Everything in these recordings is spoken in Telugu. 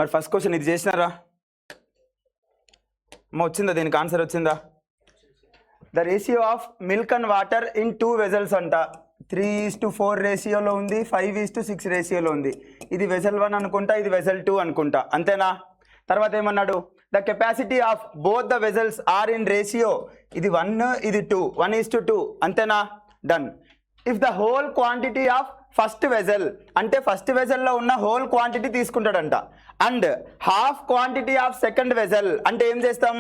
మరి ఫస్ట్ క్వశ్చన్ ఇది చేసినారా అమ్మ? వచ్చిందా? దీనికి ఆన్సర్ వచ్చిందా? The ratio of milk and water in 2 vessels అంట 3:4 రేషియోలో ఉంది, 5:6 రేషియోలో ఉంది. ఇది వెజల్ 1 అనుకుంటా, ఇది వెజల్ 2 అనుకుంటా, అంతేనా? తర్వాత ఏమన్నాడు? The capacity of both the vessels are in ratio, ఇది 1 ఇది 2, 1:2, అంతేనా? Done. If the whole quantity of first vessel, అంటే ఫస్ట్ వెజల్లో ఉన్న హోల్ క్వాంటిటీ తీసుకుంటాడంట, and half quantity of second vessel, అంటే ఏం చేస్తాం?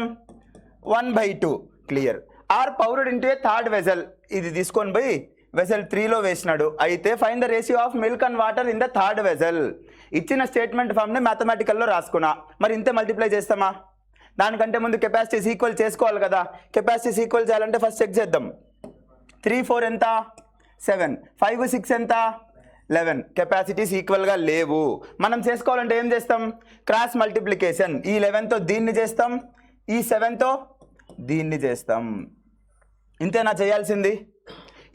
1/2 clear. Are poured into a third vessel, ఇది తీసుకొని పోయి వెజల్ 3లో వేసినాడు. అయితే find the ratio of milk and water in the third vessel. ఇచ్చిన స్టేట్మెంట్ ఫామ్ని మ్యాథమెటికల్లో రాసుకున్నా, మరి ఇంతే మల్టిప్లై చేస్తామా? దానికంటే ముందు కెపాసిటీస్ ఈక్వల్ చేసుకోవాలి కదా. కెపాసిటీస్ ఈక్వల్ చేయాలంటే ఫస్ట్ చెక్ చేద్దాం. 3 4 ఎంత? 7. 5 6 ఎంత? 11. కెపాసిటీస్ ఈక్వల్గా లేవు. మనం చేసుకోవాలంటే ఏం చేస్తాం? Cross multiplication. ఈ 11తో దీన్ని చేస్తాం, ఈ 7తో దీన్ని చేస్తాం. ఇంతేనా చేయాల్సింది?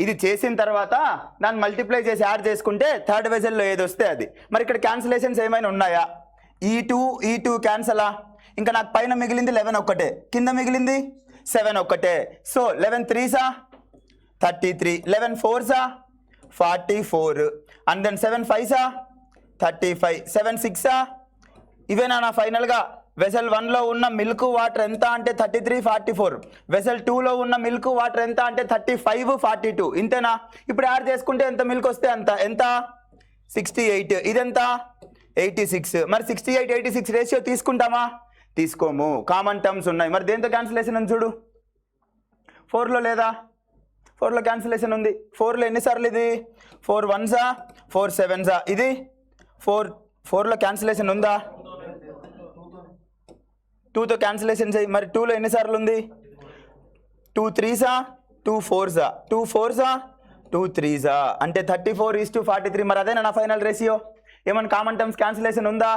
ఇది చేసిన తర్వాత దాన్ని మల్టిప్లై చేసి యాడ్ చేసుకుంటే థర్డ్ వెజల్లో ఏది వస్తే అది. మరి ఇక్కడ క్యాన్సిలేషన్స్ ఏమైనా ఉన్నాయా? ఈ టూ క్యాన్సలా? ఇంకా నాకు పైన మిగిలింది 11 ఒక్కటే, కింద మిగిలింది 7 ఒక్కటే. So 11 3s 33, 11 4s 44, and then 7 5s 35, 7 6 ఇవేనా నా ఫైనల్గా? వెసల్ 1లో ఉన్న మిల్క్ వాటర్ ఎంత అంటే 33 44, వెసల్ 2లో ఉన్న మిల్క్ వాటర్ ఎంత అంటే 35 42, ఇంతేనా? ఇప్పుడు యాడ్ చేసుకుంటే ఎంత మిల్క్ వస్తే అంత, ఎంత? 68. ఇదెంత? 86. మరి 68 86 రేషియో తీసుకుంటామా? తీసుకోము, కామన్ టర్మ్స్ ఉన్నాయి. మరి దేంతో క్యాన్సిలేషన్ ఉంది చూడు? 4లో లేదా? 4లో క్యాన్సిలేషన్ ఉంది. 4లో ఎన్నిసార్లు ఇది? 4 1s 4 7s, ఇది 4లో క్యాన్సిలేషన్ ఉందా? 2తో క్యాన్సిలేషన్ చేయి. మరి 2లో ఎన్నిసార్లు ఉంది? 2 3s 2 4s 2 4s 2 3s, అంటే 34:43. మరి అదేనా నా ఫైనల్ రేషియో? ఏమన్నా కామన్ టర్మ్స్ క్యాన్సిలేషన్ ఉందా?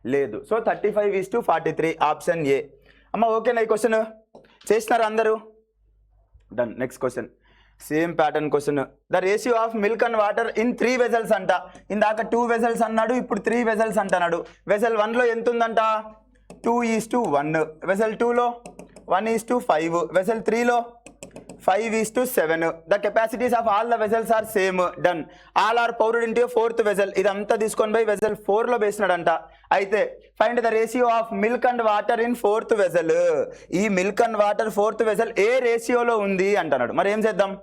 లేదు. So 35:43, option A. అమ్మ ఓకేనా? ఈ క్వశ్చన్ చేసినారా అందరూ? Done. Next question, same pattern question. The ratio of milk and water in 3 vessels అంట. ఇందాక 2 వెజల్స్ అన్నాడు, ఇప్పుడు 3 వెజల్స్ అంటున్నాడు. వెజల్ 1లో ఎంత ఉందంట? 2:1, వెసల్ 2లో 1:5, వెసల్ 3లో 5:7. The capacities of all the vessels are same. Done. All are poured into fourth vessel. ఇదంతా తీసుకొని పోయి వెజల్ 4లో వేసినాడంట. అయితే find the ratio of milk and water in 4th vessel. ఈ milk and water 4th vessel ఏ రేషియోలో ఉంది అంటున్నాడు. మరి ఏం చేద్దాం?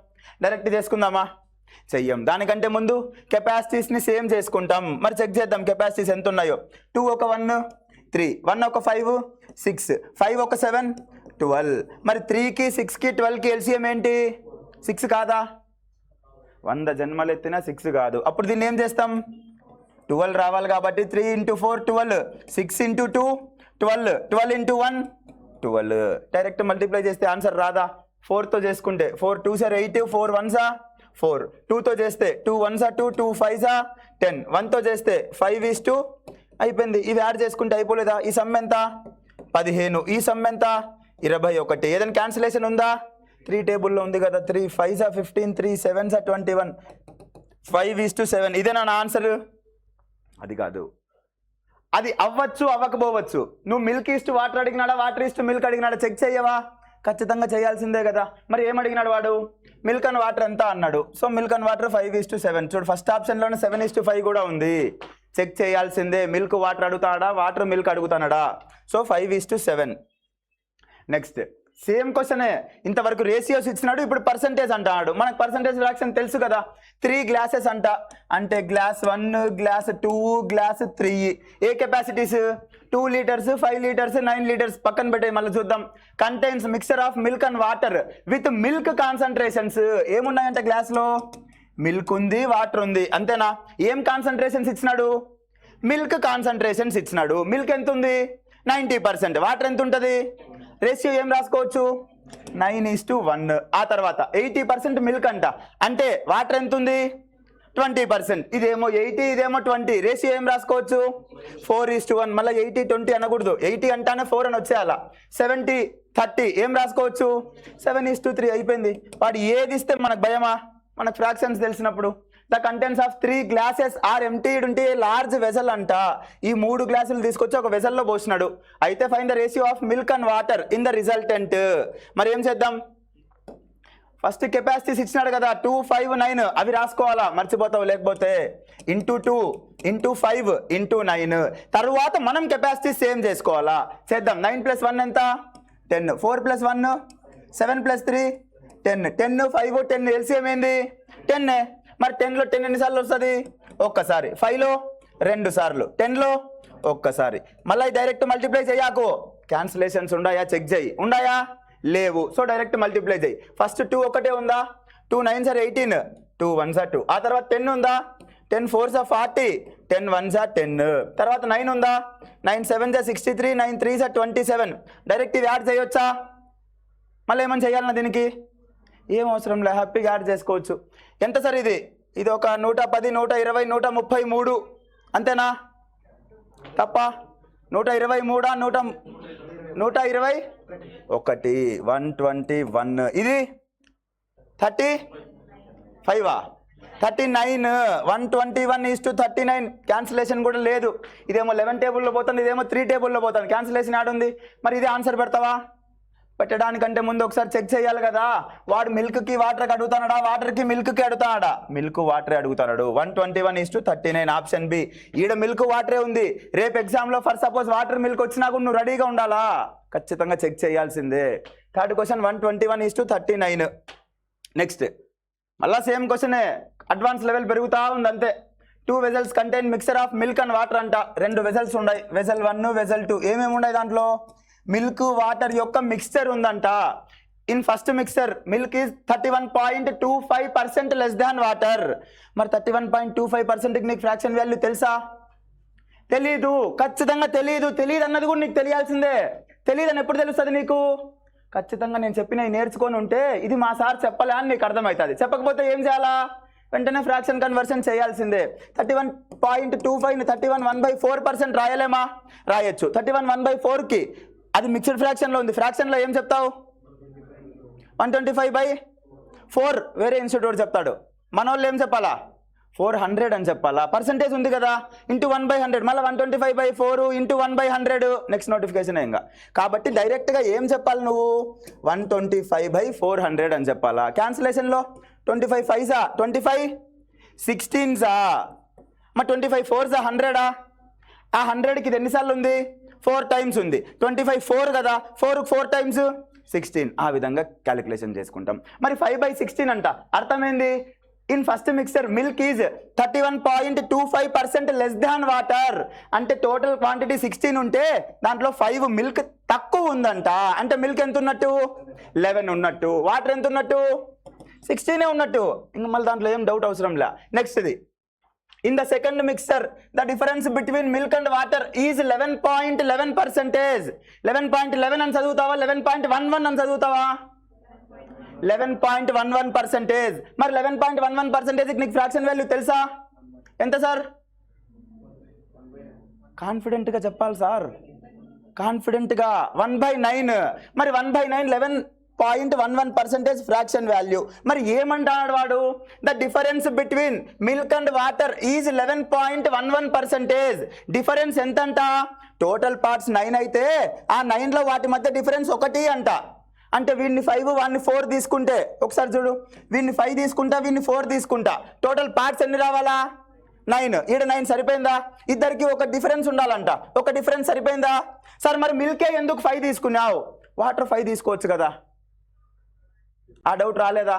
డైరెక్ట్ చేసుకుందామా? చెయ్యం. దానికంటే ముందు కెపాసిటీస్ని సేమ్ చేసుకుంటాం. మరి చెక్ చేద్దాం కెపాసిటీస్ ఎంత ఉన్నాయో. 2 ఒక 1 3, 1 ఒక 5 6, 5 ఒక 7 12. మరి 3కి 6కి 12కి ఎల్సిఎం ఏంటి? 6 కాదా? 100 జన్మలు ఎత్తినా 6 కాదు. అప్పుడు దీన్ని ఏం చేస్తాం? 12 రావాలి కాబట్టి 3 × 4 12, 6 × 2 12, 12 × 1 12. డైరెక్ట్ మల్టిప్లై చేస్తే ఆన్సర్ రాదా? 4తో చేసుకుంటే 4 2s 8, 4 1s 4, 2తో చేస్తే 2 1s 2, 2 5s 10, 1తో చేస్తే 5:2 అయిపోయింది. ఇవి యాడ్ చేసుకుంటే అయిపోలేదా? ఈ సమ్ ఎంత? 15. ఈ సమ్ ఎంత? 21. ఏదైనా క్యాన్సిలేషన్ ఉందా? 3 టేబుల్లో ఉంది కదా. 3 5s 15, 3 7s 21, 5:7. ఇదేనా నా ఆన్సర్? అది కాదు. అది అవ్వచ్చు, అవ్వకపోవచ్చు. నువ్వు మిల్క్ ఈస్ట్ వాటర్ అడిగినాడా, వాటర్ ఈస్ట్ మిల్క్ అడిగినాడా? చెక్ చేయవా? ఖచ్చితంగా చేయాల్సిందే కదా. మరి ఏం అడిగినాడు వాడు? మిల్క్ అండ్ వాటర్ ఎంత అన్నాడు. So milk and water 5:7. చూడు ఫస్ట్ ఆప్షన్లోనే 7:5 కూడా ఉంది. చెక్ చేయాల్సిందే. మిల్క్ వాటర్ అడుగుతాడా, వాటర్ మిల్క్ అడుగుతాడా? సో 5:7. నెక్స్ట్ సేమ్ క్వశ్చనే. ఇంతవరకు రేషియోస్ ఇచ్చినాడు, ఇప్పుడు పర్సంటేజ్ అంటున్నాడు. మనకు పర్సంటేజ్ ఫ్రాక్షన్ తెలుసు కదా. 3 గ్లాసెస్ అంట, అంటే గ్లాస్ 1, గ్లాస్ 2, గ్లాస్ 3. ఏ కెపాసిటీస్? 2 litres, 5 litres, 9 litres. పక్కన పెట్టే మళ్ళీ చూద్దాం. Contains mixture of milk and water with milk concentrations. ఏమున్నాయంటే గ్లాస్లో? మిల్క్ ఉంది, వాటర్ ఉంది, అంతేనా? ఏం కాన్సన్ట్రేషన్స్ ఇచ్చినాడు? మిల్క్ కాన్సన్ట్రేషన్స్ ఇచ్చినాడు. మిల్క్ ఎంత ఉంది? 90%. వాటర్ ఎంత ఉంటుంది? రేషియో ఏం రాసుకోవచ్చు? 9:1. ఆ తర్వాత 80% మిల్క్ అంట, అంటే వాటర్ ఎంత ఉంది? 20%. ఇదేమో 80, ఇదేమో 20. రేషియో ఏం రాసుకోవచ్చు? 4:1. మళ్ళీ 80 20 అనకూడదు. 80 అంటానే 4 అని వచ్చేయాలా. 70 30 ఏం రాసుకోవచ్చు? 7:3. అయిపోయింది. వాడు ఏది ఇస్తే మనకు భయమా? మనకు ఫ్రాక్షన్స్ తెలిసినప్పుడు the contents of 3 glasses are emptied ఉంటే లార్జ్ వెజల్ అంట. ఈ 3 గ్లాసులు తీసుకొచ్చి ఒక వెజల్లో పోసినాడు. అయితే find the ratio of milk and water in the resultant. మరి ఏం చేద్దాం, ఫస్ట్ కెపాసిటీస్ ఇచ్చినాడు కదా 2, 5, 9 అవి రాసుకోవాలా, మర్చిపోతావు లేకపోతే. Into 2 into 5 into 9. తర్వాత మనం కెపాసిటీ సేమ్ చేసుకోవాలా. చేద్దాం. 9 + 1 ఎంత 10, 4 + 1 7 + 3 10, 10 5 10 ఎల్సిఎం ఏంది 10. మరి 10లో 10 ఎన్నిసార్లు వస్తుంది, ఒక్కసారి. 5లో 2 సార్లు, 10లో ఒక్కసారి. మళ్ళీ డైరెక్ట్ మల్టిప్లై చేయకు, క్యాన్సిలేషన్స్ ఉన్నాయా చెక్ చేయి, ఉన్నాయా లేవు. సో డైరెక్ట్ మల్టిప్లై చేయి. ఫస్ట్ 2 ఒకటే ఉందా, 2 9s are 18, 2 1s are 2. ఆ తర్వాత 10 ఉందా, 10 4s are 40, 10 1s are 10. తర్వాత 9 ఉందా, 9 7s are 63, 9 3s are 27. Direct ఇది యాడ్ చేయొచ్చా, మళ్ళీ ఏమని చేయాలన్నా దీనికి ఏం అవసరం లే, హ్యాపీగా యాడ్ చేసుకోవచ్చు. ఎంత సార్ ఇది, ఇది ఒక 110, 120, 133 అంతేనా, తప్ప 123, 121, 121. ఇది 35, 39, 121:39. క్యాన్సిలేషన్ కూడా లేదు. ఇదేమో 11 టేబుల్లో పోతుంది, ఇదేమో 3 టేబుల్లో పోతుంది. క్యాన్సిలేషన్ యాడ్ ఉంది. మరి ఇది ఆన్సర్ పెడతావా, పెట్టడానికంటే ముందు ఒకసారి చెక్ చేయాలి కదా. వాడు మిల్క్కి వాటర్కి అడుగుతాడా, వాటర్కి మిల్క్కి అడుగుతాడా, మిల్క్ వాటరే అడుగుతాడు. 121:39 ఆప్షన్ బి. ఈడ మిల్క్ వాటరే ఉంది. రేపు ఎగ్జామ్లో ఫర్ సపోజ్ వాటర్ మిల్క్ వచ్చినా కూడా నువ్వు రెడీగా ఉండాలా, ఖచ్చితంగా చెక్ చేయాల్సిందే. Third question 121:39. నెక్స్ట్ మళ్ళా సేమ్ క్వశ్చనే, అడ్వాన్స్ లెవెల్ పెరుగుతూ ఉంది అంతే. 2 vessels contain mixer of milk and water అంట. 2 వెజల్స్ ఉన్నాయి, వెజల్ 1, వెజల్ 2. ఏమేమి ఉన్నాయి దాంట్లో, మిల్క్ వాటర్ యొక్క మిక్స్చర్ ఉందంట. In first mixer milk is 31.25% less than water. మరి 31.25%కి నీకు ఫ్రాక్షన్ వాల్యూ తెలుసా, తెలీదు, ఖచ్చితంగా తెలీదు. తెలియదు అన్నది కూడా నీకు తెలియాల్సిందే. తెలియదని ఎప్పుడు తెలుస్తుంది నీకు, ఖచ్చితంగా నేను చెప్పినవి నేర్చుకొని ఉంటే ఇది మా సార్ చెప్పలే అని నీకు అర్థమవుతుంది. చెప్పకపోతే ఏం చేయాలా, వెంటనే ఫ్రాక్షన్ కన్వర్షన్ చేయాల్సిందే. 31.25ని 31 1/4% రాయలేమా, రాయొచ్చు. 31 1/4కి అది మిక్స్డ్ ఫ్రాక్షన్లో ఉంది. ఫ్రాక్షన్లో ఏం చెప్తావు, 125/4 వేరే ఇన్స్టిట్యూట్ చెప్తాడు. మన వాళ్ళు ఏం చెప్పాలా, 400 అని చెప్పాలా. పర్సంటేజ్ ఉంది కదా, ఇంటూ 1/100, మళ్ళీ 125/4 ఇంటూ 1/100. నెక్స్ట్ నోటిఫికేషన్ ఇంకా. కాబట్టి డైరెక్ట్గా ఏం చెప్పాలి నువ్వు, 125/400 అని చెప్పాలా. క్యాన్సిలేషన్లో 25 5s 25 16s మరి 25 4s 100. ఆ 100కి ఇది ఎన్నిసార్లు ఉంది, 4 టైమ్స్ ఉంది. 25 4 కదా, 4కి 4 టైమ్స్ 16. ఆ విధంగా క్యాలిక్యులేషన్ చేసుకుంటాం. మరి 5/16 అంట, అర్థమైంది. In first mixer milk is 31.25% less than water. అంటే టోటల్ క్వాంటిటీ 16 ఉంటే దాంట్లో 5 మిల్క్ తక్కువ ఉందంట. అంటే మిల్క్ ఎంత ఉన్నట్టు, 11 ఉన్నట్టు. వాటర్ ఎంత ఉన్నట్టు, 16 ఉన్నట్టు. ఇంక మళ్ళీ దాంట్లో ఏం డౌట్ అవసరం లే. నెక్స్ట్ ఇది, in the second mixer the difference between milk and water is 11.11%. 11.11 అని చదువుతావా, 11.11 అని చదువుతావా, 11.11%. మరి 11.11% నీకు ఫ్రాక్షన్ వాల్యూ తెలుసా, ఎంత సార్, కాన్ఫిడెంట్గా చెప్పాలి సార్, కాన్ఫిడెంట్గా. 1/9. మరి 1/9 11.11% ఫ్రాక్షన్ వాల్యూ. మరి ఏమంటాడు వాడు, the difference between milk and water is 11.11%. Difference ఎంతంట, టోటల్ పార్ట్స్ 9 అయితే ఆ 9లో వాటి మధ్య డిఫరెన్స్ 1 అంట. అంటే వీడిని 5 వాడిని 4 తీసుకుంటే, ఒకసారి చూడు, వీడిని 5 తీసుకుంటా, వీడిని 4 తీసుకుంటా, టోటల్ పార్ట్స్ ఎన్ని రావాలా, 9. ఈడ 9 సరిపోయిందా, ఇద్దరికి ఒక డిఫరెన్స్ ఉండాలంట, ఒక డిఫరెన్స్ సరిపోయిందా. సార్ మరి మిల్కే ఎందుకు 5 తీసుకున్నావు, వాటర్ 5 తీసుకోవచ్చు కదా. ఆ డౌట్ రాలేదా,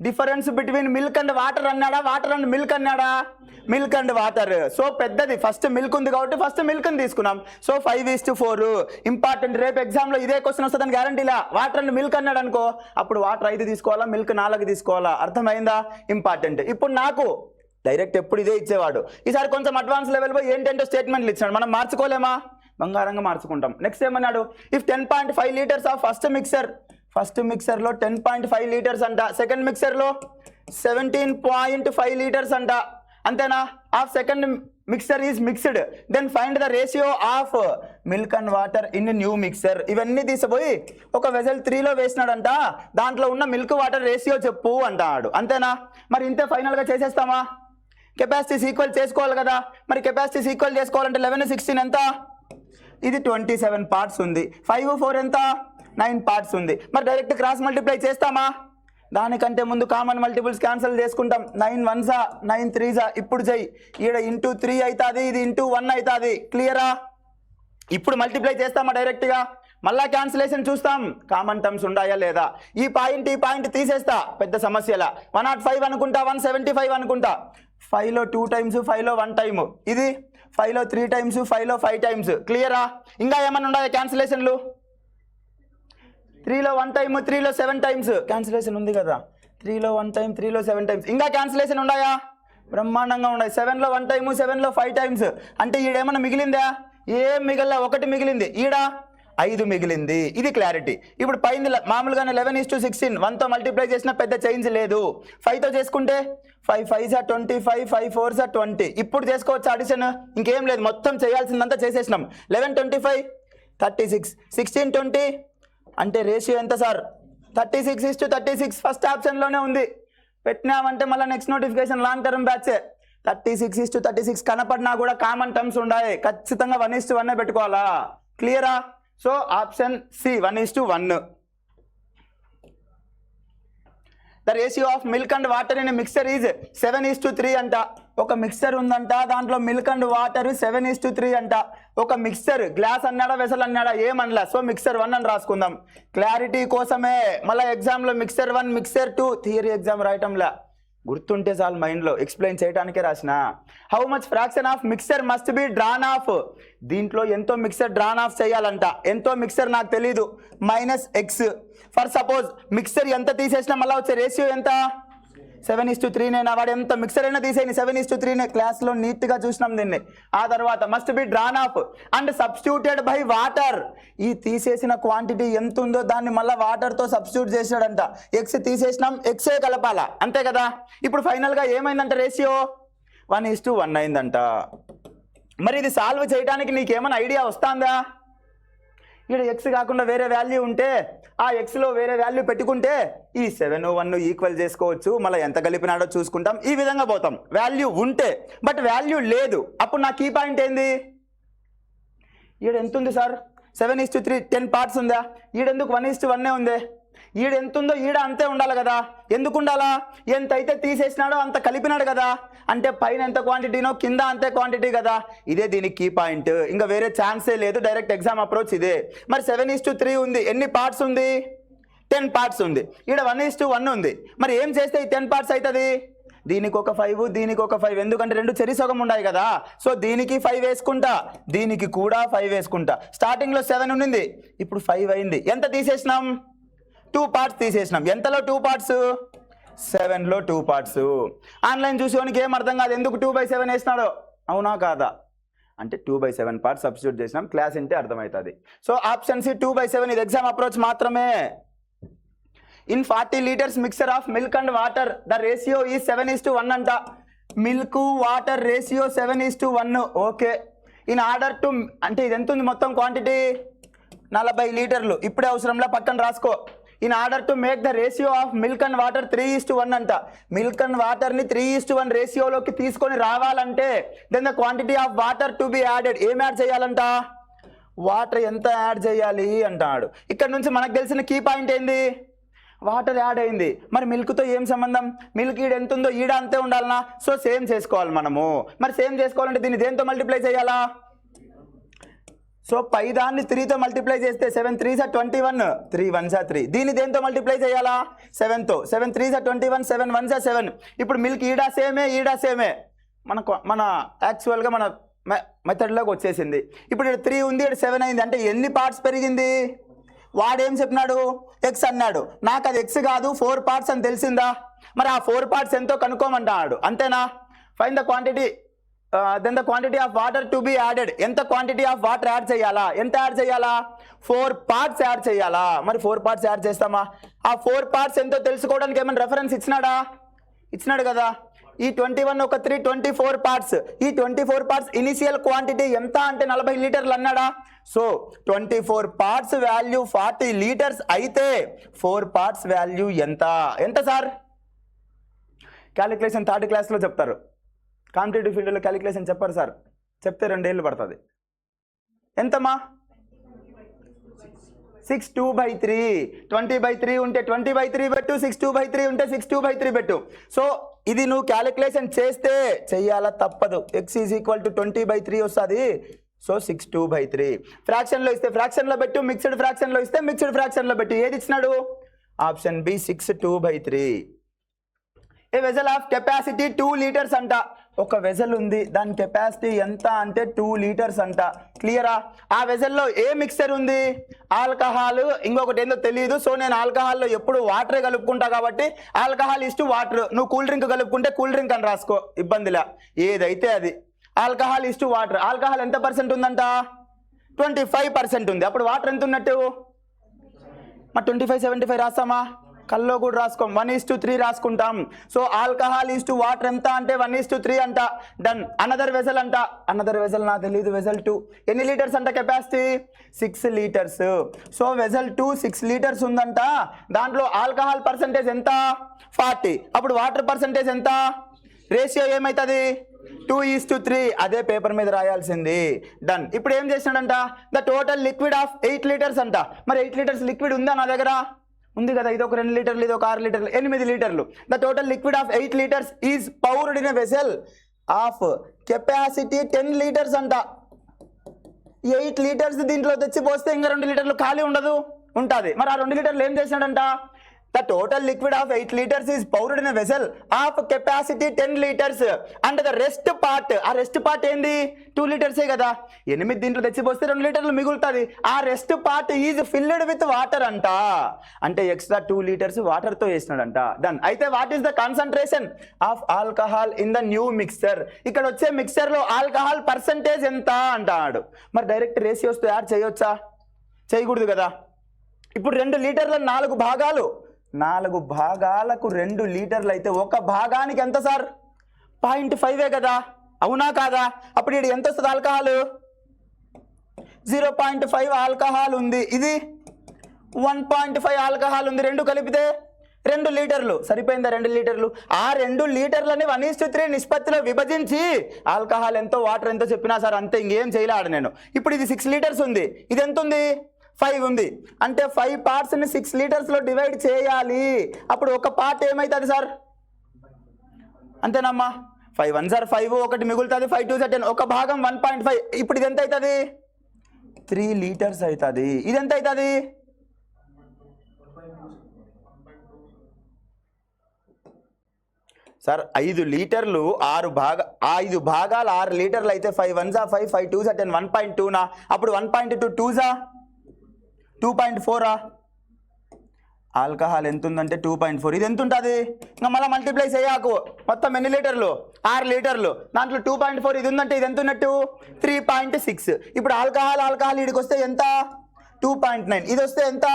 difference between milk and water అన్నాడా, వాటర్ అండ్ మిల్క్ అన్నాడా, మిల్క్ అండ్ వాటర్. సో పెద్దది ఫస్ట్ మిల్క్ ఉంది కాబట్టి ఫస్ట్ మిల్క్ని తీసుకున్నాం. సో 5:4. ఇంపార్టెంట్, రేపు ఎగ్జామ్లో ఇదే క్వశ్చన్ వస్తుందని గ్యారంటీలా. వాటర్ అండ్ మిల్క్ అన్నాడు అనుకో, అప్పుడు వాటర్ 5 తీసుకోవాలా, మిల్క్ 4 తీసుకోవాలా. అర్థమైందా, ఇంపార్టెంట్. ఇప్పుడు నాకు డైరెక్ట్ ఎప్పుడు ఇదే ఇచ్చేవాడు, ఈసారి కొంచెం అడ్వాన్స్ లెవెల్ పోయి ఏంటంటే స్టేట్మెంట్లు ఇచ్చాడు, మనం మార్చుకోలేమా, బంగారంగా మార్చుకుంటాం. నెక్స్ట్ ఏమన్నాడు, ఇఫ్ 10.5 లీటర్స్ ఆఫ్ ఫస్ట్ మిక్సర్లో 10.5 లీటర్స్ అంట, సెకండ్ మిక్సర్లో 17.5 లీటర్స్ అంట, అంతేనా. Of second mixture is mixed, then find the ratio of milk and water in new mixture. ఇవన్నీ తీసిపోయి ఒక వెజల్ 3లో వేసినాడంట, దాంట్లో ఉన్న మిల్క్ వాటర్ రేషియో చెప్పు అంటాడు. అంతేనా? మరి ఇంతే ఫైనల్గా చేసేస్తామా? కెపాసిటీస్ ఈక్వల్ చేసుకోవాలి కదా. మరి కెపాసిటీస్ ఈక్వల్ చేసుకోవాలంటే 11 16 ఎంత? ఇది 27 పార్ట్స్ ఉంది. 5 4 ఎంత? 9 పార్ట్స్ ఉంది. మరి డైరెక్ట్ క్రాస్ మల్టిప్లై చేస్తామా? దానికంటే ముందు కామన్ మల్టిపుల్స్ క్యాన్సిల్ చేసుకుంటాం. 9 1 9 3 ఇప్పుడు చెయ్యి. ఈడ ఇంటూ 3 అవుతుంది, ఇది ఇంటూ 1 అవుతుంది. క్లియరా? ఇప్పుడు మల్టిప్లై చేస్తామా డైరెక్ట్గా? మళ్ళా క్యాన్సిలేషన్ చూస్తాం, కామన్ టర్మ్స్ ఉన్నాయా లేదా. ఈ పాయింట్ తీసేస్తా, పెద్ద సమస్యలా. 105 అనుకుంటా, 175 అనుకుంటా. 5లో 2 టైమ్స్, 5లో 1 టైము, ఇది 5లో 3 టైమ్స్, 5లో 5 టైమ్స్. క్లియరా? ఇంకా ఏమన్నా ఉన్నాయా క్యాన్సిలేషన్లు? 3లో 1 టైమ్, 3లో 7 టైమ్స్ క్యాన్సిలేషన్ ఉంది కదా. 3లో 1 టైమ్, 3లో 7 టైమ్స్. ఇంకా క్యాన్సిలేషన్ ఉన్నాయా? బ్రహ్మాండంగా ఉన్నాయి. 7లో 1 టైమ్, 7లో 5 టైమ్స్. అంటే ఈడేమన్నా మిగిలిందా? ఏం మిగిలిన, 1 మిగిలింది. ఈడ 5 మిగిలింది. ఇది క్లారిటీ. ఇప్పుడు పైన మామూలుగానే 11:16 1తో మల్టిప్లై చేసినా పెద్ద చేంజ్ లేదు. 5తో చేసుకుంటే 5 5 25, 5 4 20. ఇప్పుడు చేసుకోవచ్చు అడిషన్, ఇంకేం లేదు. మొత్తం చేయాల్సిందంతా చేసేసినాం. 11 25 36, 16 20 అంటే రేషియో ఎంత సార్? 36:36. ఫస్ట్ ఆప్షన్లోనే ఉంది. పెట్టినామంటే మళ్ళీ నెక్స్ట్ నోటిఫికేషన్ లాంగ్ టర్మ్ బ్యాచే. 36:36 కనపడినా కూడా కామన్ టర్మ్స్ ఉండాలి. ఖచ్చితంగా 1:1 పెట్టుకోవాలా. క్లియరా? So option C 1:1. The ratio of milk and water in mixture is 7:3 అంట. ఒక మిక్సర్ ఉందంట, దాంట్లో మిల్క్ అండ్ వాటర్ 7:3 అంట. ఒక మిక్సర్ గ్లాస్ అన్నాడా వెసల్ అన్నాడా? ఏమనలా. సో మిక్సర్ 1 అని రాసుకుందాం క్లారిటీ కోసమే. మళ్ళీ ఎగ్జామ్లో మిక్సర్ 1 మిక్సర్ 2 థియరీ ఎగ్జామ్ రాయటంలా గుర్తుంటే చాలు, మైండ్లో ఎక్స్ప్లెయిన్ చేయడానికే రాసిన. How much fraction of mixer must be drawn of. దీంట్లో ఎంతో మిక్సర్ డ్రాన్ ఆఫ్ చేయాలంట. ఎంతో మిక్సర్ నాకు తెలీదు. -x. ఫర్ సపోజ్ మిక్సర్ ఎంత తీసేసినా మళ్ళీ వచ్చే రేషియో ఎంత? 7:3 నేనా? వాడు ఎంత మిక్సర్ అయినా తీసేయండి, 7:3 క్లాస్లో నీట్గా చూసినాం దీన్ని. ఆ తర్వాత must be drawn of and substituted by water. ఈ తీసేసిన క్వాంటిటీ ఎంత ఉందో దాన్ని మళ్ళీ వాటర్తో సబ్స్టిట్యూట్ చేసాడంట. ఎక్స్ తీసేసినాం, ఎక్సే కలపాలా, అంతే కదా. ఇప్పుడు ఫైనల్గా ఏమైందంట? రేషియో 1:1 అయిందంట. మరి ఇది సాల్వ్ చేయడానికి నీకేమైనా ఐడియా వస్తుందా? ఇక్కడ ఎక్స్ కాకుండా వేరే వాల్యూ ఉంటే ఆ ఎక్స్లో వేరే వాల్యూ పెట్టుకుంటే ఈ 7 1 ఈక్వల్ చేసుకోవచ్చు. మళ్ళీ ఎంత కలిపినాడో చూసుకుంటాం. ఈ విధంగా పోతాం వాల్యూ ఉంటే. బట్ వాల్యూ లేదు, అప్పుడు నా కీ పాయింట్ ఏంది? ఈడ ఎంత ఉంది సార్? 7:3 10 పార్ట్స్ ఉందా? ఈడెందుకు 1:1 ఉంది? ఈడ ఎంత ఉందో ఈడ అంతే ఉండాలి కదా. ఎందుకు ఉండాలా? ఎంత అయితే తీసేసినాడో అంత కలిపినాడు కదా. అంటే పైన ఎంత క్వాంటిటీనో కింద అంతే క్వాంటిటీ కదా. ఇదే దీనికి కీ పాయింట్. ఇంకా వేరే ఛాన్సే లేదు. డైరెక్ట్ ఎగ్జామ్ అప్రోచ్ ఇదే. మరి 7:3 ఉంది. ఎన్ని పార్ట్స్ ఉంది? 10 పార్ట్స్ ఉంది. ఈడ 1:1 ఉంది. మరి ఏం చేస్తే ఈ 10 పార్ట్స్ అవుతుంది? దీనికి ఒక 5, దీనికి ఒక 5. ఎందుకంటే రెండు చెరి సగం ఉన్నాయి కదా. సో దీనికి 5 వేసుకుంటా, దీనికి కూడా 5 వేసుకుంటా. స్టార్టింగ్లో 7 ఉండింది, ఇప్పుడు 5 అయింది. ఎంత తీసేసినాం? 2 పార్ట్స్ తీసేసినాం. ఎంతలో 2 పార్ట్స్? 7లో 2 పార్ట్స్. ఆన్లైన్ చూసేవానికి ఏం అర్థం కాదు, ఎందుకు 2/7 వేసినాడో. అవునా కాదా? అంటే 2/7 పార్ట్స్ సబ్స్టిట్యూట్ చేసినాం. క్లాస్ అంటే అర్థమవుతుంది. So option C 2/7. ఇది ఎగ్జామ్ అప్రోచ్ మాత్రమే. In 40 litres mixture of milk and water the ratio ఈ 7:1 అంట. Milk water ratio 7:1. Okay. In order to అంటే ఇది ఎంత ఉంది మొత్తం క్వాంటిటీ? 40 లీటర్లు. ఇప్పుడే అవసరంలా, పక్కన రాసుకో. In order to make the ratio of milk and water 3:1 అంట. మిల్క్ అండ్ వాటర్ని 3:1 రేషియోలోకి తీసుకొని రావాలంటే then the quantity of water to be added. ఏం యాడ్ చేయాలంట? వాటర్ ఎంత యాడ్ చేయాలి అంటాడు. ఇక్కడ నుంచి మనకు తెలిసిన కీ పాయింట్ ఏంది? వాటర్ యాడ్ అయింది. మరి మిల్క్తో ఏం సంబంధం? మిల్క్ ఈడ ఎంత ఉందో ఈడ అంతే ఉండాలనా? సో సేమ్ చేసుకోవాలి మనము. మరి సేమ్ చేసుకోవాలంటే దీన్ని దేంతో మల్టిప్లై చేయాలా? సో పై దాన్ని 3తో మల్టిప్లై చేస్తే 7 3 21, 3 1 3. దీన్ని దేంతో మల్టిప్లై చేయాలా? 7తో. 7 3 21, 7 1 7. ఇప్పుడు మిల్క్ ఈడా సేమే, ఈడా సేమే. మన యాక్చువల్గా మన మెథడ్లోకి వచ్చేసింది. ఇప్పుడు ఇక్కడ 3 ఉంది, ఇక్కడ 7 అయింది. అంటే ఎన్ని పార్ట్స్ పెరిగింది? వాడేం చెప్పినాడు? ఎక్స్ అన్నాడు. నాకు అది ఎక్స్ కాదు 4 పార్ట్స్ అని తెలిసిందా? మరి ఆ 4 పార్ట్స్ ఎంతో కనుక్కోమంటాడు. అంతేనా? Find the quantity then the quantity of water to be added. ఎంత క్వాంటిటీ ఆఫ్ వాటర్ యాడ్ చేయాలా? ఎంత యాడ్ చేయాలా? 4 పార్ట్స్ యాడ్ చేయాలా? మరి 4 పార్ట్స్ యాడ్ చేస్తామా? ఆ 4 పార్ట్స్ ఎంతో తెలుసుకోవడానికి ఏమైనా రెఫరెన్స్ ఇచ్చినాడా? ఇచ్చినాడు కదా. ఈ 21 ఒక 3 24 పార్ట్స్. ఈ 24 పార్ట్స్ ఇనిషియల్ క్వాంటిటీ ఎంత అంటే 40 లీటర్లు అన్నాడా. సో 24 పార్ట్స్ వాల్యూ 40 లీటర్స్ అయితే 4 పార్ట్స్ వాల్యూ ఎంత ఎంత సార్? క్యాలిక్యులేషన్ థర్డ్ క్లాస్లో చెప్తారు. కాంపిటేటివ్ ఫీల్డ్లో క్యాలిక్యులేషన్ చెప్పారు సార్, చెప్తే 2 ఏళ్ళు పడుతుంది. ఎంతమ్మా? 6/2/3. 20/3 ఉంటే 20/3 పెట్టు, 6/2/3 ఉంటే 6/2/3 పెట్టు. సో ఇది నువ్వు క్యాలిక్యులేషన్ చేస్తే చెయ్యాలా తప్పదు. x ఈజ్ ఈక్వల్ టు 20/3 వస్తుంది. సో 6/2/3. ఫ్రాక్షన్లో ఇస్తే ఫ్రాక్షన్లో పెట్టు, మిక్స్డ్ ఫ్రాక్షన్లో ఇస్తే మిక్స్డ్ ఫ్రాక్షన్లో పెట్టు. ఏది ఇచ్చినాడు? Option B 6/2/3. A vessel of capacity 2 litres అంట. ఒక వెజల్ ఉంది, దాని కెపాసిటీ ఎంత అంటే 2 లీటర్స్ అంట. క్లియరా? ఆ వెజల్లో ఏ మిక్సర్ ఉంది? ఆల్కహాల్, ఇంకొకటి ఏందో తెలియదు. సో నేను ఆల్కహాల్లో ఎప్పుడు వాటరే కలుపుకుంటా కాబట్టి ఆల్కహాల్ ఇస్ టు వాటర్. నువ్వు కూల్ డ్రింక్ కలుపుకుంటే కూల్ డ్రింక్ అని రాసుకో, ఇబ్బందిలా. ఏదైతే అది. Alcohol is to water. Alcohol ఎంత పర్సెంట్ ఉందంట? 25% ఉంది. అప్పుడు వాటర్ ఎంత ఉన్నట్టు? మరి 25/75 రాస్తామా? కల్లో కూడా రాసుకోం. 1:3 రాసుకుంటాం. So alcohol is to water ఎంత అంటే 1:3 అంట. డన్. అనదర్ వెజల్ అంట. అనదర్ వెజల్ నాకు తెలియదు. వెజల్ 2 ఎన్ని లీటర్స్ అంట capacity? 6 litres. So vessel 2 6 litres ఉందంట. దాంట్లో ఆల్కహాల్ పర్సంటేజ్ ఎంత? 40. అప్పుడు వాటర్ పర్సంటేజ్ ఎంత? రేషియో ఏమవుతుంది? 2:3. అదే పేపర్ మీద రాయాల్సింది. డన్. ఇప్పుడు ఏం చేసినాడంట? The total liquid of 8 litres అంట. మరి 8 లీటర్స్ లిక్విడ్ ఉందా నా దగ్గర? ఉంది కదా. ఇది ఒక 2 లీటర్లు, ఇది ఒక 6 లీటర్లు, 8 లీటర్లు. The total liquid of 8 litres is poured in a vessel of capacity 10 litres అంట. 8 లీటర్స్ దీంట్లో తెచ్చి పోస్తే ఇంకా 2 లీటర్లు ఖాళీ ఉండదు, ఉంటుంది. మరి ఆ 2 లీటర్లు ఏం చేసినాడంట? The total liquid of 8 liters is poured in a vessel of capacity 10 liters and the rest part, ఆ రెస్ట్ పార్ట్ ఏంది? 2 లీటర్సే కదా. 8 దీంట్లో తెచ్చిపోస్తే 2 లీటర్లు మిగులుతుంది. ఆ rest part is filled with water అంట. అంటే ఎక్స్ట్రా 2 లీటర్స్ వాటర్తో వేసినాడంట. డన్. అయితే what is the concentration of alcohol in the new mixer? ఇక్కడ వచ్చే మిక్సర్లో ఆల్కహాల్ పర్సంటేజ్ ఎంత అంటాడు. మరి డైరెక్ట్ రేషియోస్తో యాడ్ చేయొచ్చా? చేయకూడదు కదా. ఇప్పుడు 2 లీటర్ల 4 భాగాలు, 4 భాగాలకు 2 లీటర్లు అయితే ఒక భాగానికి ఎంత సార్? 0.5 కదా. అవునా కాదా? అప్పుడు ఇది ఎంత వస్తుంది? ఆల్కహాల్ 0.5 ఆల్కహాల్ ఉంది. ఇది 1.5 ఆల్కహాల్ ఉంది. 2 కలిపితే 2 లీటర్లు. సరిపోయిందా? 2 లీటర్లు. ఆ 2 లీటర్లని 1:3 నిష్పత్తిలో విభజించి ఆల్కహాల్ ఎంతో వాటర్ ఎంతో చెప్పినా సార్, అంతే. ఇంకేం చేయలేడు నేను. ఇప్పుడు ఇది 6 లీటర్స్ ఉంది. ఇది ఎంత ఉంది? 5 ఉంది. అంటే 5 పార్ట్స్ని 6 లీటర్స్లో డివైడ్ చేయాలి. అప్పుడు ఒక పార్ట్ ఏమవుతుంది సార్? అంతేనమ్మా. 5 1 సార్ 5, ఒకటి మిగులుతుంది. 5 2 10. ఒక భాగం 1.5. ఇప్పుడు ఇది ఎంత అవుతుంది? 3 లీటర్స్ అవుతుంది. ఇది ఎంత అవుతుంది? సార్ 5 లీటర్లు 5 భాగాలు 6 లీటర్లు అయితే 5 1 5 5 2 10 1.2 అప్పుడు 1.2 2 2.4. ఆల్కహాల్ ఎంత ఉందంటే 2.4. ఇది ఎంత ఉంటుంది? ఇంకా మళ్ళీ మల్టిప్లై చేయకు. మొత్తం ఎన్ని లీటర్లు? 6 లీటర్లు. దాంట్లో 2.4 ఇది ఉందంటే ఇది ఎంత ఉన్నట్టు? 3.6. ఇప్పుడు ఆల్కహాల్ ఇడికి వస్తే ఎంత? 2.9. ఇది వస్తే ఎంత?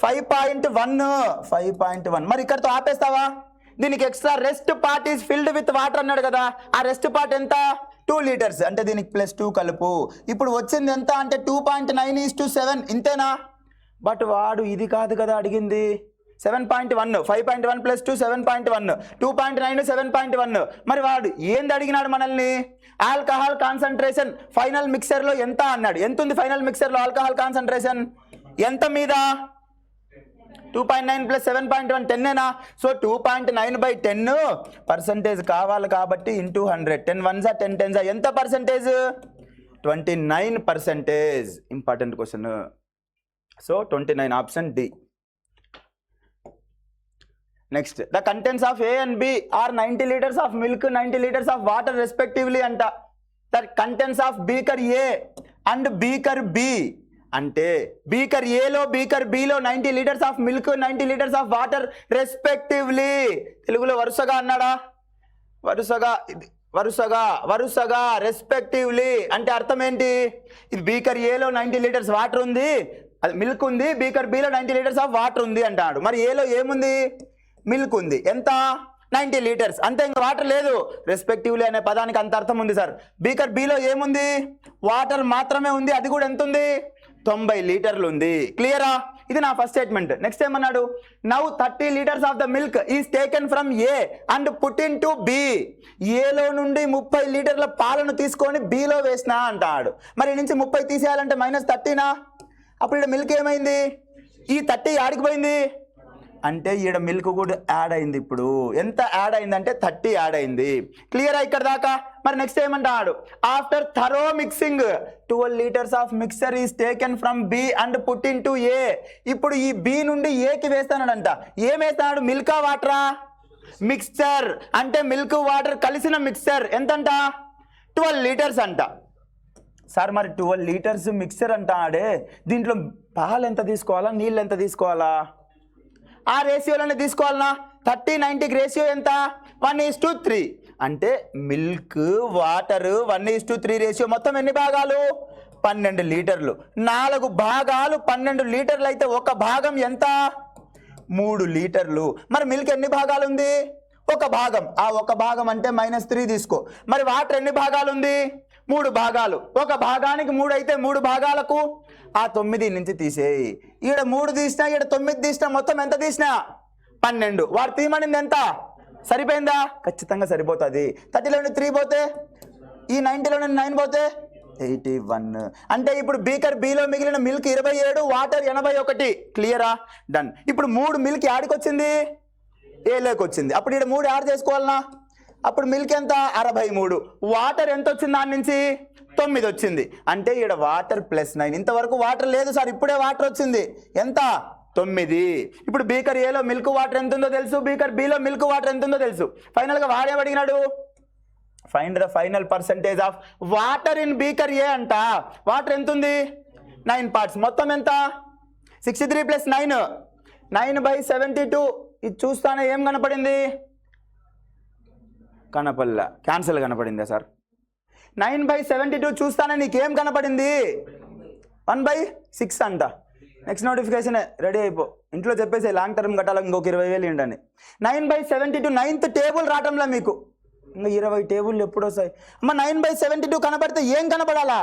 5.1. మరి ఇక్కడతో ఆపేస్తావా? దీనికి extra rest part is filled with water అన్నాడు కదా. ఆ రెస్ట్ పార్ట్ ఎంత? 2 లీటర్స్. అంటే దీనికి +2 కలుపు. ఇప్పుడు వచ్చింది ఎంత అంటే 2.9:7. ఇంతేనా? బట్ వాడు ఇది కాదు కదా అడిగింది. 7.1. 5.1 + 2 7.1. 2.9 7.1. మరి వాడు ఏంది అడిగినాడు మనల్ని? ఆల్కహాల్ కాన్సన్ట్రేషన్ ఫైనల్ మిక్సర్లో ఎంత అన్నాడు. ఎంత ఉంది ఫైనల్ మిక్సర్లో ఆల్కహాల్ కాన్సన్ట్రేషన్? ఎంత మీద? 2.9 + 7.1 10ఏనా? సో 2.9/10 పర్సంటేజ్ కావాలి కాబట్టి ఇంటూ 100. 10 1s 10 10s ఎంత percentage? 29%. Important question. So 29 option D. Next, the contents of A and B are 90 liters of milk, 90 liters of water respectively అంట. The contents of beaker A and beaker B అంటే బీకర్ ఏలో beaker below 90 litres of milk, 90 litres of water respectively. తెలుగులో వరుసగా అన్నాడా? వరుసగా రెస్పెక్టివ్లీ అంటే అర్థం ఏంటి? ఇది బీకర్ ఏలో 90 లీటర్స్ వాటర్ ఉంది, అది మిల్క్ ఉంది. Beaker below 90 litres of water ఉంది అంటాడు. మరి ఏలో ఏముంది? మిల్క్ ఉంది. ఎంత? 90 లీటర్స్ అంతే, ఇంకా వాటర్ లేదు. రెస్పెక్టివ్లీ అనే పదానికి అంత అర్థం ఉంది సార్. బీకర్ బిలో ఏముంది? వాటర్ మాత్రమే ఉంది, అది కూడా ఎంత ఉంది? 90 లీటర్లు ఉంది. క్లియరా? ఇది నా ఫస్ట్ స్టేట్మెంట్. నెక్స్ట్ ఏమన్నాడు? Now 30 litres of the milk is taken from A and put in to be. ఏలో నుండి 30 లీటర్ల పాలను తీసుకొని బిలో వేసినా అంటాడు. మరి నుంచి 30 తీసేయాలంటే -30నా? అప్పుడు ఇక్కడ మిల్క్ ఏమైంది? ఈ 30 ఆడికి పోయింది అంటే ఈడ మిల్క్ కూడా యాడ్ అయింది. ఇప్పుడు ఎంత యాడ్ అయిందంటే 30 యాడ్ అయింది. క్లియరా ఇక్కడ దాకా? మరి నెక్స్ట్ ఏమంటాడు? After thorough mixing 12 litres of mixture is taken from B and put in to A. ఇప్పుడు ఈ బి నుండి ఏకి వేస్తానంట. ఏం వేస్తాడు? మిల్కా వాటరా? మిక్స్చర్ అంటే మిల్క్ వాటర్ కలిసిన మిక్సర్ ఎంతంట? 12 లీటర్స్ అంట. సార్ మరి 12 లీటర్స్ మిక్సర్ అంట ఆడే, దీంట్లో పాలు ఎంత తీసుకోవాలా, నీళ్ళు ఎంత తీసుకోవాలా? ఆ రేషియోలోనే తీసుకోవాలన్నా. 30-90కి రేషియో ఎంత? 1:3. అంటే మిల్క్ వాటర్ 1:3 రేషియో. మొత్తం ఎన్ని భాగాలు? 12 లీటర్లు. 4 భాగాలు 12 లీటర్లు అయితే ఒక భాగం ఎంత? 3 లీటర్లు. మరి మిల్క్ ఎన్ని భాగాలు ఉంది? ఒక భాగం. ఆ ఒక భాగం అంటే -3 తీసుకో. మరి వాటర్ ఎన్ని భాగాలు ఉంది? 3 భాగాలు. ఒక భాగానికి 3 అయితే 3 భాగాలకు ఆ 9 నుంచి తీసేయి. ఈడ 3 తీసినా, ఈడ 9 తీసినా, మొత్తం ఎంత తీసినా 12. వాడు తీయమనింది ఎంత? సరిపోయిందా? ఖచ్చితంగా సరిపోతుంది. 30లో 3 పోతే, ఈ 90లో 9 పోతే 81. అంటే ఇప్పుడు బీకర్ బిలో మిగిలిన మిల్క్ 27, వాటర్ 81. క్లియరా? డన్. ఇప్పుడు 3 మిల్క్ యాడికి వచ్చింది? ఏలోకి వచ్చింది. అప్పుడు ఇక్కడ 3 యాడ్ చేసుకోవాలనా? అప్పుడు మిల్క్ ఎంత? 63. వాటర్ ఎంత వచ్చింది? దాని నుంచి 9 వచ్చింది. అంటే ఇక్కడ వాటర్ +9. ఇంతవరకు వాటర్ లేదు సార్, ఇప్పుడే వాటర్ వచ్చింది. ఎంత? 9. ఇప్పుడు బీకర్ ఏలో మిల్క్ వాటర్ ఎంత ఉందో తెలుసు, బీకర్ బిలో మిల్క్ వాటర్ ఎంత ఉందో తెలుసు. ఫైనల్గా వాడేం అడిగినాడు? Find the final percentage of water in beaker A అంట. వాటర్ ఎంత ఉంది? 9 పార్ట్స్. మొత్తం ఎంత? 63 + 9 9/72. ఇది చూస్తానే ఏం కనపడింది? కనపల్లా, క్యాన్సల్ కనపడిందా సార్? 9/72 చూస్తానే నీకేం కనపడింది? 1/6 అంట. నెక్స్ట్ నోటిఫికేషన్ రెడీ అయిపో, ఇంట్లో చెప్పేసి లాంగ్ టర్మ్ కట్టాలని ఇంకొక 20,000 ఏంటని. 9/72 9th టేబుల్ రావటంలా మీకు. ఇంకా 20 టేబుల్ ఎప్పుడు వస్తాయి అమ్మ? 9/72 కనపడితే ఏం కనపడాలా?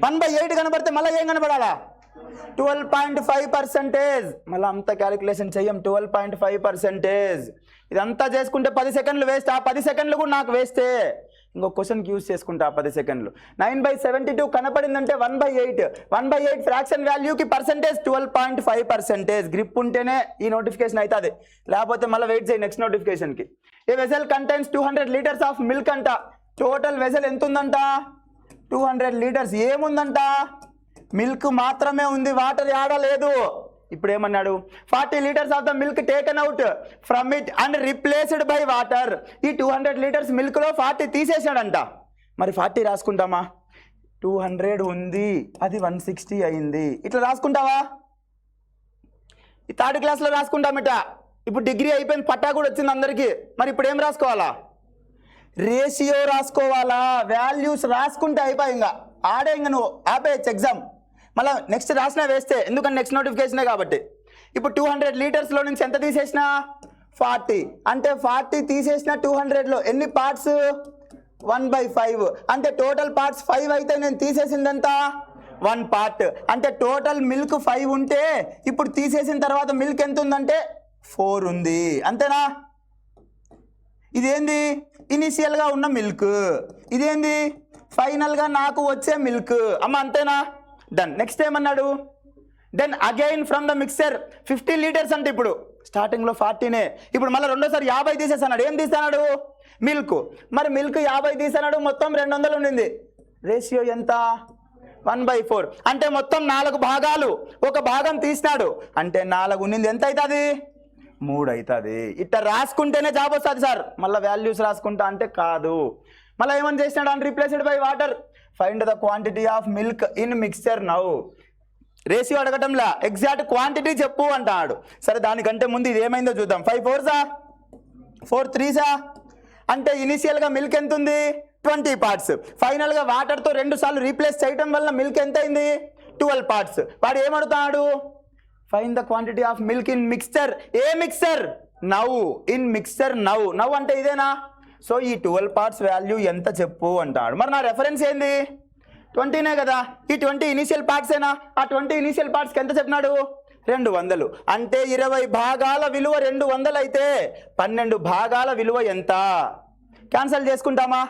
1/8 కనపడితే మళ్ళీ ఏం కనపడాలా? 12.5%. మళ్ళీ అంత క్యాలిక్యులేషన్ చెయ్యం. 12.5%. ఇదంతా చేసుకుంటే 10 సెకండ్లు వేస్ట్. ఆ 10 సెకండ్లు కూడా నాకు వేస్తే ఇంకో క్వశ్చన్కి యూజ్ చేసుకుంటా ఆ 10 సెకండ్లు. 9/72 కనపడిందంటే 1/8. 1/8 ఫ్రాక్షన్ వాల్యూకి పర్సెంటేజ్ 12.5%. గ్రిప్ ఉంటేనే ఈ నోటిఫికేషన్ అవుతుంది, లేకపోతే మళ్ళీ వెయిట్ చేయి నెక్స్ట్ నోటిఫికేషన్కి. A vessel contains 200 litres of milk అంట. టోటల్ వెసల్ ఎంత ఉందంట? 200 లీటర్స్. ఏముందంట? మిల్క్ మాత్రమే ఉంది, వాటర్ యాడ లేదు. ఇప్పుడు ఏమన్నాడు? 40 litres of the milk taken out from it and replaced by water. ఈ 200 లీటర్స్ మిల్క్లో 40 తీసేసాడంట. మరి 40 రాసుకుంటామా? 200 ఉంది, అది 160 అయింది. ఇట్లా రాసుకుంటావా? ఈ 3rd క్లాస్లో రాసుకుంటామట. ఇప్పుడు డిగ్రీ అయిపోయింది, పట్టా కూడా వచ్చింది అందరికీ. మరి ఇప్పుడు ఏం రాసుకోవాలా? రేషియో రాసుకోవాలా? వాల్యూస్ రాసుకుంటే అయిపోయి ఇంకా ఆడే, ఇంకా నువ్వు ఆపేయచ్చు ఎగ్జామ్. మళ్ళీ నెక్స్ట్ రాసినా వేస్తే, ఎందుకంటే నెక్స్ట్ నోటిఫికేషనే కాబట్టి. ఇప్పుడు 200 లీటర్స్లో నుంచి ఎంత తీసేసినా? 40. అంటే 40 తీసేసిన 200లో ఎన్ని పార్ట్స్? 1/5. అంటే టోటల్ పార్ట్స్ 5 అయితే నేను తీసేసిందంతా 1 పార్ట్. అంటే టోటల్ మిల్క్ 5 ఉంటే ఇప్పుడు తీసేసిన తర్వాత మిల్క్ ఎంత ఉందంటే 4 ఉంది. అంతేనా? ఇదేంది? ఇనిషియల్గా ఉన్న మిల్క్. ఇదేంది? ఫైనల్గా నాకు వచ్చే మిల్క్. అమ్మ అంతేనా? డన్. నెక్స్ట్ ఏమన్నాడు? Then again from the mixture 50 litres అంటే ఇప్పుడు స్టార్టింగ్లో 40నే, ఇప్పుడు మళ్ళీ రెండోసారి 50 తీసేసాడు. ఏం తీసాడు? మిల్క్. మరి మిల్క్ 50 తీసాడు, మొత్తం 200 ఉండింది. రేషియో ఎంత? 1/4. అంటే మొత్తం 4 భాగాలు, ఒక భాగం తీసినాడు అంటే 4 ఉండింది. ఎంత అవుతుంది? 3 అవుతుంది. ఇట్లా రాసుకుంటేనే జాబ్ వస్తుంది సార్. మళ్ళీ వాల్యూస్ రాసుకుంటా అంటే కాదు. మళ్ళీ ఏమని చేసినాడు? అని replaced by water. Find the quantity of milk in mixture now. Ratio అడగటంలా, ఎగ్జాక్ట్ క్వాంటిటీ చెప్పు అంటాడు. సరే, దానికంటే ముందు ఇది ఏమైందో చూద్దాం. 5 4s 4 3s అంటే ఇనిషియల్గా మిల్క్ ఎంత ఉంది? 20 పార్ట్స్. ఫైనల్గా వాటర్తో 2 సార్లు రీప్లేస్ చేయడం వల్ల మిల్క్ ఎంత అయింది? 12 పార్ట్స్. వాడు ఏమడుగుతాడు? Find the quantity of milk in mixture. ఏ mixture? Now in mixture now అంటే ఇదేనా? సో ఈ 12 పార్ట్స్ వాల్యూ ఎంత చెప్పు అంటాడు. మరి నా రెఫరెన్స్ ఏంది? 20నే కదా. ఈ 20 ఇనీషియల్ పార్ట్సేనా? ఆ 20 ఇనీషియల్ పార్ట్స్కి ఎంత చెప్పినాడు? 200. అంటే 20 భాగాల విలువ 200 అయితే 12 భాగాల విలువ ఎంత? క్యాన్సల్ చేసుకుంటామా?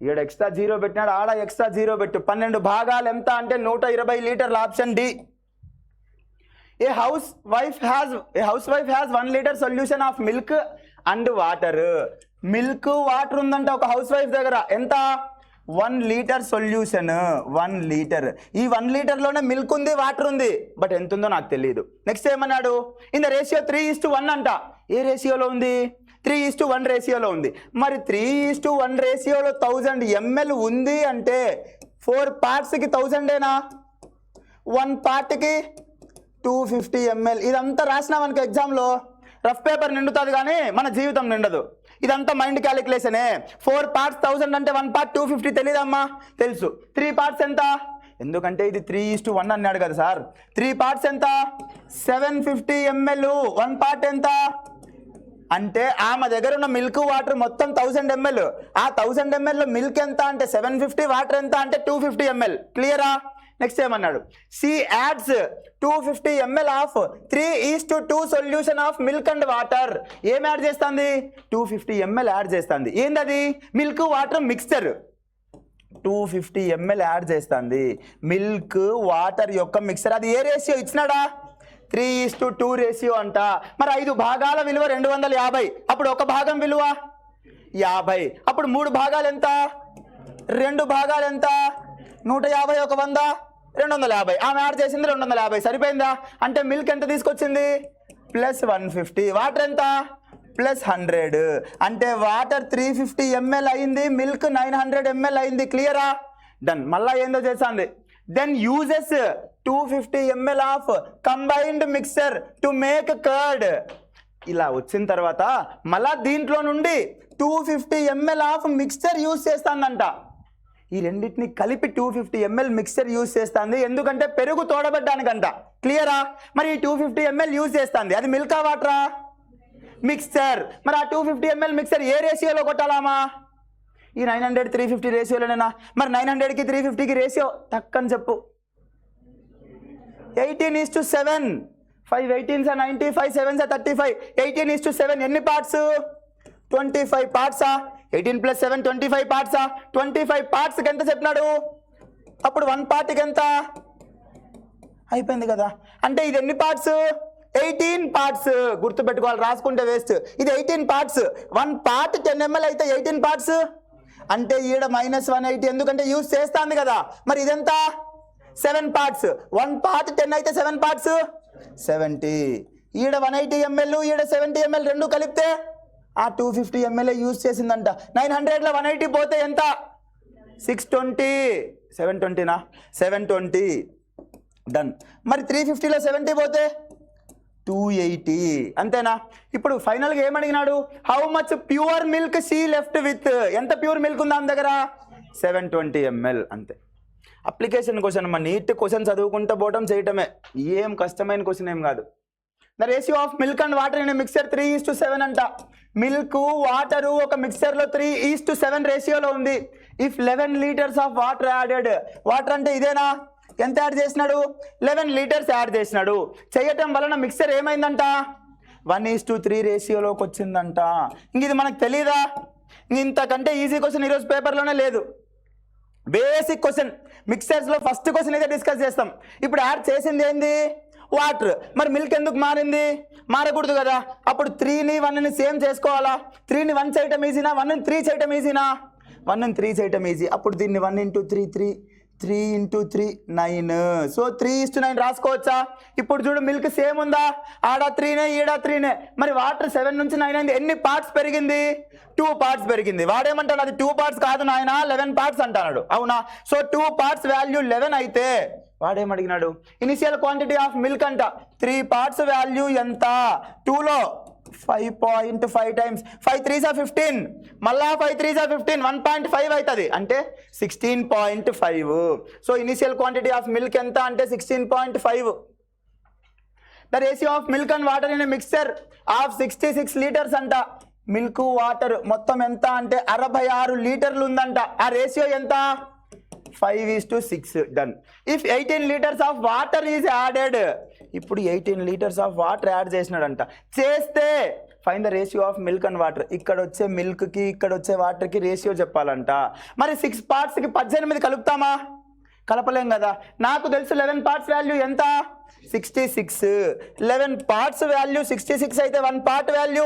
ఈడ ఎక్స్ట్రా 0 పెట్టినాడు, ఆడ ఎక్స్ట్రా 0 పెట్టు. 12 భాగాలు ఎంత అంటే 120 లీటర్ల. Option D. A house wife has 1 litre solution of milk and water. Milk water ఉందంట ఒక హౌస్ వైఫ్ దగ్గర. ఎంత? 1 లీటర్ సొల్యూషన్. 1 లీటర్. ఈ 1 లీటర్లోనే మిల్క్ ఉంది, వాటర్ ఉంది, బట్ ఎంత ఉందో నాకు తెలియదు. నెక్స్ట్ ఏమన్నాడు? ఇన్ ద రేషియో 3:1 అంట. ఏ రేషియోలో ఉంది? 3:1 రేషియోలో ఉంది. మరి 3:1 రేషియోలో 1000 ml ఉంది అంటే 4 పార్ట్స్కి 1000ఏనా? 1 పార్ట్కి 250 ml. ఇదంతా రాసినామనుకో ఎగ్జామ్లో రఫ్ పేపర్ నిండుతుంది కానీ మన జీవితం నిండదు. ఇదంతా మైండ్ క్యాలిక్యులేషనే. 4 పార్ట్స్ 1000 అంటే 1 పార్ట్ 250 తెలీదమ్మా? తెలుసు. 3 పార్ట్స్ ఎంత? ఎందుకంటే ఇది 3:1 అన్నాడు కదా సార్. 3 పార్ట్స్ ఎంత? 750 ml. 1 పార్ట్ ఎంత? అంటే ఆమె దగ్గర ఉన్న మిల్క్ వాటర్ మొత్తం 1000 ml. ఆ 1000 ml లో మిల్క్ ఎంత అంటే 750, వాటర్ ఎంత అంటే 250 ml. క్లియరా? నెక్స్ట్ ఏమన్నాడు? C adds 250 ml of 3:2 solution of milk and water. ఏం యాడ్ చేస్తుంది? 250 ml యాడ్ చేస్తుంది. ఏందది? Milk water mixture. 250 ml add చేస్తుంది. మిల్క్ వాటర్ యొక్క మిక్సర్. అది ఏ రేషియో ఇచ్చినాడా? 3:2 రేషియో అంట. మరి 5 భాగాల విలువ 250. అప్పుడు ఒక భాగం విలువ 50. అప్పుడు 3 భాగాలు ఎంత? 2 భాగాలు ఎంత? 150, ఒక 100, 250. ఆమె యాడ్ చేసింది 250. సరిపోయిందా? అంటే మిల్క్ ఎంత తీసుకొచ్చింది? +150. వాటర్ ఎంత? +100. అంటే వాటర్ 350 ml అయింది, మిల్క్ 900 ml అయింది. క్లియరా? డన్. మళ్ళా ఏందో చేస్తుంది. Then uses 250 ml of combined mixer to make curd. ఇలా వచ్చిన తర్వాత మళ్ళా దీంట్లో నుండి 250 ml ఆఫ్ మిక్స్చర్ యూజ్ చేస్తానంట. ఈ రెండింటిని కలిపి 250 ml మిక్స్చర్ యూజ్ చేస్తుంది. ఎందుకంటే పెరుగు తోడబెట్టడానికంట. క్లియరా? మరి ఈ 250 ml యూజ్ చేస్తుంది. అది మిల్కా వాటరా? మిక్స్చర్. మరి ఆ 250 ml మిక్స్చర్ ఏ రేషియోలో కొట్టాలామా? ఈ 900 350 రేషియోలోనేనా? మరి 900కి 350కి రేషియో టక్కని చెప్పు. 18:7. 5 18s 90, 5 7s 35. 18:7. ఎన్ని పార్ట్స్? 25 పార్ట్సా? 18 + 7 25 పార్ట్సా? 25 పార్ట్స్కి ఎంత చెప్పినాడు? అప్పుడు 1 పార్ట్కి ఎంత? అయిపోయింది కదా. అంటే ఇది ఎన్ని పార్ట్స్? 18 పార్ట్స్. గుర్తుపెట్టుకోవాలి, రాసుకుంటే వేస్ట్. ఇది 18 పార్ట్స్. 1 పార్ట్ 10 ml అయితే 18 పార్ట్స్. అంటే ఈడ -180 ఎందుకంటే యూజ్ చేస్తాంది కదా. మరి ఇదెంత? 7 పార్ట్స్. 1 పార్ట్ 10 అయితే 7 పార్ట్స్ 70. ఈడ 180 ml, ఈడ 70 ml రెండు కలిపితే ఆ 250 ml యూజ్ చేసిందంట. 900లో 180 పోతే ఎంత? 620. 720నా? 720. డన్. మరి 350లో 70 పోతే 280. అంతేనా? ఇప్పుడు ఫైనల్గా ఏమడిగినాడు? How much pure milk she left with. ఎంత ప్యూర్ మిల్క్ ఉందా ఆమె దగ్గర? 720 ml. అంతే. అప్లికేషన్ క్వశ్చన్ అమ్మా. నీట్ క్వశ్చన్ చదువుకుంటూ పోవడం చేయటమే. ఏం కష్టమైన క్వశ్చన్ ఏం కాదు. The ratio of milk and water in mixture 3:7 అంట. మిల్క్ వాటర్ ఒక మిక్సర్లో 3:7 రేషియోలో ఉంది. If 11 litres of water added. Water అంటే ఇదేనా? ఎంత యాడ్ చేసినాడు? 11 లీటర్స్ యాడ్ చేసినాడు. చేయటం వలన మిక్సర్ ఏమైందంట? 1:3 రేషియోలోకి వచ్చిందంట. ఇంక ఇది మనకు తెలీదా? ఇంతకంటే ఈజీ క్వశ్చన్ ఈరోజు పేపర్లోనే లేదు. Basic question. మిక్సర్స్లో ఫస్ట్ క్వశ్చన్ అయితే డిస్కస్ చేస్తాం. ఇప్పుడు యాడ్ చేసింది ఏంది? వాటర్. మరి మిల్క్ ఎందుకు మారింది? మారకూడదు కదా. అప్పుడు 3ని 1ని సేమ్ చేసుకోవాలా? 3ని 1 చేయటం ఈజీనా? 1ని 3 చేయటం ఈజీనా? 1ని 3 చేయటం ఈజీ. అప్పుడు దీన్ని 1 × 3 3 3 × 3 9. సో 3:9 రాసుకోవచ్చా? ఇప్పుడు చూడు మిల్క్ సేమ్ ఉందా? ఆడ 3నే, ఈడ 3నే. మరి వాటర్ 7 నుంచి 9 అయింది. ఎన్ని పార్ట్స్ పెరిగింది? 2 పార్ట్స్ పెరిగింది. వాడేమంటాడు? అది 2 పార్ట్స్ కాదు నాయన, 11 పార్ట్స్ అంటున్నాడు. అవునా? సో 2 పార్ట్స్ వాల్యూ 11 అయితే వాడేమడిగినాడు? ఇనిషియల్ క్వాంటిటీ ఆఫ్ మిల్క్ అంట. 3 పార్ట్స్ వాల్యూ ఎంత? 2లో 5.5 టైమ్స్ 5 3s 15. మళ్ళా 5 3s 15. 1.5 అవుతుంది. అంటే 16.5. So initial quantity of milk ఎంత అంటే 16.5. The ratio of milk and water in mixture of 66 litres అంట. మిల్క్ వాటర్ మొత్తం ఎంత అంటే 66 లీటర్లు ఉందంట. ఆ రేషియో ఎంత? 5:6. Done. If 18 litres of water is added, ఇప్పుడు 18 లీటర్స్ ఆఫ్ వాటర్ యాడ్ చేసినాడంట. చేస్తే fine the ratio of milk and water. ఇక్కడ వచ్చే మిల్క్కి ఇక్కడ వచ్చే వాటర్కి రేషియో చెప్పాలంట. మరి 6 పార్ట్స్కి 18 కలుపుతామా? కలపలేం కదా. నాకు తెలుసు 11 పార్ట్స్ వాల్యూ ఎంత? 66. 11 పార్ట్స్ వాల్యూ 66 అయితే 1 పార్ట్ వాల్యూ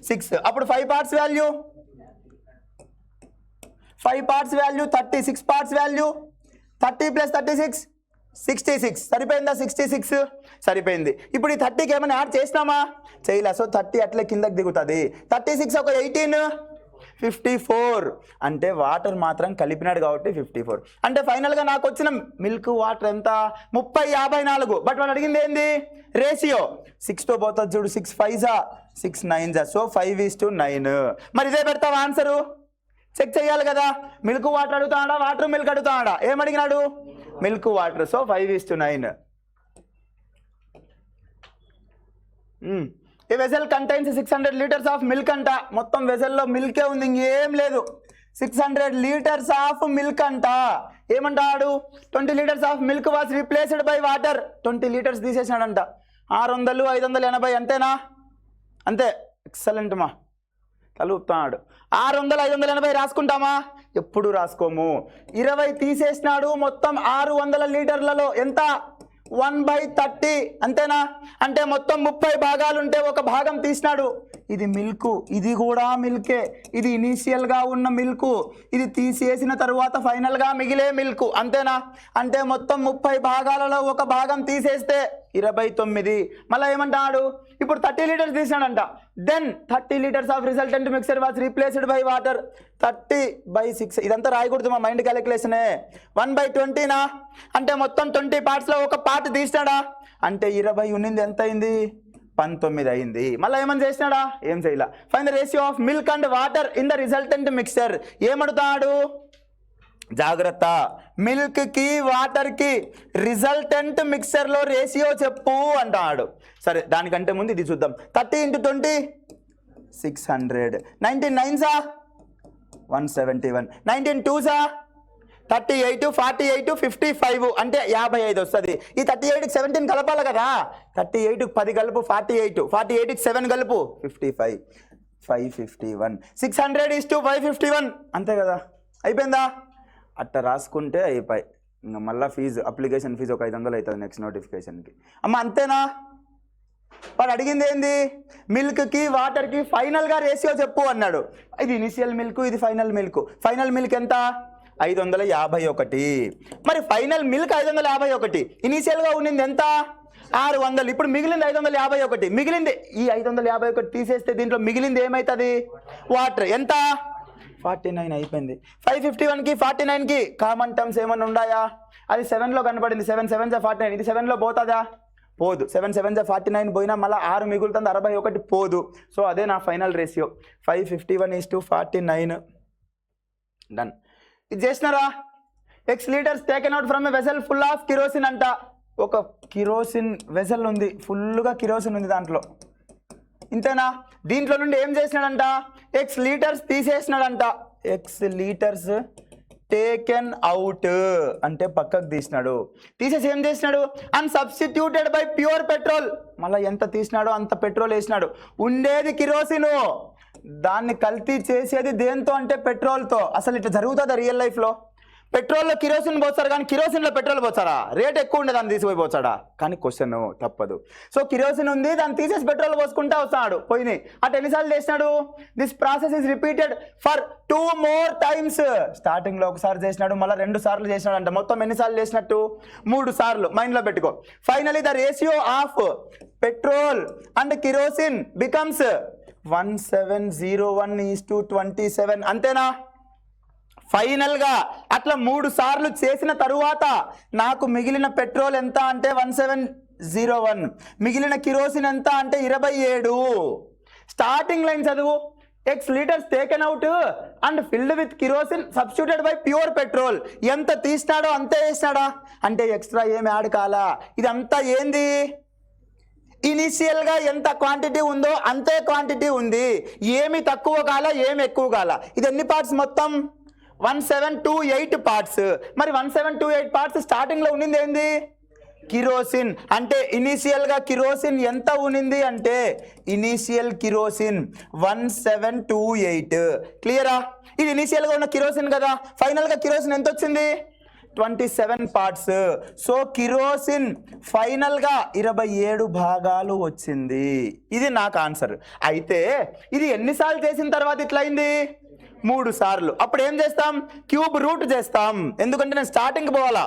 6. అప్పుడు 5 parts value 5 parts value 30. 6 parts value 30 + 36 66. సరిపోయిందా? 66 సరిపోయింది. ఇప్పుడు ఈ 30కి ఏమైనా యాడ్ చేసినామా? చేయలే. సో 30 అట్లే కిందకి దిగుతుంది. 36 ఒక 18 54. అంటే వాటర్ మాత్రం కలిపినాడు కాబట్టి 54. అంటే ఫైనల్గా నాకు వచ్చిన మిల్క్ వాటర్ ఎంత? 30:54. బట్ వాడు అడిగింది ఏంది? రేషియో. 6తో పోతుంది చూడు. 6 5s 6 9s. సో 5:9. మరి ఇదే పెడతావా ఆన్సరు? చెక్ చేయాలి కదా. మిల్క్ వాటర్ అడుగుతాడా, వాటర్ మిల్క్ అడుగుతాడా? ఏమడిగినాడు? Milk water. So 5:9. A vessel contains 600 litres of milk అంట. మొత్తం వెజల్లో మిల్కే ఉంది, ఇంకేం లేదు. 600 లీటర్స్ ఆఫ్ మిల్క్ అంట. ఏమంటాడు? 20 litres of milk was replaced by water. 20 litres తీసేసినాడంట. 600 580 అంతేనా? అంతే. ఎక్సలెంట్ మా. కలుపుతాడు. 600 580 రాసుకుంటామా? ఎప్పుడు రాసుకోము. 20 తీసేసినాడు. మొత్తం 600 లీటర్లలో ఎంత? 1/30. అంతేనా? అంటే మొత్తం 30 భాగాలు ఉంటే ఒక భాగం తీసినాడు. ఇది మిల్క్, ఇది కూడా మిల్కే. ఇది ఇనీషియల్గా ఉన్న మిల్క్, ఇది తీసేసిన తరువాత ఫైనల్గా మిగిలే మిల్క్. అంతేనా? అంటే మొత్తం 30 భాగాలలో ఒక భాగం తీసేస్తే 29. మళ్ళీ ఏమంటాడు? ఇప్పుడు 30 లీటర్స్ తీసినాడంట. Then 30 litres of resultant mixture was replaced by water. 30/6. ఇదంతా రాయకూడదు మా మైండ్ క్యాలిక్యులేషనే. 1/20నా? అంటే మొత్తం 20 పార్ట్స్లో ఒక పార్ట్ తీసినాడా? అంటే 20 ఉన్నింది ఎంత అయింది? 19 అయింది. మళ్ళీ ఏమని చేసినాడా? ఏం చేయాల. Find the ratio of milk and water in the resultant mixture. ఏమడుతాడు? జాగ్రత్త. మిల్క్కి వాటర్కి రిజల్టెంట్ మిక్సర్లో రేషియో చెప్పు అంటాడు. సరే, దానికంటే ముందు ఇది చూద్దాం. 30 × 20 600. 19 9s 171. 19 2s 38 48 55. అంటే 55 వస్తుంది. ఈ 38కి 17 కలపాలి కదా. 38కి 10 కలుపు 48. 48కి 7 కలుపు 55. 551. 600:551. అంతే కదా. అయిపోయిందా? అట్ట రాసుకుంటే అయిపోయి. ఇంకా మళ్ళీ ఫీజు, అప్లికేషన్ ఫీజు ఒక 500 అవుతుంది నెక్స్ట్ నోటిఫికేషన్కి. అమ్మ అంతేనా? వాడు అడిగింది ఏంది? మిల్క్కి వాటర్కి ఫైనల్గా రేషియో చెప్పు అన్నాడు. ఇది ఇనిషియల్ మిల్క్, ఇది ఫైనల్ మిల్క్. ఫైనల్ మిల్క్ ఎంత? 551. మరి ఫైనల్ మిల్క్ 551. ఇనిషియల్గా ఉన్నింది ఎంత? 600. ఇప్పుడు మిగిలింది 551. మిగిలింది ఈ 551 తీసేస్తే దీంట్లో మిగిలింది ఏమవుతుంది? వాటర్. ఎంత? 49 అయిపోయింది. 551కి 49కి కామన్ టర్మ్స్ ఏమన్నా ఉన్నాయా? అది 7లో కనపడింది. 7 7s 49. ఇది 7లో పోతుందా? పోదు. 7 7s 49 పోయినా మళ్ళీ 6 మిగులుతుంది. 61 పోదు. సో అదే నా ఫైనల్ రేషియో. 551:49. డన్. ఇది చేసినారా? X litres taken out from a vessel full of kerosene అంట. ఒక కిరోసిన్ వెసల్ ఉంది, ఫుల్గా కిరోసిన్ ఉంది దాంట్లో. ఇంతేనా? దీంట్లో నుండి ఏం చేసినాడంట? X లీటర్స్ తీసేసినాడంట. X లీటర్స్ టేకెన్ అవుట్ అంటే పక్కకు తీసినాడు. తీసేసి ఏం చేసినాడు? And substituted by pure petrol. మళ్ళీ ఎంత తీసినాడో అంత పెట్రోల్ వేసినాడు. ఉండేది కిరోసిను, దాన్ని కల్తీ చేసేది దేంతో అంటే పెట్రోల్తో. అసలు ఇట్లా జరుగుతుందా రియల్ లైఫ్లో? పెట్రోల్లో కిరోసిన్ పోస్తారు కానీ కిరోసిన్లో పెట్రోల్ పోతారా? రేట్ ఎక్కువ ఉండే దాన్ని తీసిపోయి పోతాడా? కానీ క్వశ్చన్ తప్పదు. సో కిరోసిన్ ఉంది, దాన్ని తీసేసి పెట్రోల్ పోసుకుంటా వస్తాడు. పోయినాయి. అటు ఎన్నిసార్లు చేసినాడు? This process is repeated for 2 more times. స్టార్టింగ్లో ఒకసారి చేసినాడు, మళ్ళీ 2 సార్లు చేసినాడు అంట. మొత్తం ఎన్నిసార్లు చేసినట్టు? 3 సార్లు. మైండ్లో పెట్టుకో. Finally the ratio of petrol and kerosene becomes 1701:27. అంతేనా? ఫైనల్గా అట్లా 3 సార్లు చేసిన తరువాత నాకు మిగిలిన పెట్రోల్ ఎంత అంటే 1701. మిగిలిన కిరోసిన్ ఎంత అంటే 27. స్టార్టింగ్ లైన్ చదువు. X litres taken out and filled with kerosene substituted by pure petrol. ఎంత తీసినాడో అంతే వేసినాడా? అంటే ఎక్స్ట్రా ఏమి యాడ్ కాలా. ఇదంతా ఏంది? ఇనిషియల్గా ఎంత క్వాంటిటీ ఉందో అంతే క్వాంటిటీ ఉంది, ఏమి తక్కువ కాల ఏమి ఎక్కువ కాల. ఇది ఎన్ని పార్ట్స్ మొత్తం? 1728 పార్ట్స్. మరి 1728 పార్ట్స్ స్టార్టింగ్లో ఉన్నింది ఏంది? కిరోసిన్. అంటే ఇనీషియల్గా కిరోసిన్ ఎంత ఉన్నింది అంటే ఇనీషియల్ కిరోసిన్ 1728. క్లియరా? ఇది ఇనీషియల్గా ఉన్న కిరోసిన్ కదా, ఫైనల్గా కిరోసిన్ ఎంత వచ్చింది? 27 పార్ట్స్. సో కిరోసిన్ ఫైనల్గా 27 భాగాలు వచ్చింది. ఇది నాకు ఆన్సర్. అయితే ఇది ఎన్నిసార్లు చేసిన తర్వాత ఇట్లా అయింది? 3 సార్లు. అప్పుడు ఏం చేస్తాం? క్యూబ్ రూట్ చేస్తాం. ఎందుకంటే నేను స్టార్టింగ్ పోవాలా,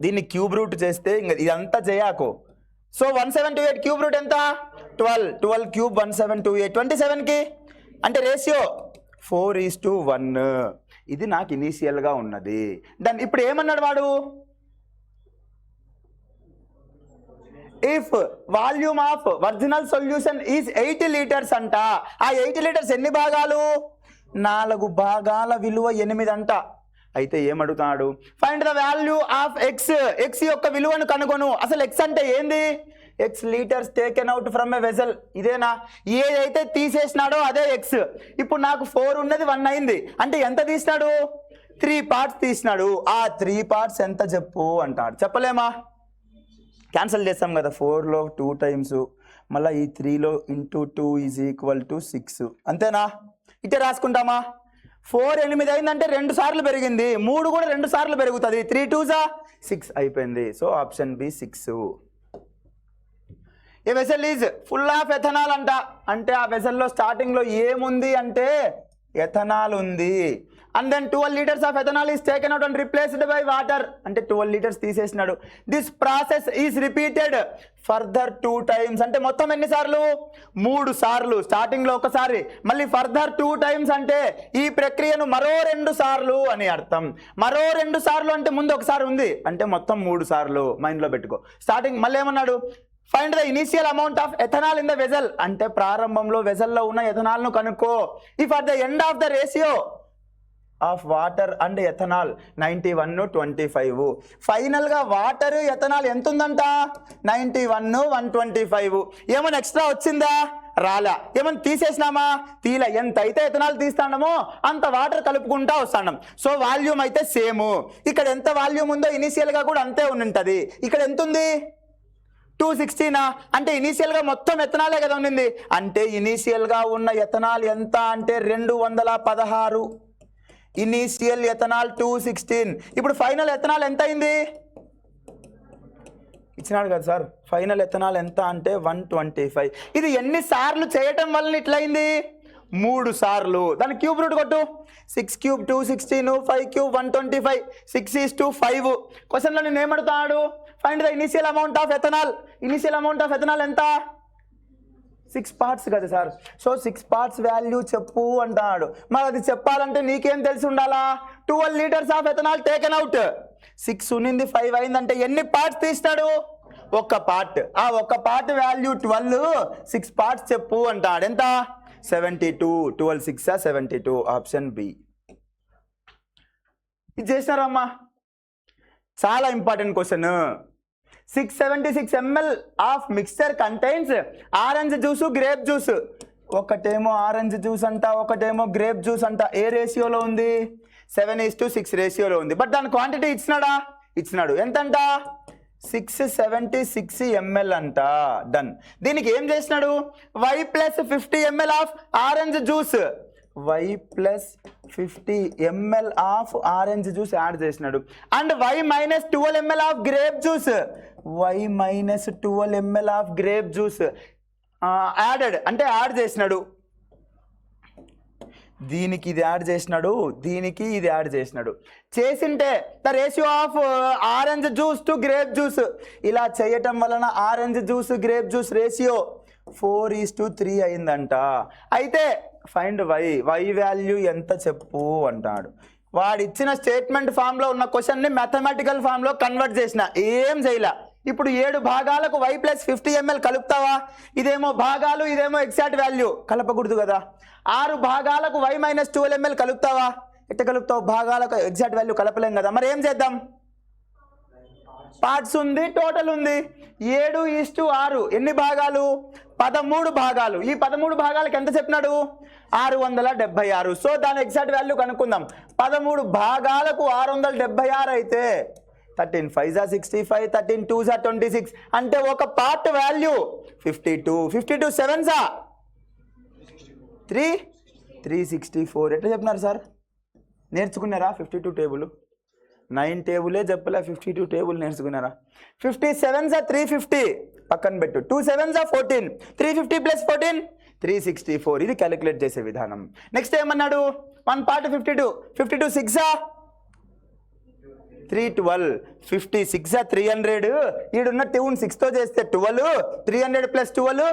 దీన్ని క్యూబ్ రూట్ చేస్తే ఇంకా ఇదంతా చేయకు. సో 1728 క్యూబ్ రూట్ ఎంత? 12 క్యూబ్ 1728 27కి అంటే రేషియో 4:1. ఇది నాకు ఇనీషియల్గా ఉన్నది. దాన్ని ఇప్పుడు ఏమన్నాడు వాడు? If volume of original solution is 80 litres అంట. ఆ 80 లీటర్స్ ఎన్ని భాగాలు? 4 భాగాల విలువ 8 అంట. అయితే ఏమడుగుతాడు? Find the value of x. X యొక్క విలువను కనుగొను. అసలు ఎక్స్ అంటే ఏంది? X litres taken out from a vessel. ఇదేనా? ఏదైతే తీసేసినాడో అదే ఎక్స్. ఇప్పుడు నాకు 4 ఉన్నది 1 అయింది అంటే ఎంత తీసినాడు? 3 పార్ట్స్ తీసినాడు. ఆ 3 పార్ట్స్ ఎంత చెప్పు అంటాడు. చెప్పలేమా? క్యాన్సిల్ చేస్తాం కదా. 4లో 2 టైమ్స్, మళ్ళీ ఈ 3లో ఇంటూ 2 = 6. అంతేనా? ఇటే రాసుకుంటామా? 4 8 అయిందంటే 2 సార్లు పెరిగింది, 3 కూడా 2 సార్లు పెరుగుతుంది. 3 2s 6 అయిపోయింది. So option B 6. A vessel is full of ethanol అంట. అంటే ఆ వెసల్లో స్టార్టింగ్లో ఏముంది అంటే ఎథనాల్ ఉంది. And then 12 litres of ethanol is taken out and replaced by water. అంటే 12 లీటర్స్ తీసేసినాడు. This process is repeated further 2 times. అంటే మొత్తం ఎన్నిసార్లు? 3 సార్లు. స్టార్టింగ్లో ఒకసారి, మళ్ళీ ఫర్దర్ 2 టైమ్స్ అంటే ఈ ప్రక్రియను మరో 2 సార్లు అని అర్థం. మరో 2 సార్లు అంటే ముందు ఒకసారి ఉంది అంటే మొత్తం 3 సార్లు. మైండ్లో పెట్టుకో. స్టార్టింగ్ మళ్ళీ ఏమన్నాడు? Find the initial amount of ethanol in the vessel. అంటే ప్రారంభంలో వెజల్లో ఉన్న ఎథనాల్ను కనుక్కో. If at the end of the ratio of water and ethanol 91:25. ఫైనల్గా వాటర్ ఎథనాల్ ఎంత ఉందంట? 91:125. ఏమైనా ఎక్స్ట్రా వచ్చిందా? రాలా. ఏమైనా తీసేసినామా? తీల. ఎంత అయితే ఎథనాల్ తీస్తామో అంత వాటర్ కలుపుకుంటా వస్తాం. సో వాల్యూమ్ అయితే సేమ్. ఇక్కడ ఎంత వాల్యూమ్ ఉందో ఇనీషియల్గా కూడా అంతే ఉంటుంది. ఇక్కడ ఎంత ఉంది? 216. అంటే ఇనీషియల్గా మొత్తం ఎథనాలే కదా ఉన్నింది. అంటే ఇనీషియల్గా ఉన్న ఎథనాల్ ఎంత అంటే 216. Initial ethanol 216. ఇప్పుడు ఫైనల్ ఎథనాల్ ఎంత అయింది? ఇచ్చినాడు కదా సార్. ఫైనల్ ఎథనాల్ ఎంత అంటే 125. ఇది ఎన్నిసార్లు చేయటం వల్ల ఇట్లయింది? 3 సార్లు. దాని క్యూబ్ రూట్ కొట్టు. 6 క్యూబ్ 216, 5 క్యూబ్ 125, 6:5. క్వశ్చన్లో నేను ఏమడుతాడు? Find the initial amount of ethanol. Initial amount of ethanol ఎంత? 6 పార్ట్స్ కదా సార్. సో 6 పార్ట్స్ వాల్యూ చెప్పు అంటాడు. మరి అది చెప్పాలంటే నీకేం తెలిసి ఉండాలా? 12 litres of ethanol taken out. 6 ఉన్నింది 5 అయిందంటే ఎన్ని పార్ట్స్ తీస్తాడు? 1 పార్ట్. ఆ 1 పార్ట్ వాల్యూ 12. 6 పార్ట్స్ చెప్పు అంటాడు. ఎంత? 72. 12 6 72. Option B. ఇది చేసినారమ్మా. చాలా important question. 676 ml of mixture contains orange juice, grape juice. ఒకటేమో ఆరెంజ్ జ్యూస్ అంట, ఒకటేమో గ్రేప్ జ్యూస్ అంట. ఏ రేషియోలో ఉంది? 7:6 రేషియోలో ఉంది. బట్ దాని క్వాంటిటీ ఇచ్చినాడా? ఇచ్చినాడు. ఎంతంట? 676 ml అంట. డన్. దీనికి ఏం చేసినాడు? y + 50 ml of orange juice. y + 50 ml of orange juice add చేసినాడు. And y - 12 ml of grape juice. y - 12 ml of grape juice added అంటే యాడ్ చేసినాడు. దీనికి ఇది యాడ్ చేసినాడు, దీనికి ఇది యాడ్ చేసినాడు. చేసింటే the ratio of orange juice to grape juice. ఇలా చేయటం వలన orange juice, grape juice ratio 4:3 అయిందంట. అయితే ఫైండ్ y వాల్యూ ఎంత చెప్పు అంటాడు. వాడు ఇచ్చిన స్టేట్మెంట్ ఫామ్లో ఉన్న క్వశ్చన్ని మ్యాథమెటికల్ ఫామ్లో కన్వర్ట్ చేసిన. ఏం చేయలే. ఇప్పుడు 7 భాగాలకు y + 50 ml కలుపుతావా? ఇదేమో భాగాలు, ఇదేమో ఎగ్జాక్ట్ వాల్యూ. కలపకూడదు కదా. 6 భాగాలకు y - 12 ml కలుపుతావా? ఎట్ట కలుపుతావు? భాగాలకు ఎగ్జాక్ట్ వాల్యూ కలపలేం కదా. మరి ఏం చేద్దాం? పార్ట్స్ ఉంది, టోటల్ ఉంది. 7:6 ఎన్ని భాగాలు? 13 భాగాలు. ఈ 13 భాగాలకు ఎంత చెప్పినాడు? 676. సో దాని ఎగ్జాక్ట్ వాల్యూ కనుక్కుందాం. 13 భాగాలకు 676 అయితే 13 5 65, 13 2 26, అంటే ఒక పార్ట్ వాల్యూ 52. 52 7 364. ఎట్లా చెప్పినారు సార్? నేర్చుకున్నారా 52 టేబుల్? 9 టేబులే చెప్పలే, 52 టేబుల్ నేర్చుకున్నారా? 57 350 పక్కన పెట్టు. 2 7 14, 350 + 14 364. ఇది క్యాలిక్యులేట్ చేసే విధానం. నెక్స్ట్ ఏమన్నాడు? 1 పార్ట్ 52. 52 6 312. 56 300. ఈడున్న ట్యూన్ 6తో చేస్తే 12, 300 + 12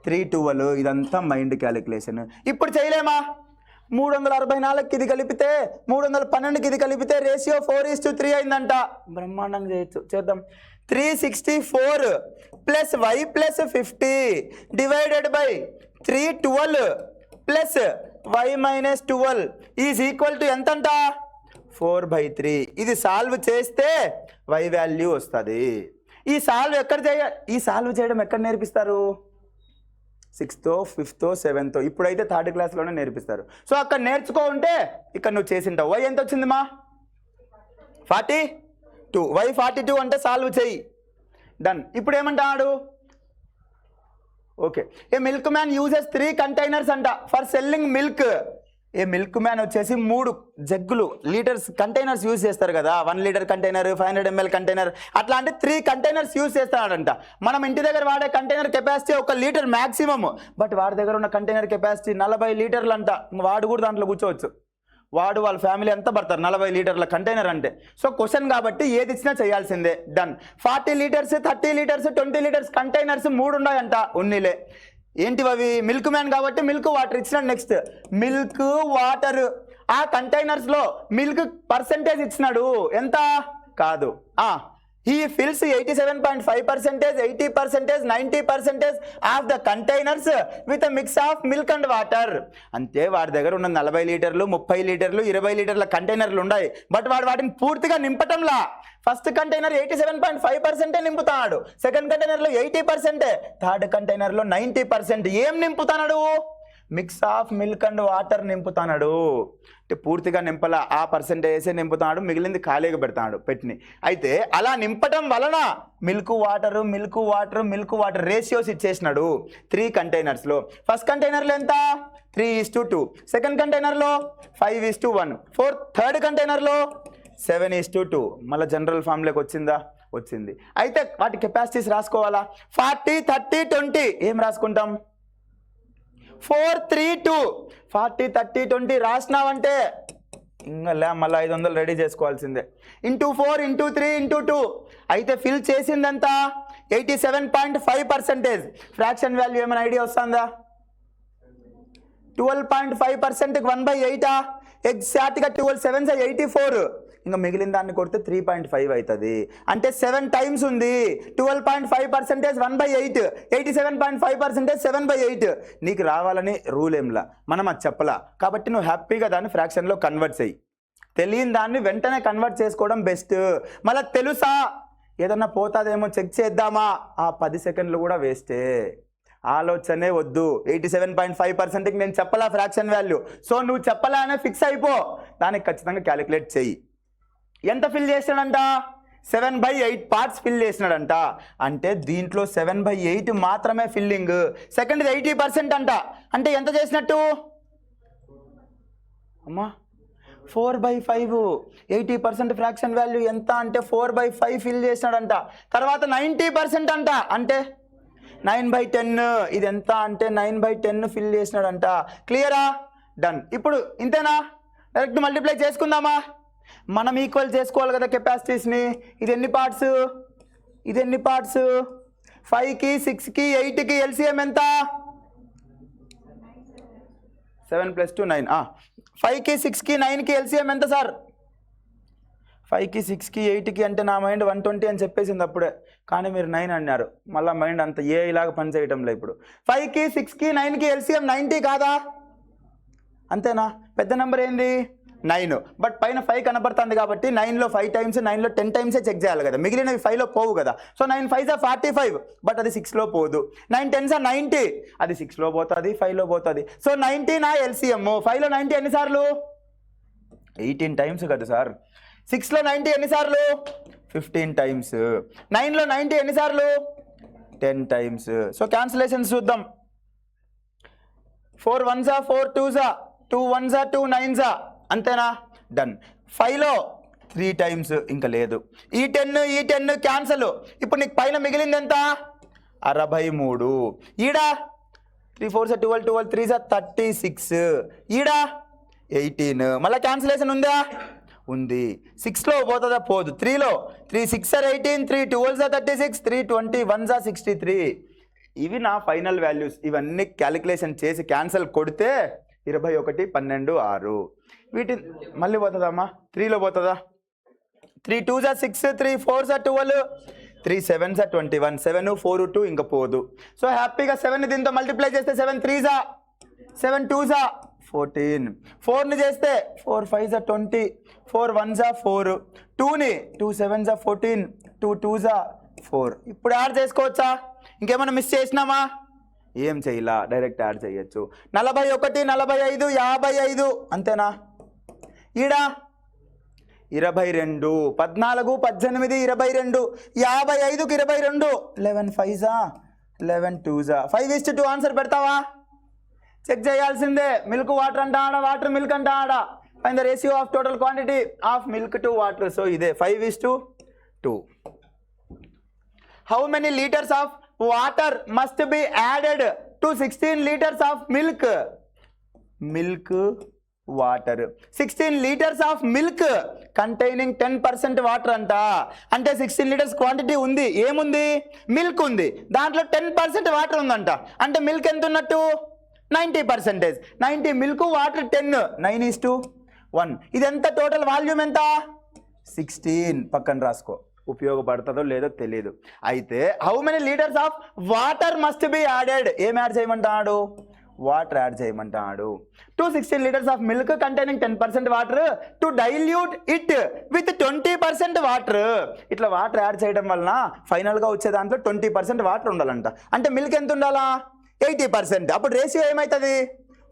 312. ఇదంతా మైండ్ క్యాలిక్యులేషన్. ఇప్పుడు చేయలేమా? 364కి ఇది కలిపితే 312కి ఇది కలిపితే రేషియో 4:3 అయిందంట. బ్రహ్మాండంగా చేయొచ్చు. చేద్దాం. 364 + y + 50 divided by 312 + y - 12 is equal to ఎంతంట? 4/3. ఇది సాల్వ్ చేస్తే y వాల్యూ వస్తుంది. ఈ సాల్వ్ చేయడం ఎక్కడ నేర్పిస్తారు? 6th, 5th, 7th. ఇప్పుడైతే 3rd క్లాస్లోనే నేర్పిస్తారు. సో అక్కడ నేర్చుకో ఉంటే ఇక్కడ నువ్వు చేసింటావు. వై ఎంత వచ్చిందిమా? 42. వై 42 అంటే సాల్వ్ చెయ్యి. డన్. ఇప్పుడు ఏమంటాడు? ఓకే. ఏ మిల్క్ మ్యాన్ యూజెస్ 3 కంటైనర్స్ అంట for selling milk. A milk man వచ్చేసి 3 జగ్గులు లీటర్స్ కంటైనర్స్ యూజ్ చేస్తారు కదా. 1 లీటర్ కంటైనర్, 500 ml కంటైనర్, అట్లా అంటే 3 కంటైనర్స్ యూజ్ చేస్తాడంట. మనం ఇంటి దగ్గర వాడే container capacity 1 litre maximum. But వాడి దగ్గర ఉన్న కంటైనర్ కెపాసిటీ 40 లీటర్లు అంట. వాడు కూడా దాంట్లో కూర్చోవచ్చు. వాడు వాళ్ళ ఫ్యామిలీ అంతా పడతారు 40 లీటర్ల కంటైనర్ అంటే. సో క్వశ్చన్ కాబట్టి ఏది ఇచ్చినా చేయాల్సిందే. Done. 40 litres, 30 litres, 20 litres containers 3 ఉన్నాయంట. ఉన్నిలే. ఏంటివి అవి? మిల్క్ మ్యాన్ కాబట్టి మిల్క్ వాటర్ ఇచ్చినాడు. Next milk water. ఆ కంటైనర్స్ లో మిల్క్ పర్సెంటేజ్ ఇచ్చినాడు. ఎంత? కాదు. He fills 87.5%, 80%, 90% of the containers with mix of milk and water. అంటే వాడి దగ్గర ఉన్న 40 లీటర్లు, 30 లీటర్లు, 20 లీటర్ల కంటైనర్లు ఉన్నాయి. బట్ వాటిని పూర్తిగా నింపటంలా. ఫస్ట్ కంటైనర్ 87.5% నింపుతాడు. సెకండ్ కంటైనర్లో 80%, థర్డ్ కంటైనర్లో 90%. ఏం నింపుతాడు? Mix of milk and water నింపుతాడు. అంటే పూర్తిగా నింపలా, ఆ పర్సెంటేజే నింపుతాడు, మిగిలింది ఖాళీగా పెడతాడు పెట్టిని. అయితే అలా నింపటం వలన మిల్క్ వాటర్ రేషియోస్ ఇచ్చేసినాడు 3 కంటైనర్స్లో. ఫస్ట్ కంటైనర్లో ఎంత? 3:2. సెకండ్ కంటైనర్లో 5:1. థర్డ్ కంటైనర్లో 7:2. మళ్ళీ జనరల్ ఫామ్లోకి వచ్చిందా? వచ్చింది. అయితే వాటి కెపాసిటీస్ రాసుకోవాలా? 40, 30, 20. ఏం రాసుకుంటాం? 4, 3, 2. 40, 30, 20 రాసినావంటే ఇంకా మళ్ళీ 500 రెడీ చేసుకోవాల్సిందే. Into 4, into 3, into 2. అయితే ఫిల్ చేసిందంతా 87.5%. ఫ్రాక్షన్ వాల్యూ ఏమైనా ఐడియా వస్తుందా? 12.5%కి 1/8. ఎగ్జాక్ట్గా 12 7 84. ఇంకా మిగిలిన దాన్ని కొడితే 3.5 అవుతుంది. అంటే 7 టైమ్స్ ఉంది. 12.5% 1/8, 87.5% 7/8. నీకు రావాలని రూల్ ఏంలా, మనం అది చెప్పలా. కాబట్టి నువ్వు హ్యాపీగా దాన్ని ఫ్రాక్షన్లో కన్వర్ట్ చేయి. తెలియని దాన్ని వెంటనే కన్వర్ట్ చేసుకోవడం బెస్ట్. మళ్ళీ తెలుసా ఏదన్నా పోతాదేమో చెక్ చేద్దామా, ఆ 10 సెకండ్లు కూడా వేస్టే. ఆలోచనే వద్దు. 87.5%కి నేను చెప్పలా ఫ్రాక్షన్ వాల్యూ. సో నువ్వు చెప్పలా అనే ఫిక్స్ అయిపో. దానికి ఖచ్చితంగా క్యాలిక్యులేట్ చెయ్యి. ఎంత ఫిల్ చేసినాడంట? 7/8 పార్ట్స్ ఫిల్ చేసినాడంట. అంటే దీంట్లో 7/8 మాత్రమే ఫిల్లింగ్. సెకండ్ 80% అంట. అంటే ఎంత చేసినట్టు అమ్మా? 4/5. 80% ఫ్రాక్షన్ వాల్యూ ఎంత అంటే 4/5 ఫిల్ చేసినాడంట. తర్వాత 90% అంట. అంటే 9/10. ఇది ఎంత అంటే 9/10 ఫిల్ చేసినాడంట. క్లియరా? డన్. ఇప్పుడు ఇంతేనా? డైరెక్ట్ మల్టిప్లై చేసుకుందామా? మనం ఈక్వల్ చేసుకోవాలి కదా కెపాసిటీస్ని. ఇది ఎన్ని పార్ట్స్? 5కి 6కి 8కి ఎల్సిఎం ఎంత? 7 + 2 9. 5కి 6కి 9కి ఎల్సిఎం ఎంత సార్? 5కి 6కి 8కి అంటే నా మైండ్ 120 అని చెప్పేసింది అప్పుడే. కానీ మీరు 9 అన్నారు. మళ్ళీ మైండ్ అంత ఇలాగ పని చేయటంలో. ఇప్పుడు 5కి 6కి 9కి ఎల్సిఎం 90 కాదా? అంతేనా? పెద్ద నెంబర్ ఏంది? 9, బట్ పైన 5 కనబడుతుంది కాబట్టి 9లో 5 టైమ్స్ 9లో 10 టైమ్సే చెక్ చేయాలి కదా, మిగిలినవి 5లో పోవు కదా. సో 9 5 45, బట్ అది 6లో పోదు. 9 10 90, అది 6లో పోతుంది, 5లో పోతుంది. సో 90 నా ఎల్సిఎం. 5లో 90 ఎన్నిసార్లు? 18 టైమ్స్ కదా సార్. 6లో 90 ఎన్నిసార్లు? 15 టైమ్స్. 9లో 90 ఎన్నిసార్లు? 10 టైమ్స్. సో క్యాన్సిలేషన్స్ చూద్దాం. 4 1s 4 2s 2 1s 2 9s, అంతేనా? డన్. 5లో 3 టైమ్స్, ఇంకా లేదు. ఈ 10 క్యాన్సల్. ఇప్పుడు నీకు పైన మిగిలింది ఎంత? 63. ఈడ 3 4s 12 12 3s 36. ఈడ 18. మళ్ళీ క్యాన్సిలేషన్ ఉందా? ఉంది. 6లో పోతుందా? పోదు. 3లో 3 6 18, 3 12s 36, 3 21s 63. ఇవి నా ఫైనల్ వాల్యూస్. ఇవన్నీ క్యాలిక్యులేషన్ చేసి క్యాన్సల్ కొడితే 21 12 6. వీటి మళ్ళీ పోతుందమ్మా? 3లో పోతుందా? 3 2s 6, 3 4s 12, 3 7s 21, 7 4 2 ఇంకా పోదు. సో హ్యాపీగా 7ని దీంతో మల్టిప్లై చేస్తే 7 3s 7 2s 14. 4ని చేస్తే 4 5s 20, 4 1s 4, 2ని 2 7s 14, 2 2s 4. ఇప్పుడు యాడ్ చేసుకోవచ్చా? ఇంకేమైనా మిస్ చేసినామా? ఏం చేయలా, డైరెక్ట్ యాడ్ చేయొచ్చు. 41 45 55, అంతేనా? ఈడ 22 14 18 22, 55కి 22, 11 5s 11 2s. 5:2 ఆన్సర్ పెడతావా? చెక్ చేయాల్సిందే. మిల్క్ వాటర్ అంట ఆడ, వాటర్ మిల్క్ అంట ఆడ. Find the ratio of total quantity of milk to water. So ఇదే 5:2. How many litres of water must be added to 16 litres of milk? Milk water 16 litres of milk containing 10% water అంట. అంటే 16 లీటర్స్ క్వాంటిటీ ఉంది. ఏముంది? మిల్క్ ఉంది. దాంట్లో 10% వాటర్ ఉందంట. అంటే మిల్క్ ఎంత ఉన్నట్టు? 90%. 90 మిల్క్, వాటర్ 10, 9:1. ఇదెంత? టోటల్ వాల్యూమ్ ఎంత? 16. పక్కన రాసుకో, ఉపయోగపడుతుందో లేదో తెలియదు. అయితే how many litres of water must be added? ఏం యాడ్ చేయమంటాడు? వాటర్ యాడ్ చేయమంటాడు. To 16 litres of milk containing 10% water to dilute it with 20% water. ఇట్లా వాటర్ యాడ్ చేయడం వలన ఫైనల్గా వచ్చే దాంట్లో 20% వాటర్ ఉండాలంట. అంటే మిల్క్ ఎంత ఉండాలా? 80%. అప్పుడు రేషియో ఏమవుతుంది?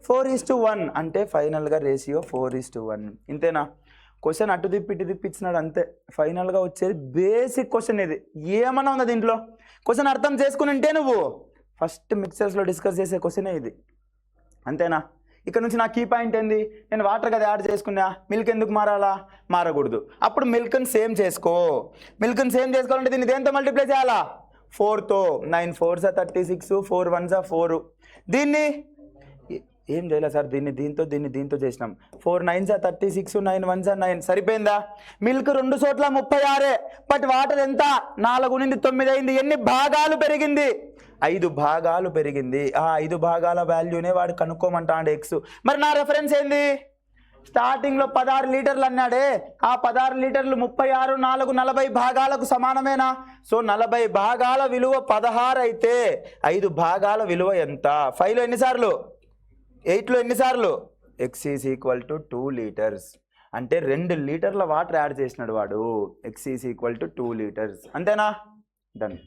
4:1. అంటే ఫైనల్గా రేషియో 4:1. ఇంతేనా? క్వశ్చన్ అటు తిప్పి ఇటు తిప్పించినాడు అంతే. ఫైనల్గా వచ్చేది బేసిక్ క్వశ్చన్ ఇది. ఏమన్నా ఉందా దీంట్లో? క్వశ్చన్ అర్థం చేసుకుని ఉంటే నువ్వు ఫస్ట్ మిక్సర్స్లో డిస్కస్ చేసే క్వశ్చనే ఇది. అంతేనా? ఇక్కడ నుంచి నా కీ పాయింట్ ఏంది? నేను వాటర్ కదా యాడ్ చేసుకున్నా, మిల్క్ ఎందుకు మారాలా? మారకూడదు. అప్పుడు మిల్క్ని సేమ్ చేసుకో. మిల్క్ని సేమ్ చేసుకోవాలంటే దీన్ని దేంతో మల్టిప్లై చేయాలా? 4తో. 9 4s 36, 4 1s 4. దీన్ని ఏం చేయలే సార్, దీంతో చేసినాం. 4 9s 36, 9 1s 9. సరిపోయిందా? మిల్క్ 2 చోట్ల 36, బట్ వాటర్ ఎంత? 4 నుండి 9 అయింది. ఎన్ని భాగాలు పెరిగింది? 5 భాగాలు పెరిగింది. ఆ 5 భాగాల వాల్యూనే వాడు కనుక్కోమంటాడు ఎక్స్. మరి నా రెఫరెన్స్ ఏంది? స్టార్టింగ్లో 16 లీటర్లు అన్నాడే, ఆ 16 లీటర్లు 36 4 40 భాగాలకు సమానమేనా? సో 40 భాగాల విలువ 16 అయితే 5 భాగాల విలువ ఎంత? 5లో ఎన్నిసార్లు? 8లో ఎన్నిసార్లు? x is equal to 2 litres. అంటే 2 లీటర్ల వాటర్ యాడ్ చేసినాడు వాడు. x is equal to 2 litres. అంతేనా? Done.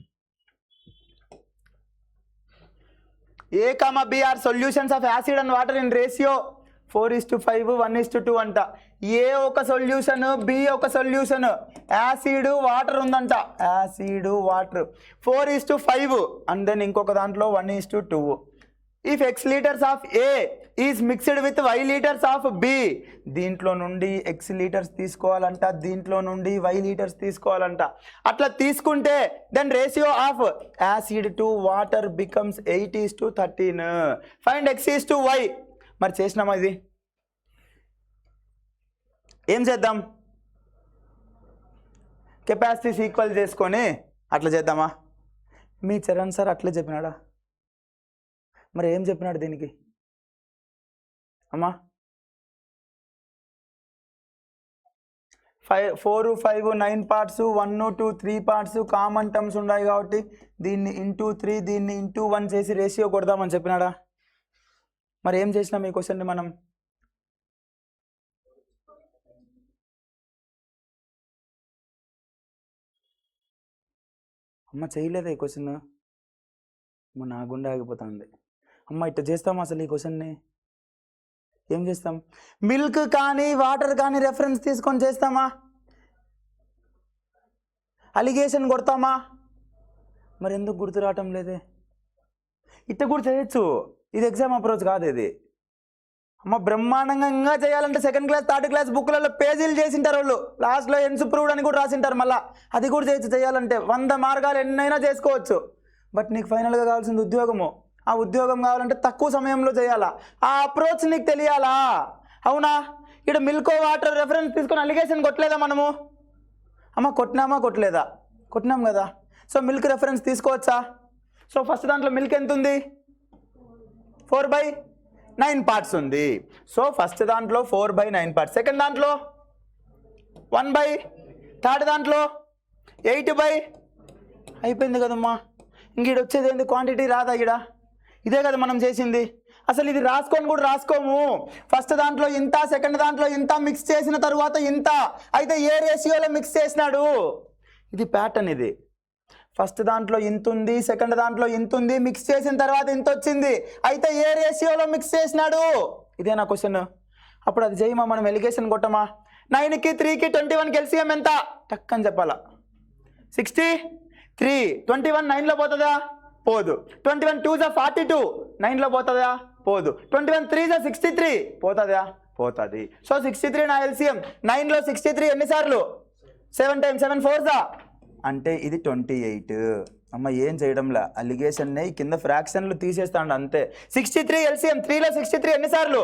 A, B are solutions of acid and water in ratio 4:5, 1:2 అంట. ఏ ఒక సొల్యూషన్, బి ఒక సొల్యూషన్. యాసిడ్ వాటర్ ఉందంట, యాసిడ్ వాటర్ 4:5 అండ్ దెన్ ఇంకొక దాంట్లో 1:2. If x litres of A is mixed with y litres of B, దీంట్లో నుండి x లీటర్స్ తీసుకోవాలంట, దీంట్లో నుండి y లీటర్స్ తీసుకోవాలంట. అట్లా తీసుకుంటే then ratio of acid to water becomes 8:13. Find x is to y. మరి చేసినామా ఇది? ఏం చేద్దాం? కెపాసిటీస్ ఈక్వల్ చేసుకొని అట్లా చేద్దామా? మీ చరణ్ సార్ అట్లే చెప్పినాడా? మరి ఏం చెప్పినాడు దీనికి అమ్మా? 4 5 9 పార్ట్స్, 1 2 3 పార్ట్స్, కామన్ టర్మ్స్ ఉన్నాయి కాబట్టి దీన్ని ఇంటూ 3 దీన్ని ఇంటూ 1 చేసి రేషియో కొడదామని చెప్పినాడా? మరి ఏం చేసినాం ఈ క్వశ్చన్ని మనం? అమ్మ చేయలేదా ఈ క్వశ్చన్? అమ్మ నా గుండె ఆగిపోతుంది. అమ్మ ఇట్లా చేస్తామా అసలు ఈ క్వశ్చన్ని? ఏం చేస్తాం? మిల్క్ కానీ వాటర్ కానీ రెఫరెన్స్ తీసుకొని చేస్తామా? అలిగేషన్ కొడతామా? మరి ఎందుకు గుర్తు రావటం లేదే? ఇట్ట కూడా చేయొచ్చు, ఇది ఎగ్జామ్ అప్రోచ్ కాదు ఇది. అమ్మ బ్రహ్మాండంగా ఇంకా చేయాలంటే సెకండ్ క్లాస్ థర్డ్ క్లాస్ బుక్లలో పేజీలు చేసింటారు వాళ్ళు, లాస్ట్లో ఎన్స్ ప్రూవ్డ్ అని కూడా రాసింటారు. మళ్ళీ అది కూడా చేయొచ్చు. చేయాలంటే 100 మార్గాలు ఎన్నైనా చేసుకోవచ్చు. బట్ నీకు ఫైనల్గా కావాల్సింది ఉద్యోగము. ఆ ఉద్యోగం కావాలంటే తక్కువ సమయంలో చేయాలా, ఆ అప్రోచ్ నీకు తెలియాలా? అవునా? ఇక్కడ మిల్క్ వాటర్ రెఫరెన్స్ తీసుకొని అలిగేషన్ కొట్టలేదా మనము? అమ్మ కొట్టినామా కొట్టలేదా? కొట్టినాం కదా. సో మిల్క్ రెఫరెన్స్ తీసుకోవచ్చా? సో ఫస్ట్ దాంట్లో మిల్క్ ఎంత ఉంది? 4/9 పార్ట్స్ ఉంది. సో ఫస్ట్ దాంట్లో 4/9 పార్ట్స్, సెకండ్ దాంట్లో 1/, థర్డ్ దాంట్లో 8/, అయిపోయింది కదమ్మా. ఇంక ఈడ వచ్చేది ఏంది? క్వాంటిటీ రాదా ఈడ? ఇదే కదా మనం చేసింది. అసలు ఇది రాసుకొని కూడా రాసుకోము. ఫస్ట్ దాంట్లో ఇంత, సెకండ్ దాంట్లో ఇంత మిక్స్ చేసిన తర్వాత ఇంత, అయితే ఏ రేషియోలో మిక్స్ చేసినాడు? ఇది ప్యాటర్న్. ఇది ఫస్ట్ దాంట్లో ఇంత ఉంది, సెకండ్ దాంట్లో ఇంత ఉంది, మిక్స్ చేసిన తర్వాత ఇంత వచ్చింది, అయితే ఏ రేషియోలో మిక్స్ చేసినాడు? ఇదే నా క్వశ్చన్. అప్పుడు అది చేయమా, మనం ఎలిగేషన్ కొట్టమా? 9కి 3కి 21కి ఎల్సిఎం ఎంత టక్ అని చెప్పాలా? 63. 21 9లో పోతుందా? పోదు. 21 2 42, 9లో పోతుందా? పోదు. 21 3 63, పోతుందా? పోతుంది. సో 63 నా ఎల్సిఎం. 9లో 63 ఎన్నిసార్లు? 7 times 7 4 అంటే ఇది 28. అమ్మ ఏం చేయడంలా, అలిగేషన్నే కింద ఫ్రాక్షన్లు తీసేస్తాడు అంతే. 63 ఎల్సిఎం. 3లో 63 ఎన్నిసార్లు?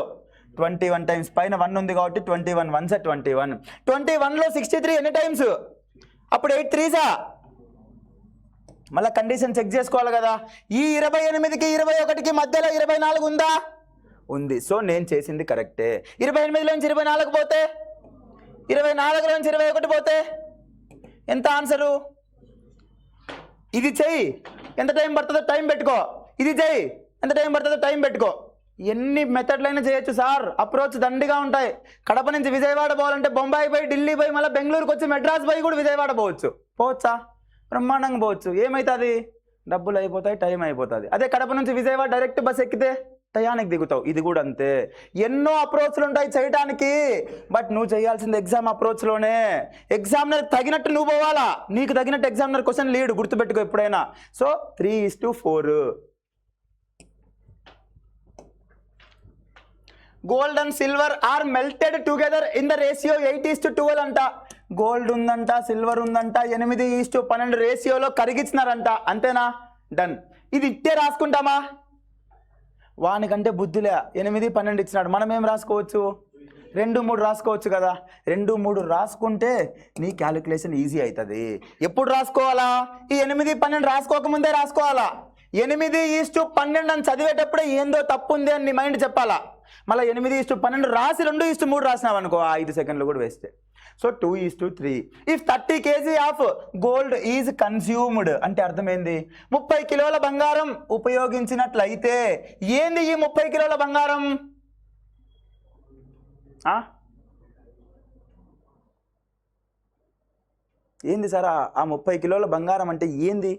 21 times పైన 1 ఉంది కాబట్టి 21 1 21. 21లో 63 ఎన్ని టైమ్స్? అప్పుడు 8 3 మళ్ళీ కండిషన్ చెక్ చేసుకోవాలి కదా. ఈ 28కి 21కి మధ్యలో 24 ఉందా? ఉంది. సో నేను చేసింది కరెక్టే. 28లోంచి 24 పోతే, 24లోంచి 21 పోతే ఎంత ఆన్సరు? ఇది చెయ్యి, ఎంత టైం పడుతుందో టైం పెట్టుకో. ఇది చెయ్యి, ఎంత టైం పడుతుందో టైం పెట్టుకో. ఎన్ని మెథడ్లైనా చేయొచ్చు సార్. అప్రోచ్ దండిగా ఉంటాయి. కడప నుంచి విజయవాడ పోవాలంటే బొంబాయి పోయి, ఢిల్లీ పోయి, మళ్ళీ బెంగళూరుకి వచ్చి మెడ్రాస్ పోయి కూడా విజయవాడ పోవచ్చు. పోవచ్చా? బ్రహ్మాండంగా పోవచ్చు. ఏమవుతుంది? డబ్బులు అయిపోతాయి, టైం అయిపోతుంది. అదే కడప నుంచి విజయవాడ డైరెక్ట్ బస్ ఎక్కితే టయానికి దిగుతావు. ఇది కూడా అంతే. ఎన్నో అప్రోచ్లు ఉంటాయి చేయడానికి, బట్ నువ్వు చేయాల్సింది ఎగ్జామ్ అప్రోచ్లోనే. ఎగ్జామినర్ తగినట్టు నువ్వు పోవాలా, నీకు తగినట్టు ఎగ్జామినర్ క్వశ్చన్ లీడ్, గుర్తుపెట్టుకో ఎప్పుడైనా. So 3:4. Gold and silver or melted together in the ratio 8:12 అంట. గోల్డ్ ఉందంట, సిల్వర్ ఉందంట, 8:12 రేషియోలో కరిగించినారంట. అంతేనా? డన్. ఇది ఇట్టే రాసుకుంటామా? వానికంటే బుద్ధిలే, 8 12 ఇచ్చినాడు. మనం ఏం రాసుకోవచ్చు? 2 3 రాసుకోవచ్చు కదా. 2 3 రాసుకుంటే నీ క్యాలిక్యులేషన్ ఈజీ అవుతుంది. ఎప్పుడు రాసుకోవాలా? ఈ 8 12 రాసుకోకముందే రాసుకోవాలా. 8:12 అని చదివేటప్పుడే ఏందో తప్పు ఉంది అని నీ మైండ్ చెప్పాలా. మళ్ళీ 8:12 రాసి 2:3 రాసినావు అనుకో, 5 సెకండ్లు కూడా వేస్తే. So 2:3. If 30 kg of gold is consumed అంటే అర్థమైంది, 30 కిలోల బంగారం ఉపయోగించినట్లయితే ఏంది ఈ 30 కిలోల బంగారం? ఏంది సార్ ఆ 30 కిలోల బంగారం అంటే ఏంది?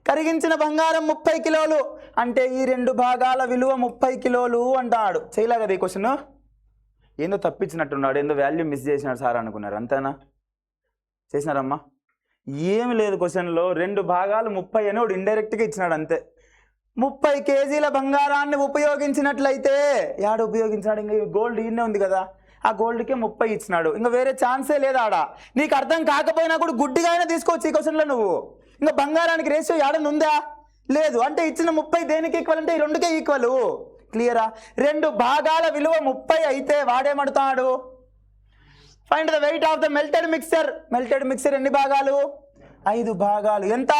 కరిగించిన బంగారం 30 కిలోలు అంటే ఈ 2 భాగాల విలువ 30 కిలోలు అంటాడు. చేయలే కదా ఈ క్వశ్చన్. ఏందో తప్పించినట్టున్నాడు, ఏందో వాల్యూ మిస్ చేసినాడు సార్ అనుకున్నారు. అంతేనా? చేసినారమ్మా? ఏమి లేదు క్వశ్చన్లో. 2 భాగాలు 30 అని వాడు ఇండైరెక్ట్గా ఇచ్చినాడు అంతే. 30 కేజీల బంగారాన్ని ఉపయోగించినట్లయితే, యాడ ఉపయోగించినాడు? ఇంకా గోల్డ్ ఈయనే ఉంది కదా, ఆ గోల్డ్కే 30 ఇచ్చినాడు. ఇంకా వేరే ఛాన్సే లేదా ఆడ. నీకు అర్థం కాకపోయినా కూడా గుడ్డిగా అయినా తీసుకోవచ్చు ఈ క్వశ్చన్లో నువ్వు. ఇంకా బంగారానికి రేషియో యాడని ఉందా? లేదు. అంటే ఇచ్చిన 30 దేనికి ఈక్వల్ అంటే ఈ 2కే ఈక్వల్. క్లియరా? 2 భాగాల విలువ 30 అయితే వాడేమడుతాడు? Find the weight of the melted mixture. Melted mixture ఎన్ని భాగాలు? 5 భాగాలు. ఎంత?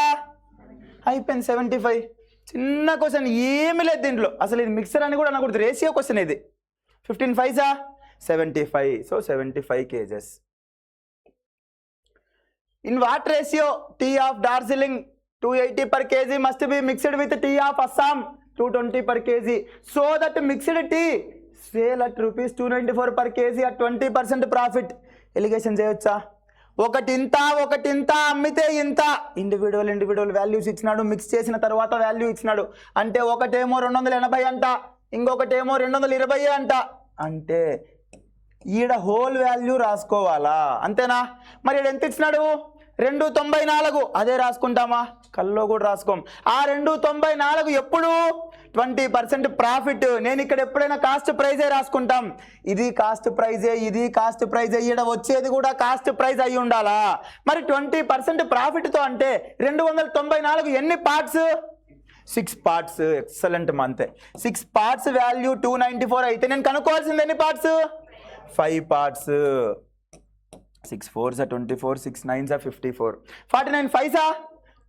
అయిపోయింది 75. చిన్న క్వశ్చన్, ఏమి లేదు దీంట్లో అసలు. ఇది మిక్సర్ అని కూడా అనకూడదు, రేషియో క్వశ్చన్ ఇది. 15 5 75. So 75 kgs. In what ratio tea of Darjeeling 280 per kg must be mixed with tea of Assam 220 per kg so that mixed tea sale at rupees 294 per kg at 20% profit? Allegation చేయొచ్చా? ఒకటి ఇంత అమ్మితే ఇంత, ఇండివిడువల్ వాల్యూస్ ఇచ్చినాడు, మిక్స్ చేసిన తర్వాత వాల్యూ ఇచ్చినాడు. అంటే ఒకటేమో 280 అంట, ఇంకొకటేమో 220 అంట. అంటే ఈడ హోల్ వాల్యూ రాసుకోవాలా, అంతేనా? మరి ఈడ ఎంత ఇచ్చినాడు? 294. అదే రాసుకుంటామా? కల్లో కూడా రాసుకోం. ఆ 294 ఎప్పుడు 20% ప్రాఫిట్. నేను ఇక్కడ ఎప్పుడైనా కాస్ట్ ప్రైజే రాసుకుంటాం. ఇది కాస్ట్ ప్రైజే, ఇది కాస్ట్ ప్రైజే, ఈడ వచ్చేది కూడా కాస్ట్ ప్రైజ్ అయి ఉండాలా? మరి 20% ప్రాఫిట్తో అంటే 294 ఎన్ని పార్ట్స్? 6 పార్ట్స్. ఎక్సలెంట్ మంతే. 6 పార్ట్స్ వాల్యూ 294 అయితే నేను కనుక్కోవాల్సింది ఎన్ని parts? 5 parts. 6 4s 24, 6 9s 54, 49 5s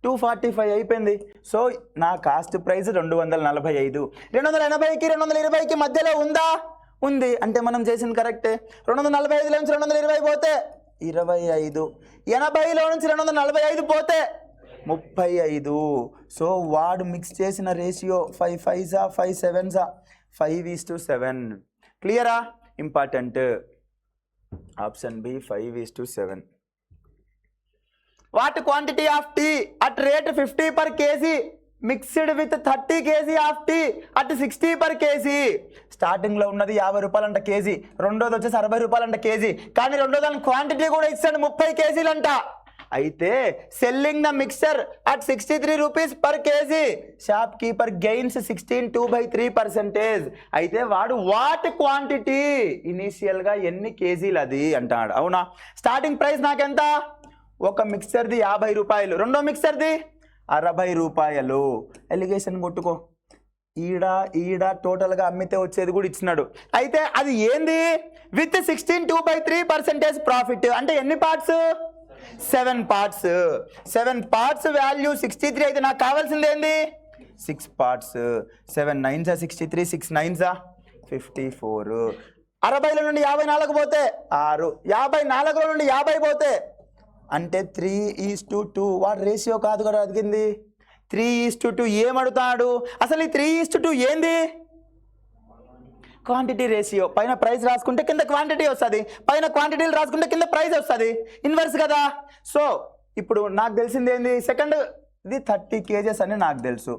245 అయిపోయింది. సో నా కాస్ట్ ప్రైస్ 245. 280కి 220కి మధ్యలో ఉందా? ఉంది. అంటే మనం చేసింది కరెక్టే. 245లో నుంచి 220 పోతే 25, 80లో నుంచి 245 పోతే 35. సో వాడు మిక్స్ చేసిన రేషియో 5 5s 5 7s 5:7. క్లియరా? Important. Option B 5:7. What quantity of tea at rate 50 per kg mixed with 30 kg of tea at 60 per kg. Starting లో ఉన్నది 50 రూపాయలు అంట కేజీ, రెండోది వచ్చేసి 60 రూపాయలు అంట కేజీ. కానీ రెండో దాని క్వాంటిటీ కూడా ఇస్తాడు 30 kg అంట. అయితే selling the mixer at 63 rupees per kg, shop keeper gains 16.2/3%. అయితే వాడు వాట్ క్వాంటిటీ ఇనీషియల్ గా ఎన్ని కేజీలు అది అంటాడు. అవునా? స్టార్టింగ్ ప్రైస్ నాకెంత? ఒక మిక్సర్ది 50 రూపాయలు, రెండో మిక్సర్ది 60 రూపాయలు. ఎలిగేషన్ కొట్టుకో. ఈడ టోటల్గా అమ్మితే వచ్చేది కూడా ఇచ్చినాడు. అయితే అది ఏంది? With 16.2/3% profit. అంటే ఎన్ని పార్ట్స్? 7 పార్ట్స్. 7 పార్ట్స్ వాల్యూ 63 అయితే నాకు కావాల్సింది ఏంది? 6 పార్ట్స్. 7 9s 63, 6 9s 54. 60లో నుండి 54 పోతే 6, 54లో నుండి 50 పోతే అంటే 3:2. వాడు రేషియో కాదు కదా అడిగింది, 3:2. ఏమడుతాడు అసలు? ఈ 3:2 ఏంది? Quantity ratio. పైన ప్రైస్ రాసుకుంటే కింద క్వాంటిటీ వస్తుంది, పైన క్వాంటిటీలు రాసుకుంటే కింద ప్రైస్ వస్తుంది. ఇన్వర్స్ కదా. సో ఇప్పుడు నాకు తెలిసింది ఏంది? సెకండ్ ఇది 30 kgs అని నాకు తెలుసు.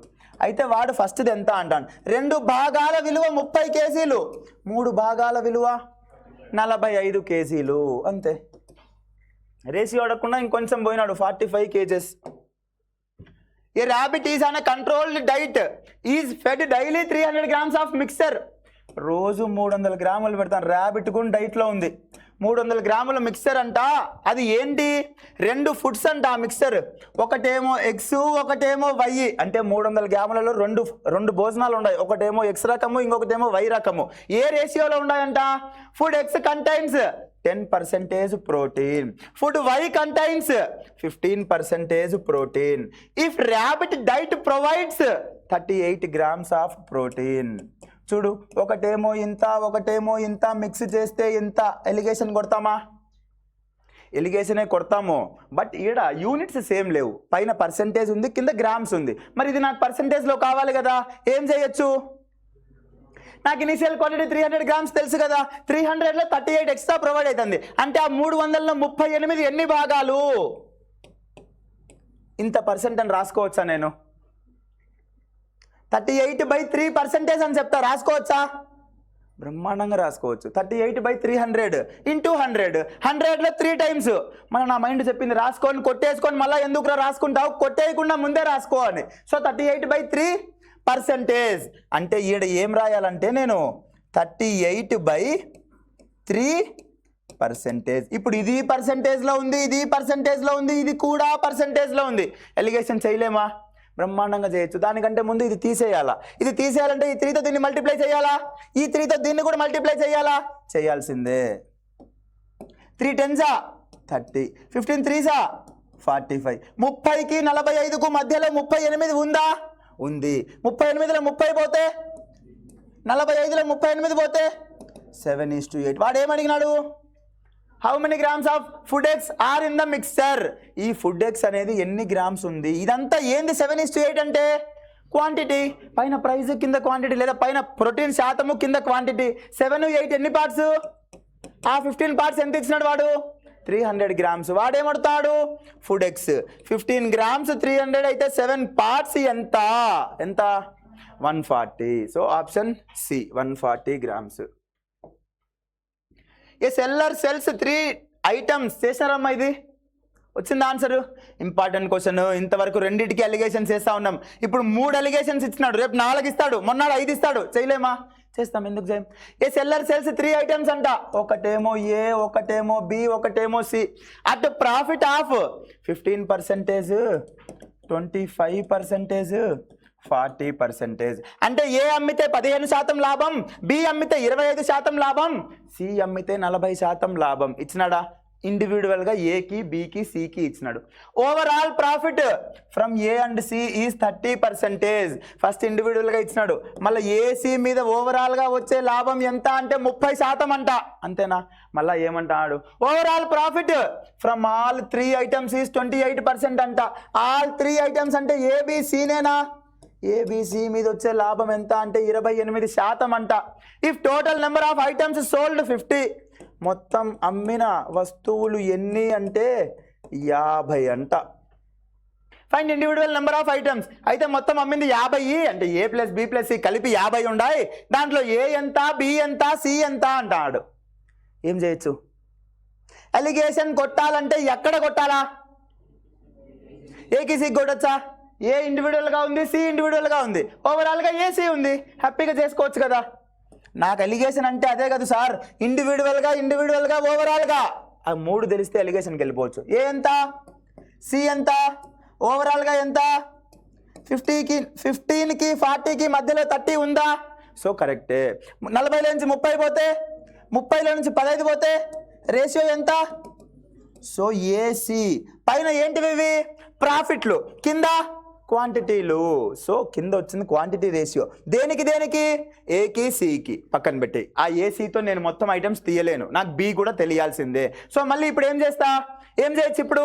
అయితే వాడు ఫస్ట్ది ఎంత అంటాను? 2 భాగాల విలువ 30 kgలు, 3 భాగాల విలువ 45 kgలు. అంతే. రేషియో అడగకుండా ఇంకొంచెం పోయినాడు, 45 kgs. A rabbit is on controlled diet is fed daily 300 grams of mixer. రోజు 300 గ్రాములు పెడతాను. ర్యాబిట్ కూడా డైట్లో ఉంది. 300 గ్రాముల మిక్సర్ అంట. అది ఏంటి? 2 ఫుడ్స్ అంట ఆ మిక్సర్. ఒకటేమో ఎగ్స్, ఒకటేమో వై. అంటే 300 గ్రాములలో రెండు భోజనాలు ఉన్నాయి. ఒకటేమో ఎక్స్ రకము, ఇంకొకటేమో వై రకము. ఏ రేషియోలో ఉన్నాయంట? Food X contains 10% protein, food Y contains 15% protein. If rabbit diet provides 38 grams of protein. చూడు, ఒకటేమో ఇంత, ఒకటేమో ఇంత, మిక్స్ చేస్తే ఇంత. ఎలిగేషన్ కొడతామా? ఎలిగేషనే కొడతాము. బట్ ఈడ యూనిట్స్ సేమ్ లేవు. పైన పర్సెంటేజ్ ఉంది, కింద గ్రామ్స్ ఉంది. మరి ఇది నాకు పర్సెంటేజ్లో కావాలి కదా. ఏం చేయొచ్చు? నాకు ఇనిషియల్ క్వాంటిటీ 300 grams తెలుసు కదా. 300లో 38 ఎక్స్ట్రా ప్రొవైడ్ అవుతుంది. అంటే ఆ 300లో 38 ఎన్ని భాగాలు? ఇంత పర్సెంట్ అని రాసుకోవచ్చా నేను? 38/3% అని చెప్తా. రాసుకోవచ్చా? బ్రహ్మాండంగా రాసుకోవచ్చు. 38/300 ఇంటూ 100. 100లో 3 times. నా మైండ్ చెప్పింది రాసుకొని కొట్టేసుకొని మళ్ళీ ఎందుకు రాసుకుంటావు? కొట్టేయకుండా ముందే రాసుకోవాలి. సో 38/3%. అంటే ఈడ ఏం రాయాలంటే నేను 38/3%. ఇప్పుడు ఇది పర్సెంటేజ్లో ఉంది, ఇది పర్సెంటేజ్లో ఉంది, ఇది కూడా పర్సెంటేజ్లో ఉంది. ఎలిగేషన్ చేయలేమా? బ్రహ్మాండంగా చేయొచ్చు. దానికంటే ముందు ఇది తీసేయాలా. ఇది తీసేయాలంటే ఈ 3తో దీన్ని మల్టిప్లై చేయాలా, ఈ 3తో దీన్ని కూడా మల్టిప్లై చేయాలా? చేయాల్సిందే. 3 10s 30, 15 3s 45. 30కి 45కు మధ్యలో 38 ఉందా? ఉంది. 38లో 30 పోతే, 45లో 38 పోతే 7:8. వాడు ఏమడిగినాడు? How many grams of food eggs are in the mixture. ఈ ఫుడ్ ఎగ్స్ అనేది ఎన్ని గ్రామ్స్ ఉంది? ఇదంతా ఏంది? 7:8 అంటే క్వాంటిటీ. పైన ప్రైస్, కింద క్వాంటిటీ, లేదా పైన ప్రోటీన్ శాతము, కింద క్వాంటిటీ. 7 8 ఎన్ని పార్ట్స్? ఆ 15 పార్ట్స్ ఎంత ఇచ్చినాడు వాడు? 300 grams. వాడేమడతాడు ఫుడ్ ఎక్స్ 15 grams 300 అయితే 7 parts ఎంత 140. So option C 140 grams. A seller sells 3 items చేశారమ్మా ఇది వచ్చింది ఆన్సర్. Important question. ఇంతవరకు రెండింటికి అలిగేషన్స్ చేస్తా ఉన్నాం. ఇప్పుడు 3 అలిగేషన్స్ ఇచ్చినాడు, రేపు 4 ఇస్తాడు, మొన్నాడు 5 ఇస్తాడు. చేయలేమా? చేస్తాం, ఎందుకు చేయం? ఏ సెల్లర్ సెల్స్ 3 items అంట. ఒకటేమో ఏ, ఒకటేమో బి, ఒకటేమో సి. At profit of 15%, 25%, 40%. అంటే ఏ అమ్మితే 15% లాభం, బి అమ్మితే 25% లాభం, సి అమ్మితే 40% లాభం. ఇచ్చినాడా? ఇండివిజువల్గా ఏకి, బికి, సికి ఇచ్చినాడు. Overall profit from A and C is 30%. First ఇండివిజువల్గా ఇచ్చినాడు. మళ్ళీ ఏసీ మీద ఓవరాల్గా వచ్చే లాభం ఎంత అంటే 30% అంట. అంతేనా? మళ్ళీ ఏమంటాడు? Overall profit from all 3 items is 28% అంట. ఆల్ 3 items అంటే ఏబిసినేనా? ఏబిసి మీద వచ్చే లాభం ఎంత అంటే 28% అంట. If total number of items sold 50, మొత్తం అమ్మిన వస్తువులు ఎన్ని అంటే 50 అంట. Find individual number of items. అయితే మొత్తం అమ్మింది 50 అంటే ఏ ప్లస్ బి ప్లస్ సి కలిపి 50 ఉన్నాయి. దాంట్లో ఏ ఎంత, బి ఎంత, సి ఎంత అంటాడు. ఏం చేయొచ్చు? అలిగేషన్ కొట్టాలంటే ఎక్కడ కొట్టాలా? ఏకి సి కొట్టచ్చా? ఏ ఇండివిజువల్గా ఉంది, సి ఇండివిజువల్గా ఉంది, ఓవరాల్గా ఏసీ ఉంది. హ్యాపీగా చేసుకోవచ్చు కదా. నాకు అలిగేషన్ అంటే అదే కదా సార్, ఇండివిజువల్గా ఓవరాల్గా ఆ 3 తెలిస్తే అలిగేషన్కి వెళ్ళిపోవచ్చు. ఏ ఎంత, సి ఎంత, ఓవరాల్గా ఎంత? 15కి 40కి మధ్యలో 30 ఉందా? సో కరెక్టే. 40లో నుంచి 30 పోతే, 30లో నుంచి 15 పోతే రేషియో ఎంత? So AC. పైన ఏంటివి ఇవి? ప్రాఫిట్లు, కింద క్వాంటిటీలు. సో కింద వచ్చింది క్వాంటిటీ రేషియో. దేనికి? ఏకి సికి. పక్కన పెట్టి ఆ ఏసీతో నేను మొత్తం ఐటమ్స్ తీయలేను, నాకు బి కూడా తెలియాల్సిందే. సో మళ్ళీ ఇప్పుడు ఏం చేయొచ్చు? ఇప్పుడు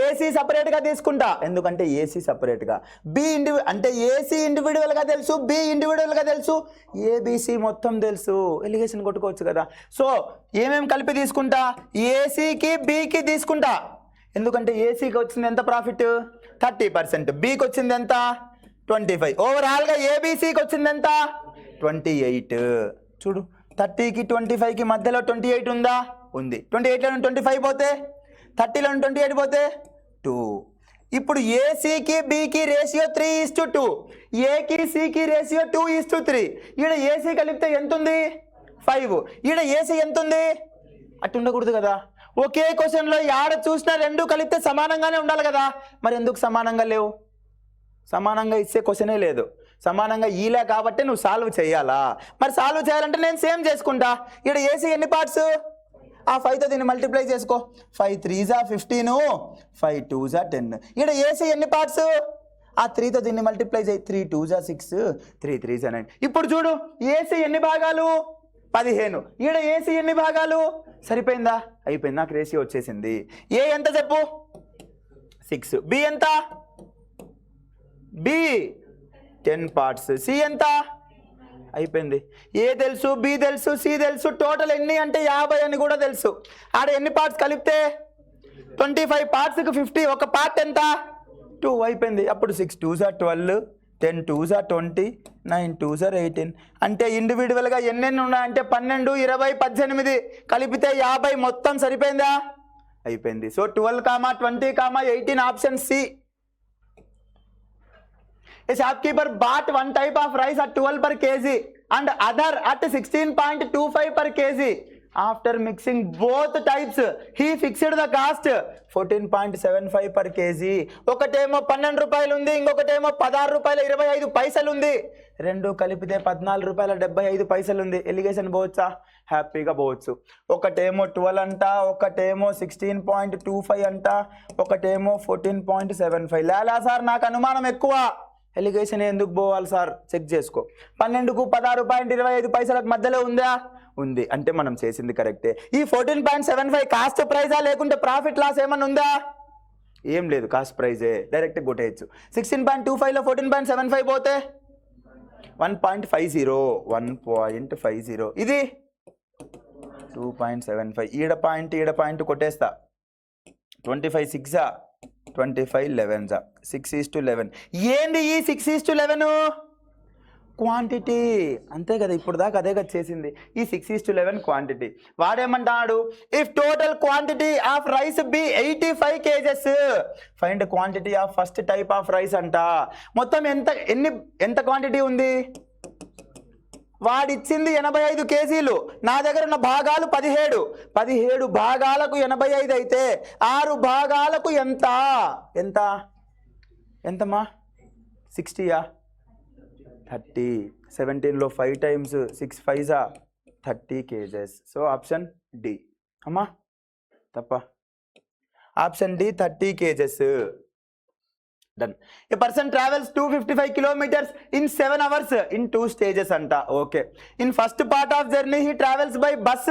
ఏసీ సపరేట్గా తీసుకుంటా, ఎందుకంటే ఏసీ సపరేట్గా, అంటే ఏసీ ఇండివిజువల్గా తెలుసు, బి ఇండివిజువల్గా తెలుసు, ఏబిసి మొత్తం తెలుసు. ఎలిగేషన్ కొట్టుకోవచ్చు కదా. సో ఏమేమి కలిపి తీసుకుంటా? ఏసీకి బికి తీసుకుంటా, ఎందుకంటే ఏసీకి వచ్చింది ఎంత ప్రాఫిట్? 30%. బికి వచ్చింది ఎంత? 25. ఓవరాల్గా ఏబిసికి వచ్చింది ఎంత? 28. చూడు, 30కి 25కి మధ్యలో 28 ఉందా? ఉంది. 28లో 25 పోతే, 30లో 28 పోతే 2. ఇప్పుడు ఏసీకి బికి రేషియో 3:2, ఏకి సికి రేషియో 2:3. ఈడ ఏసీ కలిపితే ఎంత ఉంది? 5. ఈడ ఏసీ ఎంత ఉంది? అటు ఉండకూడదు కదా. ఒకే క్వశ్చన్లో యాడ చూసినా 2 కలిపితే సమానంగానే ఉండాలి కదా. మరి ఎందుకు సమానంగా లేవు? సమానంగా ఇచ్చే క్వశ్చనే లేదు. సమానంగా ఈలే కాబట్టి నువ్వు సాల్వ్ చేయాలా. మరి సాల్వ్ చేయాలంటే నేను సేమ్ చేసుకుంటా. ఇక్కడ ఏసీ ఎన్ని పార్ట్స్? ఆ 5తో దీన్ని మల్టిప్లై చేసుకో. 5 3s 15, 5 2s 10. ఇక్కడ ఏసీ ఎన్ని పార్ట్స్? ఆ 3తో దీన్ని మల్టిప్లై చేయి. 3 2s 6, 3 3s 9. ఇప్పుడు చూడు, ఏసీ ఎన్ని భాగాలు? 15. ఈడ ఏసీ ఎన్ని భాగాలు? సరిపోయిందా? అయిపోయింది, నాకు రేషియో వచ్చేసింది. ఏ ఎంత చెప్పు? 6. బి ఎంత? B 10 parts. సి ఎంత? అయిపోయింది. ఏ తెలుసు, బి తెలుసు, సి తెలుసు. టోటల్ ఎన్ని అంటే 50 అని కూడా తెలుసు. ఆడ ఎన్ని పార్ట్స్ కలిపితే 25 partsకి 50. ఒక పార్ట్ ఎంత? 2. అయిపోయింది. అప్పుడు 6 2s 12, 10 2s 20, 9 2s 18. అంటే ఇండివిజువల్గా ఎన్నెన్ని ఉన్నాయంటే 12, 20, 18 కలిపితే 50. మొత్తం సరిపోయిందా? అయిపోయింది. So 12, 20, 18 option C. A shopkeeper bought one type of rice at 12 per kg and other at 16.25 per kg. After mixing both types, he fixed the cost 14.75 per kg. ఒకటేమో 12 రూపాయలు ఉంది, ఇంకొకటేమో 16 రూపాయల 25 పైసలు ఉంది. రెండు కలిపితే 14 రూపాయల 75 పైసలు ఉంది. ఎలిగేషన్ పోవచ్చా? హ్యాపీగా పోవచ్చు. ఒకటేమో 12 అంట, ఒకటేమో 16.25 అంట, ఒకటేమో 14.75. లేలా సార్, నాకు అనుమానం ఎక్కువ. ఎలిగేషన్ ఎందుకు పోవాలి సార్? చెక్ చేసుకో. 12కు 16.25 పైసలకు మధ్యలో ఉందా? ఉంది. అంటే మనం చేసింది కరెక్టే. ఈ 14.75 కాస్ట్ ప్రైజా లేకుంటే ప్రాఫిట్ లాస్ ఏమన్నా ఉందా? ఏం లేదు, కాస్ట్ ప్రైజే. డైరెక్ట్ కొట్టేయచ్చు. 16.25లో 14.75 పోతే 1.50. 1.50. ఇది 2.75 ఈడ పాయింట్ కొట్టేస్తా 25 6 25 11 6:11 ఏంది ఈ 6:11 క్వాంటిటీ అంతే కదా ఇప్పుడు దాకా అదే కదా చేసింది ఈ 6:11 క్వాంటిటీ వాడేమంటాడు if total quantity of rice be 85 kgs find quantity of first type of rice అంట మొత్తం ఎంత క్వాంటిటీ ఉంది వాడిచ్చింది 85 kgs నా దగ్గర ఉన్న భాగాలు 17 భాగాలకు 85 అయితే 6 భాగాలకు ఎంతమా 60 30 17లో 5 times 6 5s 30 kgs so option D అమ్మా తప్ప option D 30 kgs done. A person travels 255 kilometers in 7 hours in 2 stages anta okay in first part of journey he travels by bus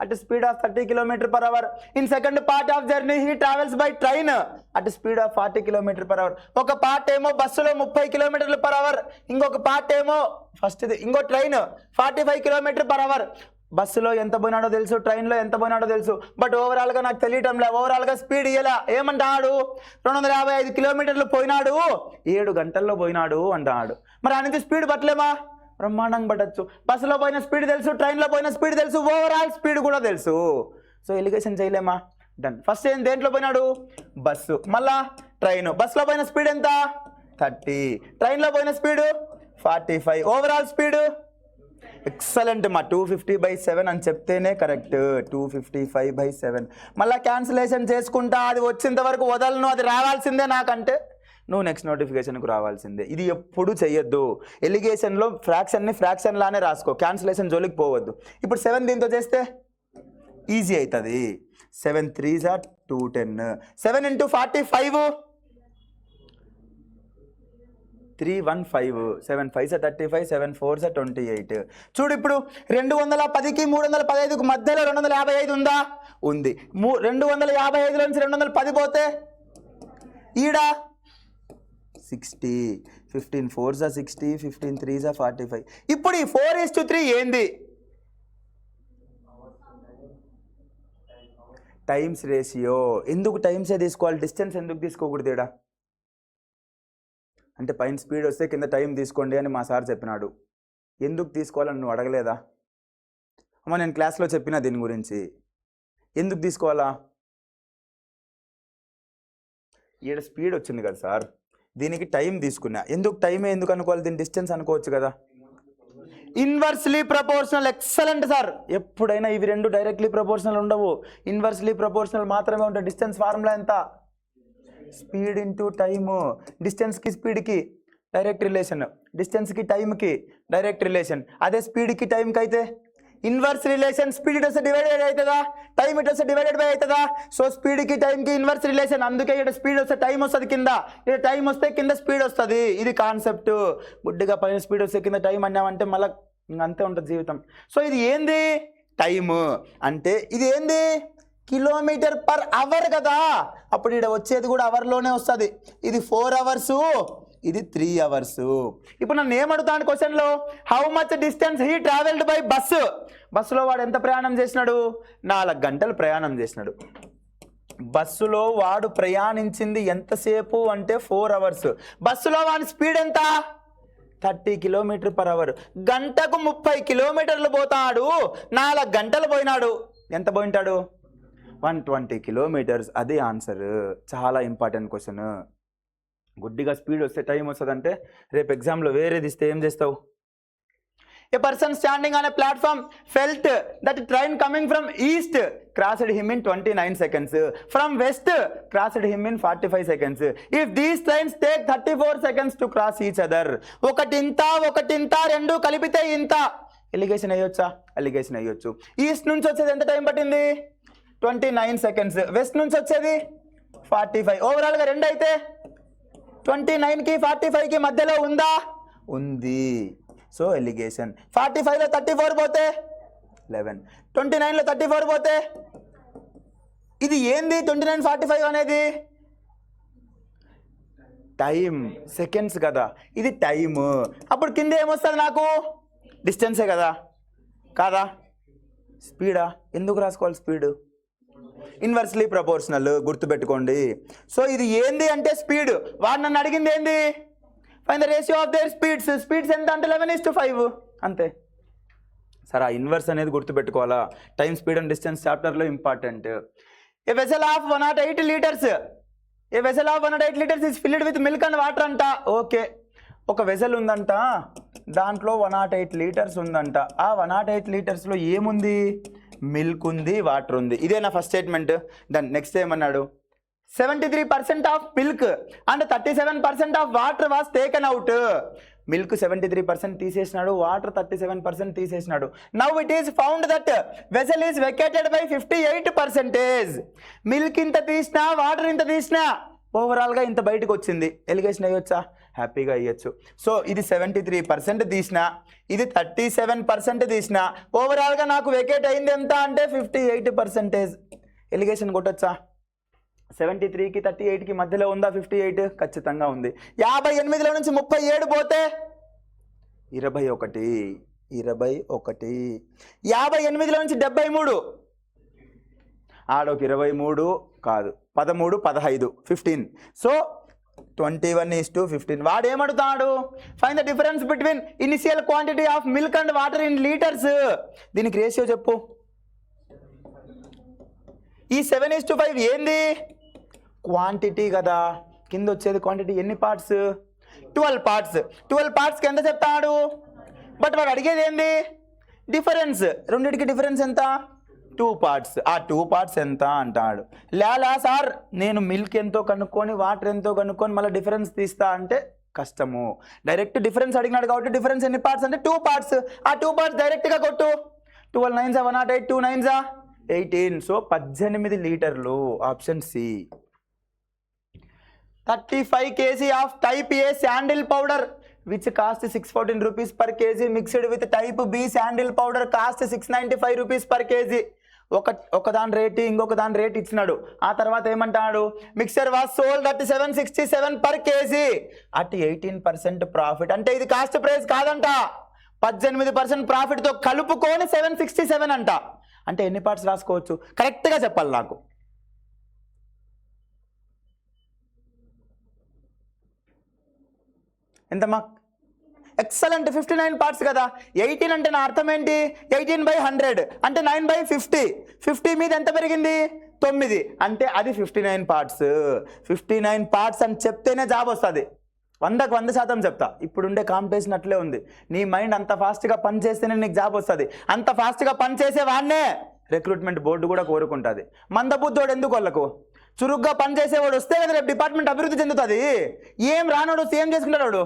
at a speed of 30 km/h in second part of journey he travels by train at a speed of 40 km/h oka part emo bus lo 30 km/h ingoka part emo first ingo train 45 km/h బస్సులో ఎంత పోయినాడో తెలుసు ట్రైన్లో ఎంత పోయినాడో తెలుసు బట్ ఓవరాల్గా నాకు తెలియటంలే ఓవరాల్గా స్పీడ్ ఇయ్యలా ఏమంటాడు 255 కిలోమీటర్లు పోయినాడు 7 గంటల్లో పోయినాడు అంటాడు మరి ఆ నుంచి స్పీడ్ పట్టలేమా బ్రహ్మాండంగా పట్టచ్చు బస్సులో పోయిన స్పీడ్ తెలుసు ట్రైన్లో పోయిన స్పీడ్ తెలుసు ఓవరాల్ స్పీడ్ కూడా తెలుసు సో ఎలిగేషన్ చేయలేమా డన్ ఫస్ట్ ఏం దేంట్లో పోయినాడు బస్సు మళ్ళా ట్రైన్ బస్సులో పోయిన స్పీడ్ ఎంత 30 ట్రైన్లో పోయిన స్పీడ్ 45 ఓవరాల్ స్పీడ్ ఎక్సలెంట్ మా 250/7 అని చెప్తేనే కరెక్ట్ 255/7 మళ్ళీ క్యాన్సిలేషన్ చేసుకుంటా అది వచ్చేంత వరకు వదలను అది రావాల్సిందే నాకంటే నువ్వు నెక్స్ట్ నోటిఫికేషన్కు రావాల్సిందే ఇది ఎప్పుడు చెయ్యొద్దు ఎలిగేషన్లో ఫ్రాక్షన్ లానే రాసుకో క్యాన్సిలేషన్ జోలికి పోవద్దు ఇప్పుడు 7 దీంతో చేస్తే ఈజీ అవుతుంది 7 3s 210 7 into 45 315 7 5s 35 7 4s 28 చూడు ఇప్పుడు 210కి 315కు మధ్యలో 255 ఉందా ఉంది 255 నుంచి 210 పోతే ఈడ 60 15 4s 60 15 3s 45 ఇప్పుడు ఈ 4:3 ఏంది టైమ్స్ రేషియో ఎందుకు టైమ్సే తీసుకోవాలి డిస్టెన్స్ ఎందుకు తీసుకోకూడదు ఈడ అంటే పైన స్పీడ్ వస్తే కింద టైం తీసుకోండి అని మా సార్ చెప్పినాడు ఎందుకు తీసుకోవాలని నువ్వు అడగలేదా అమ్మ నేను క్లాస్లో చెప్పిన దీని గురించి ఎందుకు తీసుకోవాలా ఈడ స్పీడ్ వచ్చింది కదా సార్ దీనికి టైం తీసుకున్నా ఎందుకు అనుకోవాలి దీని డిస్టెన్స్ అనుకోవచ్చు కదా ఇన్వర్స్లీ ప్రపోర్షనల్ ఎక్సలెంట్ సార్ ఎప్పుడైనా ఇవి రెండు డైరెక్ట్లీ ప్రపోర్షనల్ ఉండవు ఇన్వర్స్లీ ప్రపోర్షనల్ మాత్రమే ఉంటాయి డిస్టెన్స్ ఫార్ములా ఎంత స్పీడ్ ఇంటూ టైము డిస్టెన్స్కి స్పీడ్కి డైరెక్ట్ రిలేషన్ డిస్టెన్స్కి టైంకి డైరెక్ట్ రిలేషన్ అదే స్పీడ్కి టైంకి అయితే ఇన్వర్స్ రిలేషన్ స్పీడ్ ఇట్ వస్తే డివైడెడ్ అవుతుందా టైం ఇట్ వస్తే డివైడెడ్ బై అవుతుందా సో స్పీడ్కి టైంకి ఇన్వర్స్ రిలేషన్ అందుకే ఇక్కడ స్పీడ్ వస్తే టైం వస్తుంది కింద ఇక్కడ టైం వస్తే కింద స్పీడ్ వస్తుంది ఇది కాన్సెప్ట్ గుడ్డిగా పైన స్పీడ్ వస్తే కింద టైం అన్నామంటే మళ్ళీ అంతే ఉంటుంది జీవితం సో ఇది ఏంది టైము అంటే ఇది ఏంది km/h కదా అప్పుడు ఇక్కడ వచ్చేది కూడా అవర్లోనే వస్తుంది ఇది 4 hours ఇది 3 hours ఇప్పుడు నన్ను ఏమడుగుతాను క్వశ్చన్లో how much distance he travelled by బస్సులో వాడు ఎంత ప్రయాణం చేసినాడు 4 గంటలు ప్రయాణం చేసినాడు బస్సులో వాడు ప్రయాణించింది ఎంతసేపు అంటే 4 hours బస్సులో వాడి స్పీడ్ ఎంత 30 km/h గంటకు 30 కిలోమీటర్లు పోతాడు 4 గంటలు పోయినాడు ఎంత పోయింటాడు 120 kilometers అదే ఆన్సర్ చాలా ఇంపార్టెంట్ క్వశ్చన్ గుడ్డిగా స్పీడ్ వస్తే టైం వస్తుంది అంటే రేపు ఎగ్జామ్లో వేరేది ఇస్తే ఏం చేస్తావు A person standing on a platform felt that train coming from east crossed him in 29 seconds. From west crossed him in 45 seconds. If these trains take 34 seconds to cross each other. ఒకటింత రెండు కలిపితే ఇంత ఎలిగేషన్ అయ్యొచ్చా ఎలిగేషన్ అయ్యొచ్చు ఈస్ట్ నుంచి వచ్చేది ఎంత టైం పట్టింది 29 seconds వెస్ట్ నుంచి వచ్చేది 45 ఓవరాల్గా 2 అయితే 29కి 45కి మధ్యలో ఉందా ఉంది సో ఎలిగేషన్ 45లో 34 పోతే 11 29లో 34 పోతే ఇది ఏంది 29 45 అనేది టైం సెకండ్స్ కదా ఇది టైము అప్పుడు కింద ఏమొస్తుంది నాకు డిస్టెన్సే కదా కాదా స్పీడా? ఎందుకు రాసుకోవాలి స్పీడ్? ఇన్వర్స్లీ ప్రపోర్షనల్ గుర్తుపెట్టుకోండి. సో ఇది ఏంది అంటే స్పీడ్. వాడు నన్ను అడిగింది ఏంది? Find the ratio of their speeds. Speeds ఎంత అంటే 11:5 అంతే. సరే ఆ ఇన్వర్స్ అనేది గుర్తుపెట్టుకోవాలా. టైం స్పీడ్ అండ్ డిస్టెన్స్ చాప్టర్లో important. A vessel of 108 litres. A vessel of 108 litres is filled with milk and water అంట. ఓకే, ఒక వెసల్ ఉందంట, దాంట్లో 108 లీటర్స్ ఉందంట. ఆ 108 లీటర్స్లో ఏముంది? మిల్క్ ఉంది, వాటర్ ఉంది. ఇదే నా ఫస్ట్ స్టేట్మెంట్. దాని నెక్స్ట్ ఏమన్నాడు? 73% of milk and 37% of water was taken out. Milk 73% తీసేసినాడు, వాటర్ 37% తీసేసినాడు. Now it is found that vessel is vacated by 58%. Milk ఇంత తీసినా, వాటర్ ఇంత తీసినా, ఓవరాల్గా ఇంత బయటకు వచ్చింది. ఎలిగేషన్ అయ్యొచ్చా? హ్యాపీగా అయ్యొచ్చు. సో ఇది 73% తీసిన, ఇది 37% తీసిన, ఓవరాల్గా నాకు వెకేట్ అయింది ఎంత అంటే 58%. ఎలిగేషన్ కొట్టొచ్చా? 73కి 38కి మధ్యలో ఉందా 58? ఖచ్చితంగా ఉంది. 58లో నుంచి 37 పోతే 21. 58లో నుంచి 73 ఆడొక 23 కాదు, 13, 15, 15. సో 21:15. వాడు ఏమడుగుతాడు? Find the difference between initial quantity of milk and water in litres. దీనికి రేషియో చెప్పు. ఈ 7:5 ఏంది? క్వాంటిటీ కదా, కింద వచ్చేది క్వాంటిటీ. ఎన్ని పార్ట్స్? 12 పార్ట్స్. 12 పార్ట్స్కి ఎంత చెప్తాడు? బట్ వాడు అడిగేది ఏంది? డిఫరెన్స్. రెండింటికి డిఫరెన్స్ ఎంత? 2 పార్ట్స్. ఆ 2 పార్ట్స్ ఎంత అంటాడు. లేలా సార్ నేను మిల్క్ ఎంతో కనుక్కొని వాటర్ ఎంతో కనుక్కొని మళ్ళీ డిఫరెన్స్ తీస్తా అంటే కష్టము. డైరెక్ట్ డిఫరెన్స్ అడిగినాడు కాబట్టి డిఫరెన్స్ ఎన్ని పార్ట్స్ అంటే 2 పార్ట్స్. ఆ 2 పార్ట్స్ డైరెక్ట్గా కొట్టు. 12 9s 108, 2 9s 18. సో 18 లీటర్లు. Option C. 35 kg of type A sandal powder which cost 614 rupees per kg mixed with type B sandal powder cost 695 rupees per kg. ఒక దాని రేటు ఇంకొక దాని రేట్ ఇచ్చినాడు. ఆ తర్వాత ఏమంటాడు? Mixer was sold at 767 per kg at 18% profit. అంటే ఇది కాస్ట్ ప్రైస్ కాదంట, 18% ప్రాఫిట్తో కలుపుకొని 767 అంట. అంటే ఎన్ని పార్ట్స్ రాసుకోవచ్చు? కరెక్ట్గా చెప్పాలి నాకు. ఎంతమ్మా? ఎక్సలెంట్. 59 పార్ట్స్ కదా. 18 అంటే నా అర్థం ఏంటి? 18/100 అంటే 9/50. 50 మీద ఎంత పెరిగింది? 9. అంటే అది 59 పార్ట్స్. 59 పార్ట్స్ అని చెప్తేనే జాబ్ వస్తుంది. 100కి 100% చెప్తా. ఇప్పుడుండే కాంపిటీషన్ అట్లే ఉంది. నీ మైండ్ అంత ఫాస్ట్గా పని చేస్తేనే నీకు జాబ్ వస్తుంది. అంత ఫాస్ట్గా పని చేసే వాడినే రిక్రూట్మెంట్ బోర్డు కూడా కోరుకుంటుంది. మందబుద్ధోడు ఎందుకు వాళ్ళకు? చురుగ్గా పనిచేసేవాడు వస్తే కదా రేపు డిపార్ట్మెంట్ అభివృద్ధి చెందుతుంది. ఏం రానోడు సేమ్ చేసుకుంటాడు.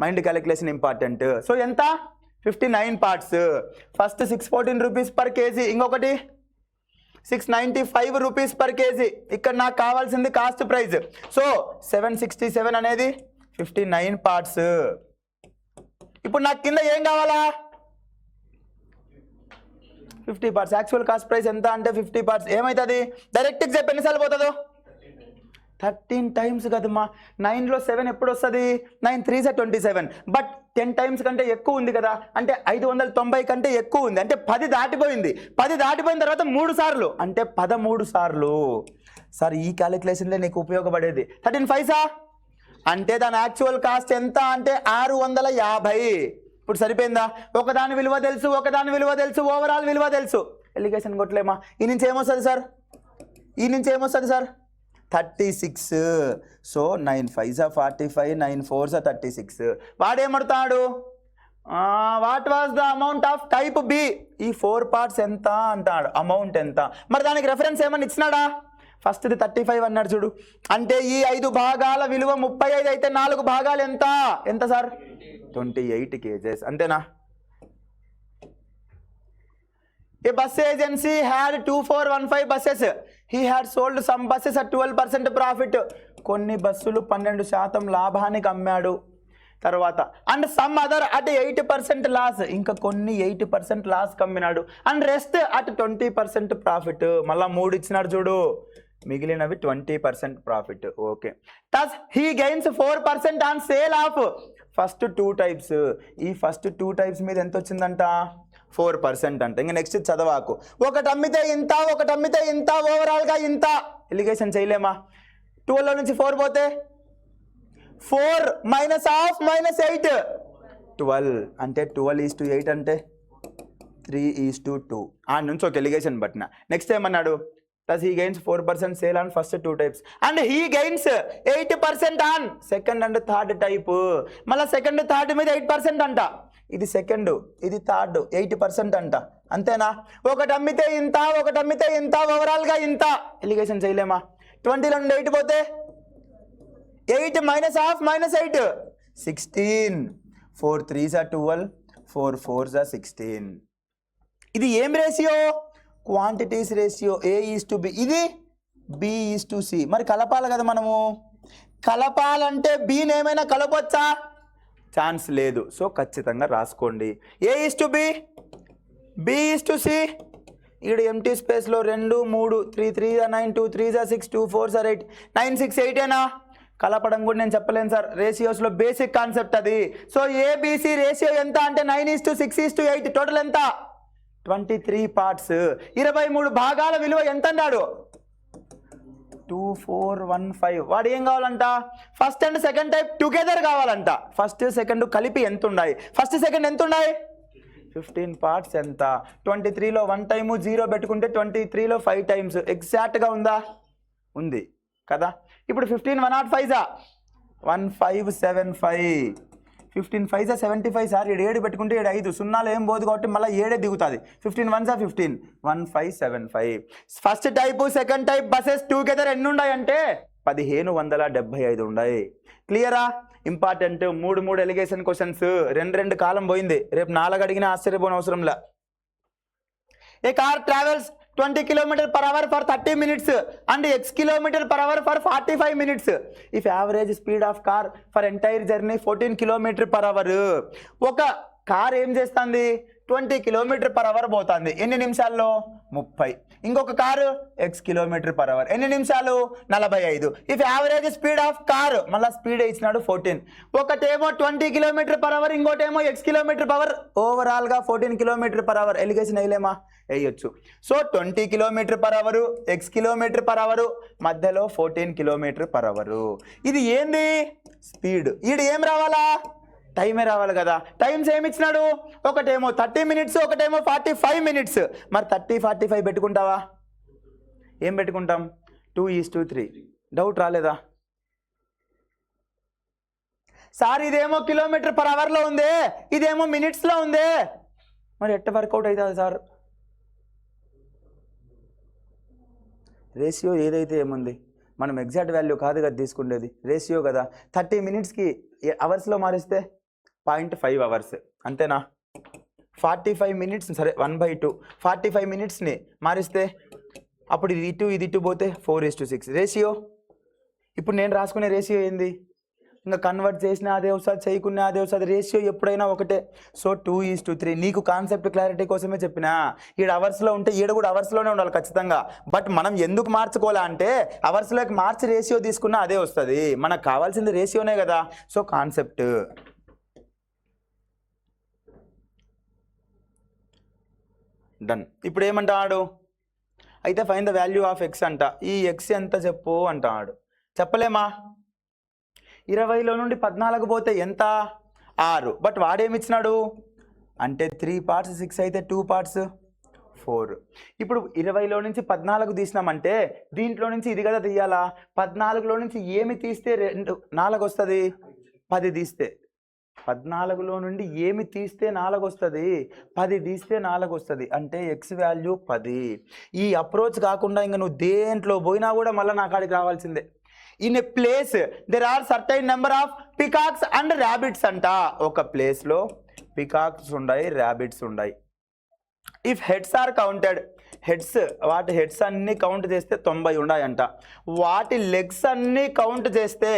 Mind calculation important. సో ఎంత? 59 parts. First 614 rupees per KG, ఇంకొకటి 695 రూపీస్ పర్ కేజీ. ఇక్కడ నాకు కావాల్సింది కాస్ట్ ప్రైస్. సో 767 అనేది 59 పార్ట్స్. ఇప్పుడు నాకు కింద ఏం కావాలా? 50 పార్ట్స్. యాక్చువల్ కాస్ట్ ప్రైస్ ఎంత అంటే 50 పార్ట్స్. ఏమవుతుంది? డైరెక్ట్గా చెప్పి ఎన్నిసార్లు పోతుందో? 13 టైమ్స్ కదమ్మా. 9లో 7 ఎప్పుడు వస్తుంది? 9 3s 27. బట్ 10 టైమ్స్ కంటే ఎక్కువ ఉంది కదా, అంటే 590 కంటే ఎక్కువ ఉంది. అంటే 10 దాటిపోయింది. 10 దాటిపోయిన తర్వాత 3 సార్లు అంటే 13 సార్లు. సార్ ఈ క్యాలిక్యులేషన్లే నీకు ఉపయోగపడేది. 13 5s అంటే దాని యాక్చువల్ కాస్ట్ ఎంత అంటే 650. ఇప్పుడు సరిపోయిందా? ఒకదాని విలువ తెలుసు, ఒకదాని విలువ తెలుసు, ఓవరాల్ విలువ తెలుసు. ఎలిగేషన్ కొట్టలేమా? ఈ నుంచి ఏమొస్తుంది సార్? ఈ నుంచి ఏమొస్తుంది సార్? 36. So 9 5s 45, 9 4s 36. వాడేమడతాడు? What was the amount of type B? ఈ 4 పార్ట్స్ ఎంత అంటాడు. అమౌంట్ ఎంత? మరి దానికి రెఫరెన్స్ ఏమన్నా ఇచ్చినాడా? ఫస్ట్ది 35 అన్నాడు చూడు. అంటే ఈ 5 భాగాల విలువ 35 అయితే 4 భాగాలు ఎంత? ఎంత సార్? 28 kgs. అంతేనా? A bus agency had 2415 buses. He had sold some buses at 12% profit. కొన్ని బస్సులు 12% లాభానికి అమ్మాడు. తర్వాత and some other at 8% loss. ఇంకా కొన్ని 8% లాస్ కమ్మినాడు. And rest at 20% profit. మళ్ళా 3 ఇచ్చినాడు చూడు, మిగిలినవి 20% profit. Okay. thus he gains 4% on sale of first 2 types. ఈ ఫస్ట్ 2 టైప్స్ మీద ఎంత వచ్చిందంట? 4% అంట. ఇంకా నెక్స్ట్ చదవాకు. ఒకటి అమ్మితే ఇంత, ఒకటి అమ్మితే ఇంత, ఓవరాల్గా ఇంత. ఎలిగేషన్ చేయలేమా? 12లో నుంచి 4 పోతే 4 -8 12 అంటే 12:8 అంటే 3:2. ఆ నుంచి ఒక ఎలిగేషన్ పట్టిన. నెక్స్ట్ ఏమన్నాడు? Thus he gains 4% sale on first 2 types and he gains 8% on second and third type. మళ్ళీ సెకండ్ థర్డ్ మీద 8% అంట. ఇది సెకండ్, ఇది థర్డ్, 8% అంట. అంతేనా? ఒకటి అమ్మితే ఇంత, ఒకటి అమ్మితే ఇంత, ఓవరాల్గా ఇంత. ఎలిగేషన్ చేయలేమా? 20లో నుండి 8 పోతే 8 -8 16. 4 3s are 12, 4 4s are 16. ఇది ఏం రేషియో? Quantities ratio. A:B. ఇది B:C. మరి కలపాలి కదా మనము. కలపాలంటే బీని ఏమైనా కలపొచ్చా? ఛాన్స్ లేదు. సో ఖచ్చితంగా రాసుకోండి. A:B, B:C. ఇక్కడ ఎంటీ స్పేస్లో 2 3 3 3s are 9, 2 3s are 6, 2 4s are 8, 9 6 8ఏనా? కలపడం కూడా నేను చెప్పలేను సార్, రేషియోస్లో బేసిక్ కాన్సెప్ట్ అది. సో ABC రేషియో ఎంత అంటే 9:6:8. టోటల్ ఎంత? 23 పార్ట్స్. 23 భాగాల విలువ ఎంత అన్నాడు? 2415. వాడు ఏం కావాలంట? First and second type together కావాలంట. ఫస్ట్ సెకండ్ కలిపి ఎంత ఉన్నాయి? ఫస్ట్ సెకండ్ ఎంత ఉన్నాయి? 15 పార్ట్స్ ఎంత? 23లో 1 టైము 0 పెట్టుకుంటే 23లో 5 టైమ్స్. ఎగ్జాక్ట్గా ఉందా? ఉంది కదా. ఇప్పుడు 15 105 1575. 15 5 75 సార్. 7 పెట్టుకుంటే 7 5 సున్నాలు ఏం పోదు కాబట్టి మళ్ళీ 7 దిగుతుంది. 15 1 15 1575. First type second type buses together ఎన్ని ఉన్నాయంటే 1575 ఉన్నాయి. క్లియరా? ఇంపార్టెంట్. 3 allegation questions. 2 కాలం పోయింది. రేపు 4 అడిగినా ఆశ్చర్యపోని అవసరంలా. ఏ car travels 20 km/h for 30 minutes and x km/h for 45 minutes. If average speed of car for entire journey 14 km/h. ఒక కార్ ఏం చేస్తుంది? 20 km/h పోతుంది. ఎన్ని నిమిషాల్లో? 30. ఇంకొక కారు x km/h ఎన్ని నిమిషాలు? 45. If average speed of car, మళ్ళీ స్పీడ్ ఇచ్చినాడు 14. ఒకటేమో 20 km/h, ఇంకోటేమో x km/h. ఓవరాల్గా 14 km/h. ఎలిగేషన్ వేయలేమా? వేయొచ్చు. సో 20 km/h, x km/h, మధ్యలో 14 km/h. ఇది ఏంది? స్పీడ్. ఇది ఏం రావాలా? టైమే రావాలి కదా. టైమ్స్ ఏమి ఇచ్చినాడు? ఒకటేమో 30 minutes, ఒకటేమో 45 minutes. మరి 30 45 పెట్టుకుంటావా? ఏం పెట్టుకుంటాం? 2:3. డౌట్ రాలేదా సార్? ఇదేమో km/h ఉందే, ఇదేమో మినిట్స్లో ఉందే. మరి ఎట్ట వర్కౌట్ అవుతుంది సార్? రేషియో ఏదైతే ఏముంది, మనం ఎగ్జాక్ట్ వాల్యూ కాదు కదా తీసుకుండేది, రేషియో కదా. 30 minutesకి అవర్స్లో మారిస్తే 0.5 hours. అంతేనా? 45 minutes, సరే 1/2. 45 minutesని మారిస్తే అప్పుడు ఇది ఇటు పోతే 4:6 రేషియో. ఇప్పుడు నేను రాసుకునే రేషియో ఏంది? ఇంకా కన్వర్ట్ చేసినా అదే వస్తుంది, చేయకున్నా అదే వస్తుంది. రేషియో ఎప్పుడైనా ఒకటే. సో 2:3. నీకు కాన్సెప్ట్ క్లారిటీ కోసమే చెప్పినా. ఈడ అవర్స్లో ఉంటే ఈడ కూడా అవర్స్లోనే ఉండాలి ఖచ్చితంగా. బట్ మనం ఎందుకు మార్చుకోవాలా అంటే అవర్స్లోకి మార్చి రేషియో తీసుకున్నా అదే వస్తుంది. మనకు కావాల్సింది రేషియోనే కదా. So concept done. ఇప్పుడు ఏమంటాడు? అయితే find the value of X అంట. ఈ ఎక్స్ ఎంత చెప్పు అంటాడు. చెప్పలేమా? 20లో నుండి 14 పోతే ఎంత? 6. బట్ వాడేమిచ్చినాడు అంటే 3 parts 6 అయితే 2 parts 4. ఇప్పుడు 20లో నుంచి 14 తీసినామంటే దీంట్లో నుంచి ఇది కదా తీయాలా. 14లో నుంచి ఏమి తీస్తే 4 వస్తుంది? 10 తీస్తే. 14లో నుండి ఏమి తీస్తే 4 వస్తుంది? 10 తీస్తే 4 వస్తుంది. అంటే ఎక్స్ వాల్యూ 10. ఈ అప్రోచ్ కాకుండా ఇంకా నువ్వు దేంట్లో పోయినా కూడా మళ్ళీ నా కాడికి రావాల్సిందే. In a place there are certain number of peacocks and rabbits అంట. ఒక ప్లేస్లో పికాక్స్ ఉన్నాయి, ర్యాబిట్స్ ఉన్నాయి. If heads are counted, heads వాటి హెడ్స్ అన్నీ కౌంట్ చేస్తే 90 ఉన్నాయంట. వాటి లెగ్స్ అన్నీ కౌంట్ చేస్తే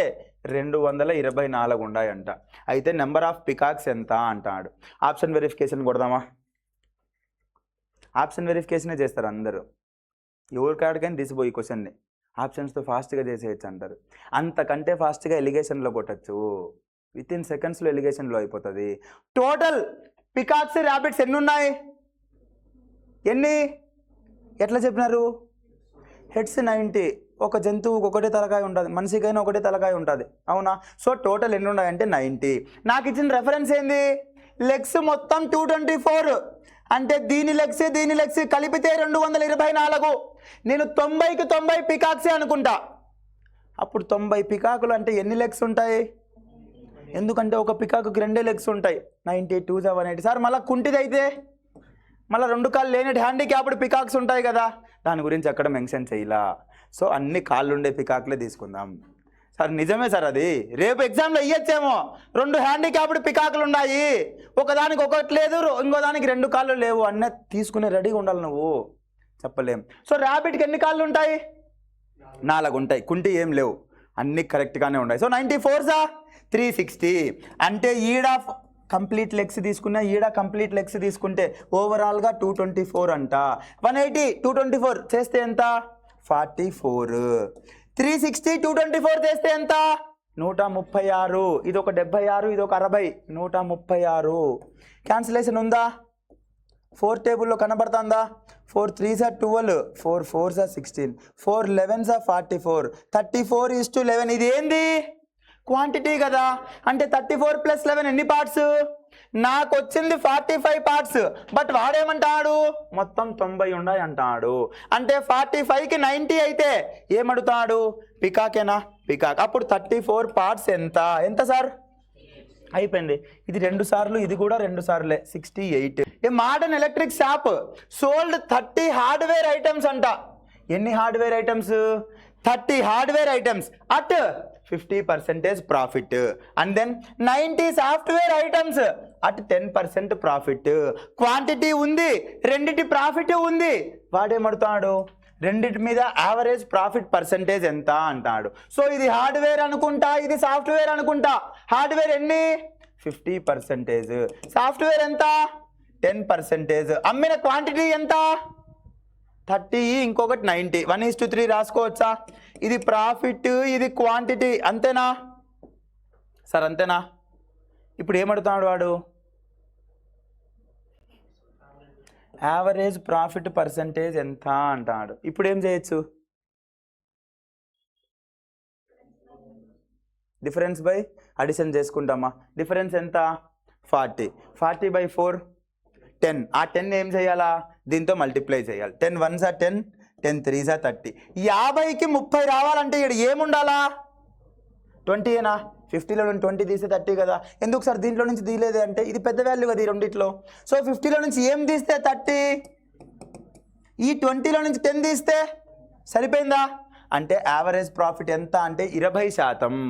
224 ఉన్నాయంట. అయితే నెంబర్ ఆఫ్ పికాక్స్ ఎంత అంటాడు. ఆప్షన్ వెరిఫికేషన్ కొడదామా? ఆప్షన్ వెరిఫికేషనే చేస్తారు అందరూ. ఎవరి కాడికైనా తీసిపోయి క్వశ్చన్ని ఆప్షన్స్తో ఫాస్ట్గా చేసేయచ్చు అంటారు. అంతకంటే ఫాస్ట్గా ఎలిగేషన్లో కొట్టచ్చు. విత్ ఇన్ సెకండ్స్లో ఎలిగేషన్లో అయిపోతుంది. టోటల్ పికాక్స్ ర్యాబిట్స్ ఎన్ని ఉన్నాయి? ఎన్ని ఎట్లా చెప్పినారు? హెడ్స్ 90. ఒక జంతువుకి ఒకటే తలకాయ ఉంటుంది, మనిషికైనా ఒకటే తలకాయ ఉంటుంది, అవునా? సో టోటల్ ఎన్ని ఉన్నాయంటే 90. నాకు ఇచ్చిన రెఫరెన్స్ ఏంది? లెగ్స్ మొత్తం 224. అంటే దీని లెగ్స్ కలిపితే 224. నేను 90కి 90 పికాక్సే అనుకుంటా. అప్పుడు 90 పికాకులు అంటే ఎన్ని లెగ్స్ ఉంటాయి? ఎందుకంటే ఒక పికాకుకి 2 లెగ్స్ ఉంటాయి. 90 2 180. సార్ మళ్ళీ కుంటిదైతే మళ్ళీ 2 కాళ్ళు లేనట్టు హ్యాండిక్యాప్డ్ పికాక్స్ ఉంటాయి కదా, దాని గురించి అక్కడ మెన్షన్ చేయాల. సో అన్ని కాళ్ళు ఉండే పికాక్లే తీసుకుందాం. సార్ నిజమే సార్, అది రేపు ఎగ్జామ్లో ఇయ్యొచ్చేమో. 2 హ్యాండిక్యాప్డ్ పికాకులు ఉన్నాయి, ఒకదానికి ఒకటి లేదు, ఇంకో దానికి 2 కాళ్ళు లేవు, అన్నీ తీసుకునే రెడీగా ఉండాలి నువ్వు. చెప్పలేం. సో ర్యాబిట్కి ఎన్ని కాళ్ళు ఉంటాయి? 4 ఉంటాయి. కుంటి ఏం లేవు, అన్నీ కరెక్ట్గానే ఉన్నాయి. సో 94 360. అంటే ఈడ కంప్లీట్ లెగ్స్ తీసుకున్నా, ఈడ కంప్లీట్ లెగ్స్ తీసుకుంటే ఓవరాల్గా 224 అంట. 180 224 చేస్తే ఎంత? 44. 360 224 చేస్తే ఎంత? 136. ఇది ఒక 76, ఇది ఒక 60, 136. క్యాన్సిలేషన్ ఉందా? 4 టేబుల్లో కనబడుతుందా? 4 3s 12, 4 4s 16, 4 11s 44, 34:11. ఇది ఏంది? క్వాంటిటీ కదా. అంటే 34 + 11 ఎన్ని పార్ట్స్? నాకు వచ్చింది 45 పార్ట్స్, బట్ వాడేమంటాడు? మొత్తం 90 ఉన్నాయి అంటాడు. అంటే 45కి 90 అయితే ఏమడుతాడు? పికాకేనా? పికాక్. అప్పుడు 34 పార్ట్స్ ఎంత? ఎంత సార్? అయిపోయింది. ఇది 2 సార్లు, ఇది కూడా 2 సార్లే, 68. A modern electric shop sold 30 hardware items అంట. ఎన్ని hardware items? 30 hardware items at 50% profit. And then 90 software items at 10% profit. Quantity ఉంది, రెండిటి ప్రాఫిట్ ఉంది. వాడేమడుతాడు? రెండిటి మీద యావరేజ్ ప్రాఫిట్ పర్సంటేజ్ ఎంత అంటాడు. సో ఇది హార్డ్వేర్ అనుకుంటా, ఇది సాఫ్ట్వేర్ అనుకుంటా. హార్డ్వేర్ ఎన్ని? 50%. సాఫ్ట్వేర్ ఎంత? 10%. అమ్మిన క్వాంటిటీ ఎంత? 30, ఇంకొకటి 90. 1:3 రాసుకోవచ్చా? ఇది ప్రాఫిట్, ఇది క్వాంటిటీ, అంతేనా సార్? అంతేనా? ఇప్పుడు ఏమడుతున్నాడు వాడు? యావరేజ్ ప్రాఫిట్ పర్సంటేజ్ ఎంత అంటాడు. ఇప్పుడు ఏం చేయొచ్చు? డిఫరెన్స్ బై అడిషన్ చేసుకుంటామా? డిఫరెన్స్ ఎంత? 40. 40/4 10. ఆ 10 ఏం చేయాలా? దీంతో మల్టిప్లై చేయాలి. 10 1s 10, 10 3s 30. 50కి 30 రావాలంటే ఇక్కడ ఏముండాలా? 20 ఏనా? 50లో నుంచి 20 తీస్తే 30 కదా. ఎందుకు సార్ దీంట్లో నుంచి తీయలేదు అంటే ఇది పెద్ద వాల్యూ కదా ఈ రెండిట్లో. సో 50లో నుంచి ఏం తీస్తే 30, ఈ 20లో నుంచి 10 తీస్తే సరిపోయిందా? అంటే యావరేజ్ ప్రాఫిట్ ఎంత అంటే 20%.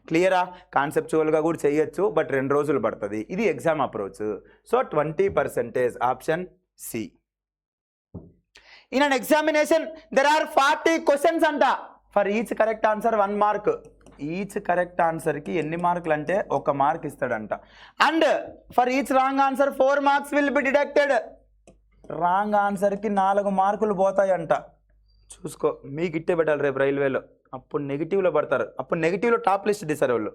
క్లియరా? కాన్సెప్చువల్గా కూడా చేయొచ్చు, బట్ 2 రోజులు పడుతుంది. ఇది exam approach. So 20%, option C. In an examination there are 40 questions అంట. For each correct answer 1 mark. Each correct ఆన్సర్కి ఎన్ని మార్కులు అంటే 1 మార్క్ ఇస్తాడంట. And for each wrong answer 4 marks will be deducted. Wrong ఆన్సర్కి 4 మార్కులు పోతాయంట. చూసుకో, మీకు ఇట్టే పెట్టాలి రేపు రైల్వేలో. అప్పుడు నెగిటివ్లో పడతారు. అప్పుడు నెగిటివ్లో టాప్ లిస్ట్ తీస్తారు వాళ్ళు.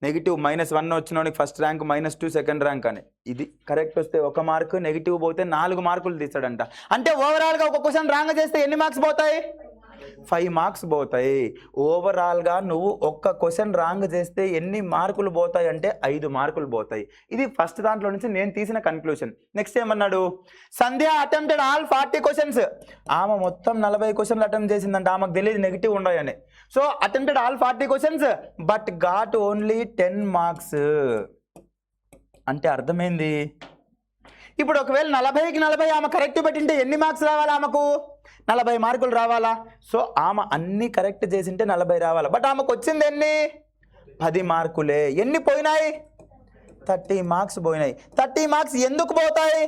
నెగిటివ్ -1 వచ్చినోనికి ఫస్ట్ ర్యాంక్, -2 సెకండ్ ర్యాంక్ అని. ఇది కరెక్ట్ వస్తే 1 మార్క్, నెగిటివ్ పోతే 4 మార్కులు తీస్తాడంట. అంటే ఓవరాల్గా ఒక క్వశ్చన్ రాంగ్ చేస్తే ఎన్ని మార్క్స్ పోతాయి? 5 మార్క్స్ పోతాయి. ఓవరాల్గా నువ్వు ఒక్క క్వశ్చన్ రాంగ్ చేస్తే ఎన్ని మార్కులు పోతాయి అంటే 5 మార్కులు పోతాయి. ఇది ఫస్ట్ దాంట్లో నుంచి నేను తీసిన కన్క్లూషన్. నెక్స్ట్ ఏమన్నాడు? సంధ్య అటెంప్టెడ్ ఆల్ 40 క్వశ్చన్స్. ఆమె మొత్తం 40 క్వశ్చన్లు అటెంప్ట్ చేసిందంట. ఆమెకు తెలియదు నెగిటివ్ ఉన్నాయని. So attempted all 40 questions but got only 10 marks. అంటే అర్థమైంది? ఇప్పుడు ఒకవేళ 40కి 40 ఆమె కరెక్ట్ పెట్టింటే ఎన్ని మార్క్స్ రావాలి? ఆమెకు 40 మార్కులు రావాలా? సో ఆమె అన్ని కరెక్ట్ చేసింటే 40 రావాలా. బట్ ఆమెకు వచ్చింది ఎన్ని? 10 మార్కులే. ఎన్ని పోయినాయి? 30 మార్క్స్ పోయినాయి. 30 మార్క్స్ ఎందుకు పోతాయి?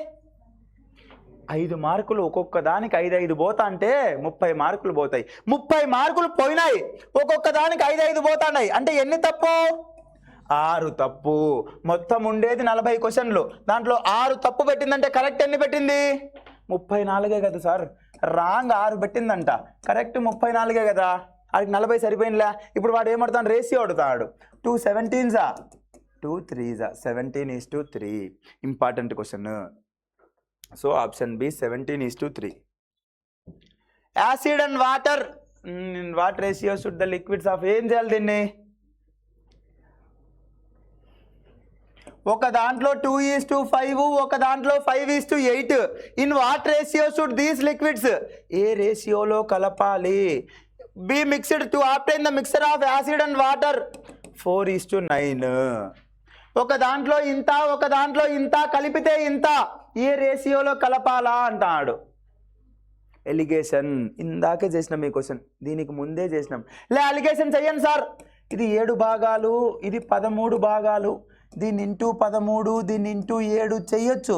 5 మార్కులు ఒక్కొక్క దానికి 5 పోతా అంటే 30 మార్కులు పోతాయి. 30 మార్కులు పోయినాయి, ఒక్కొక్క దానికి 5 పోతాయి. అంటే ఎన్ని తప్పు? 6 తప్పు. మొత్తం ఉండేది 40 క్వశ్చన్లు, దాంట్లో 6 తప్పు పెట్టిందంటే కరెక్ట్ ఎన్ని పెట్టింది? 34 కదా సార్. రాంగ్ 6 పెట్టిందంట, కరెక్ట్ 34 కదా. వాడికి 40 సరిపోయిందిలే. ఇప్పుడు వాడు ఏమడతాడు? రేషియో అడుగుతాడు. 2 17s 2 3s 17:3. Important question. So option B 17:3. Acid and water, what ratio should the liquids of, ఏం చేయాలి దీన్ని? ఒక దాంట్లో 2:5, ఒక దాంట్లో 5:8. In what ratio should these liquids, ఏ రేషియోలో కలపాలి? Be mixed to obtain the mixture of acid and water 4:9. ఒక దాంట్లో ఇంత, ఒక దాంట్లో ఇంత కలిపితే ఇంత, ఏ రేషియోలో కలపాలా అంటాడు. ఎలిగేషన్ ఇందాకే చేసినాం ఈ క్వశ్చన్, దీనికి ముందే చేసినాం. అలిగేషన్ చెయ్యండి సార్. ఇది 7 భాగాలు, ఇది 13 భాగాలు, దీన్ని ఇంటూ 13, దీన్ని ఇంటూ 7 చెయ్యొచ్చు,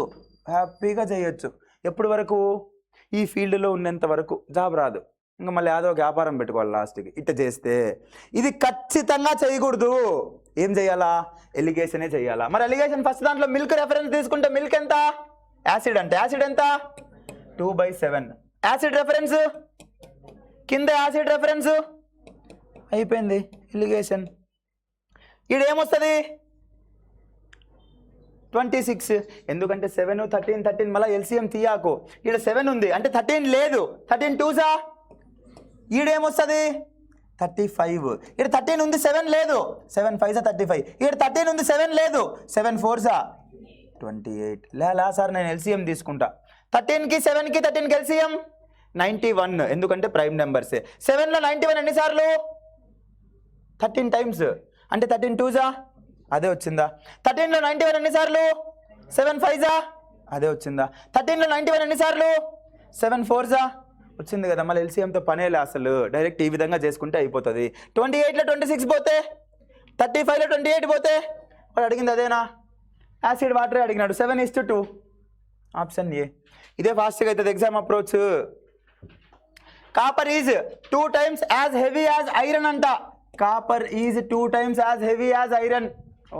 హ్యాపీగా చేయొచ్చు. ఎప్పటి వరకు? ఈ ఫీల్డ్లో ఉన్నంత వరకు జాబ్ రాదు, ఇంకా మళ్ళీ ఏదో వ్యాపారం పెట్టుకోవాలి లాస్ట్కి. ఇట్ట చేస్తే ఇది ఖచ్చితంగా చేయకూడదు. ఏం చేయాలా? ఎలిగేషనే చేయాలా. మరి ఎలిగేషన్ ఫస్ట్ దాంట్లో మిల్క్ రెఫరెన్స్ తీసుకుంటే మిల్క్ ఎంత? యాసిడ్ అంటే యాసిడ్ ఎంత? 2/7. యాసిడ్ రెఫరెన్స్ కింద, యాసిడ్ రెఫరెన్స్ అయిపోయింది ఎలిగేషన్. ఈడేమొస్తుంది? 26. ఎందుకంటే 7, 13 మళ్ళీ ఎల్సిఎం తీయాకు. ఈడ 7 ఉంది అంటే 13 లేదు, 13 2s. ఈడేమొస్తుంది? 35. ఇక్కడ 13 ఉంది, 7 లేదు, 7 5s 35. ఇక్కడ 13 ఉంది, 7 లేదు, 7 4s 28. లే సార్ నేను ఎల్సిఎం తీసుకుంటా. 13కి 7కి 13కి ఎల్సిఎం 91, ఎందుకంటే ప్రైమ్ నెంబర్సే. 7లో 91 ఎన్నిసార్లు? 13 టైమ్స్, అంటే 13 2s అదే వచ్చిందా? 13లో 91 ఎన్నిసార్లు? 7 5s అదే వచ్చిందా? 13లో 91 ఎన్నిసార్లు? 7 4s వచ్చింది కదా. మళ్ళీ ఎల్సిఎంతో పనేలే అసలు, డైరెక్ట్ ఈ విధంగా చేసుకుంటే అయిపోతుంది. 28లో 26 పోతే, 35లో 28 పోతే, వాడు అడిగింది అదేనా? యాసిడ్ వాటరే అడిగినాడు. 7:2. Option A. ఇదే ఫాస్ట్గా అవుతుంది exam approach. Copper is 2 times as heavy as iron అంట. Copper is 2 times as heavy as iron.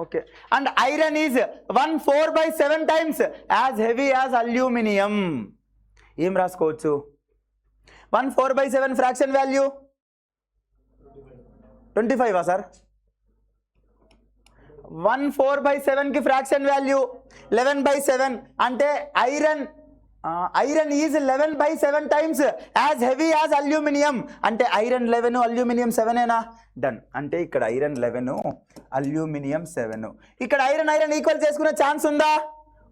Okay. And iron is 1/4/7 times as heavy as aluminium. ఏం రాసుకోవచ్చు? 1/4/7 ఫ్రాక్షన్ వాల్యూ 25 సార్? 1/4/7కి ఫ్రాక్షన్ వాల్యూ 11/7. అంటే iron is 11/7 times as heavy as aluminium. అంటే ఐరన్ 11, అల్యూమినియం 7ఏనా? డన్. అంటే ఇక్కడ ఐరన్ 11, అల్యూమినియం 7. ఇక్కడ ఐరన్ ఈక్వల్ చేసుకునే ఛాన్స్ ఉందా?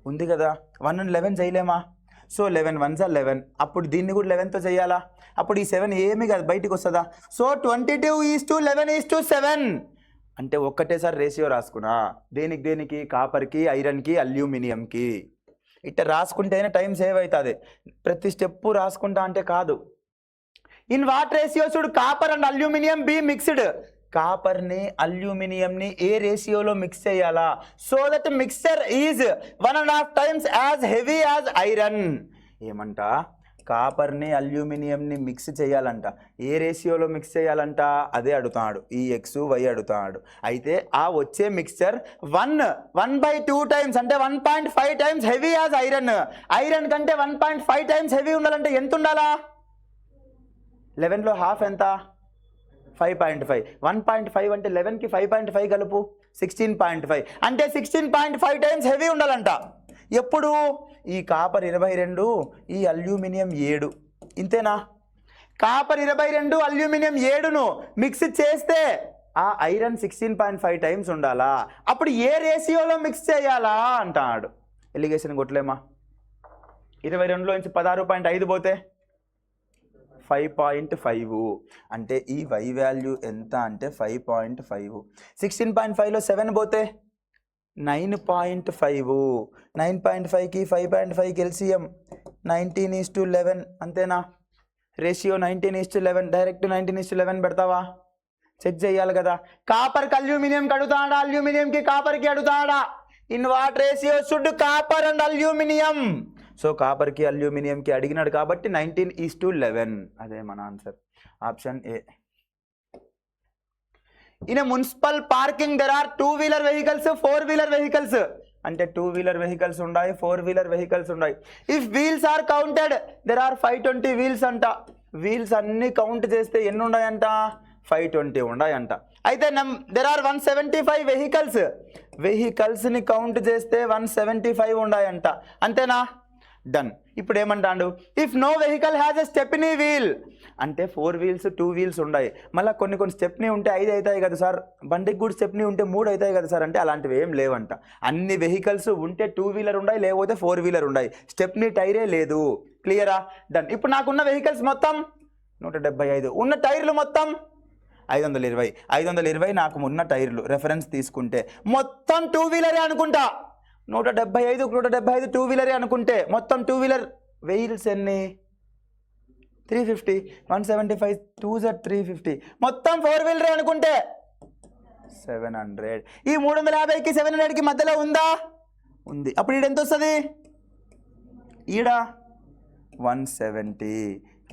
ఉంది కదా. 1 and 11 చేయలేమా? So 11 1s 11. అప్పుడు దీన్ని కూడా 11తో చేయాలా? అప్పుడు ఈ 7 ఏమీ కాదు, బయటికి వస్తుందా? సో 22:11:7. అంటే ఒక్కటేసారి రేషియో రాసుకున్నా. దేనికి? కాపర్కి, ఐరన్కి, అల్యూమినియంకి. ఇట్లా రాసుకుంటేనే టైం సేవ్ అవుతుంది. ప్రతి స్టెప్పు రాసుకుంటా అంటే కాదు. In what ratio should copper and aluminium be mixed? కాపర్ని, అల్యూమినియంని ఏ రేషియోలో మిక్స్ చేయాలా? So that mixture is 1.5 times as heavy as iron. ఏమంట? కాపర్ని, అల్యూమినియంని మిక్స్ చేయాలంట. ఏ రేషియోలో మిక్స్ చేయాలంట? అదే అడుగుతాడు. ఈ X Y అడుగుతాడు. అయితే ఆ వచ్చే మిక్స్చర్ 1/2 times అంటే 1.5 times heavy as iron. Iron కంటే 1.5 times హెవీ ఉండాలంటే ఎంత ఉండాలా? 11లో హాఫ్ ఎంత? 5.5. 1.5 అంటే 11కి 5.5 కలుపు 16.5. అంటే 16.5 times హెవీ ఉండాలంట. ఎప్పుడు? ఈ కాపర్ 22, ఈ అల్యూమినియం 7. ఇంతేనా? కాపర్ 22, అల్యూమినియం 7ను మిక్స్ చేస్తే ఆ ఐరన్ 16.5 times ఉండాలా? అప్పుడు ఏ రేషియోలో మిక్స్ చేయాలా అంటాడు. ఎలిగేషన్ కొట్టలేమా? 22లో నుంచి 16.5 పోతే 5.5. అంటే ఈ y వాల్యూ ఎంత అంటే 5.5. 16.5లో 7 పోతే 9.5. 9.5కి 5.5కి ఎల్సిఎం 19:11. అంతేనా? రేషియో 19:11. డైరెక్ట్ 19:11 పెడతావా? చెక్ చేయాలి కదా. కాపర్కి అల్యూమినియంకి అడుగుతాడా, అల్యూమినియంకి కాపర్కి అడుగుతాడా? In what ratio should copper and aluminium? So కాపర్కి, అల్యూమినియంకి అడిగినాడు కాబట్టి 19:11. అదే మన answer. Option A. In municipal parking there are 2-wheeler vehicles, 4-wheeler vehicles. అంటే 2-wheeler vehicles ఉన్నాయి, 4-wheeler vehicles ఉన్నాయి. If wheels are counted there are 520 wheels అంట. వీల్స్ అన్ని కౌంట్ చేస్తే ఎన్ని ఉన్నాయంట? 520 ఉన్నాయంట. అయితే దెర్ ఆర్ 175 వెహికల్స్. వెహికల్స్ని కౌంట్ చేస్తే 175 ఉన్నాయంట. అంతేనా? డన్. ఇప్పుడు ఏమంటాడు, if no vehicle has a stepney wheel అంటే 4 వీల్స్ 2 వీల్స్ ఉన్నాయి, మళ్ళీ కొన్ని స్టెప్నీ ఉంటే 5 అవుతాయి కదా సార్, బండికి కూడా స్టెప్నీ ఉంటే 3 అవుతాయి కదా సార్ అంటే అలాంటివి ఏం లేవంట. అన్ని వెహికల్స్ ఉంటే 2 వీలర్ ఉన్నాయి, లేకపోతే 4 వీలర్ ఉన్నాయి, స్టెప్నీ టైరే లేదు. క్లియరా? డన్. ఇప్పుడు నాకున్న వెహికల్స్ మొత్తం 175, ఉన్న టైర్లు మొత్తం 520. 520 నాకు ఉన్న టైర్లు రెఫరెన్స్ తీసుకుంటే మొత్తం 2 వీలరే అనుకుంటా. 175 2 వీలరే అనుకుంటే మొత్తం 2 వీలర్ వెహికల్స్ ఎన్ని? 350. 175 2 350. మొత్తం 4 వీలరే అనుకుంటే 700. ఈ 350కి 700కి మధ్యలో ఉందా? ఉంది. అప్పుడు ఈడ ఎంత వస్తుంది? ఈడ 170.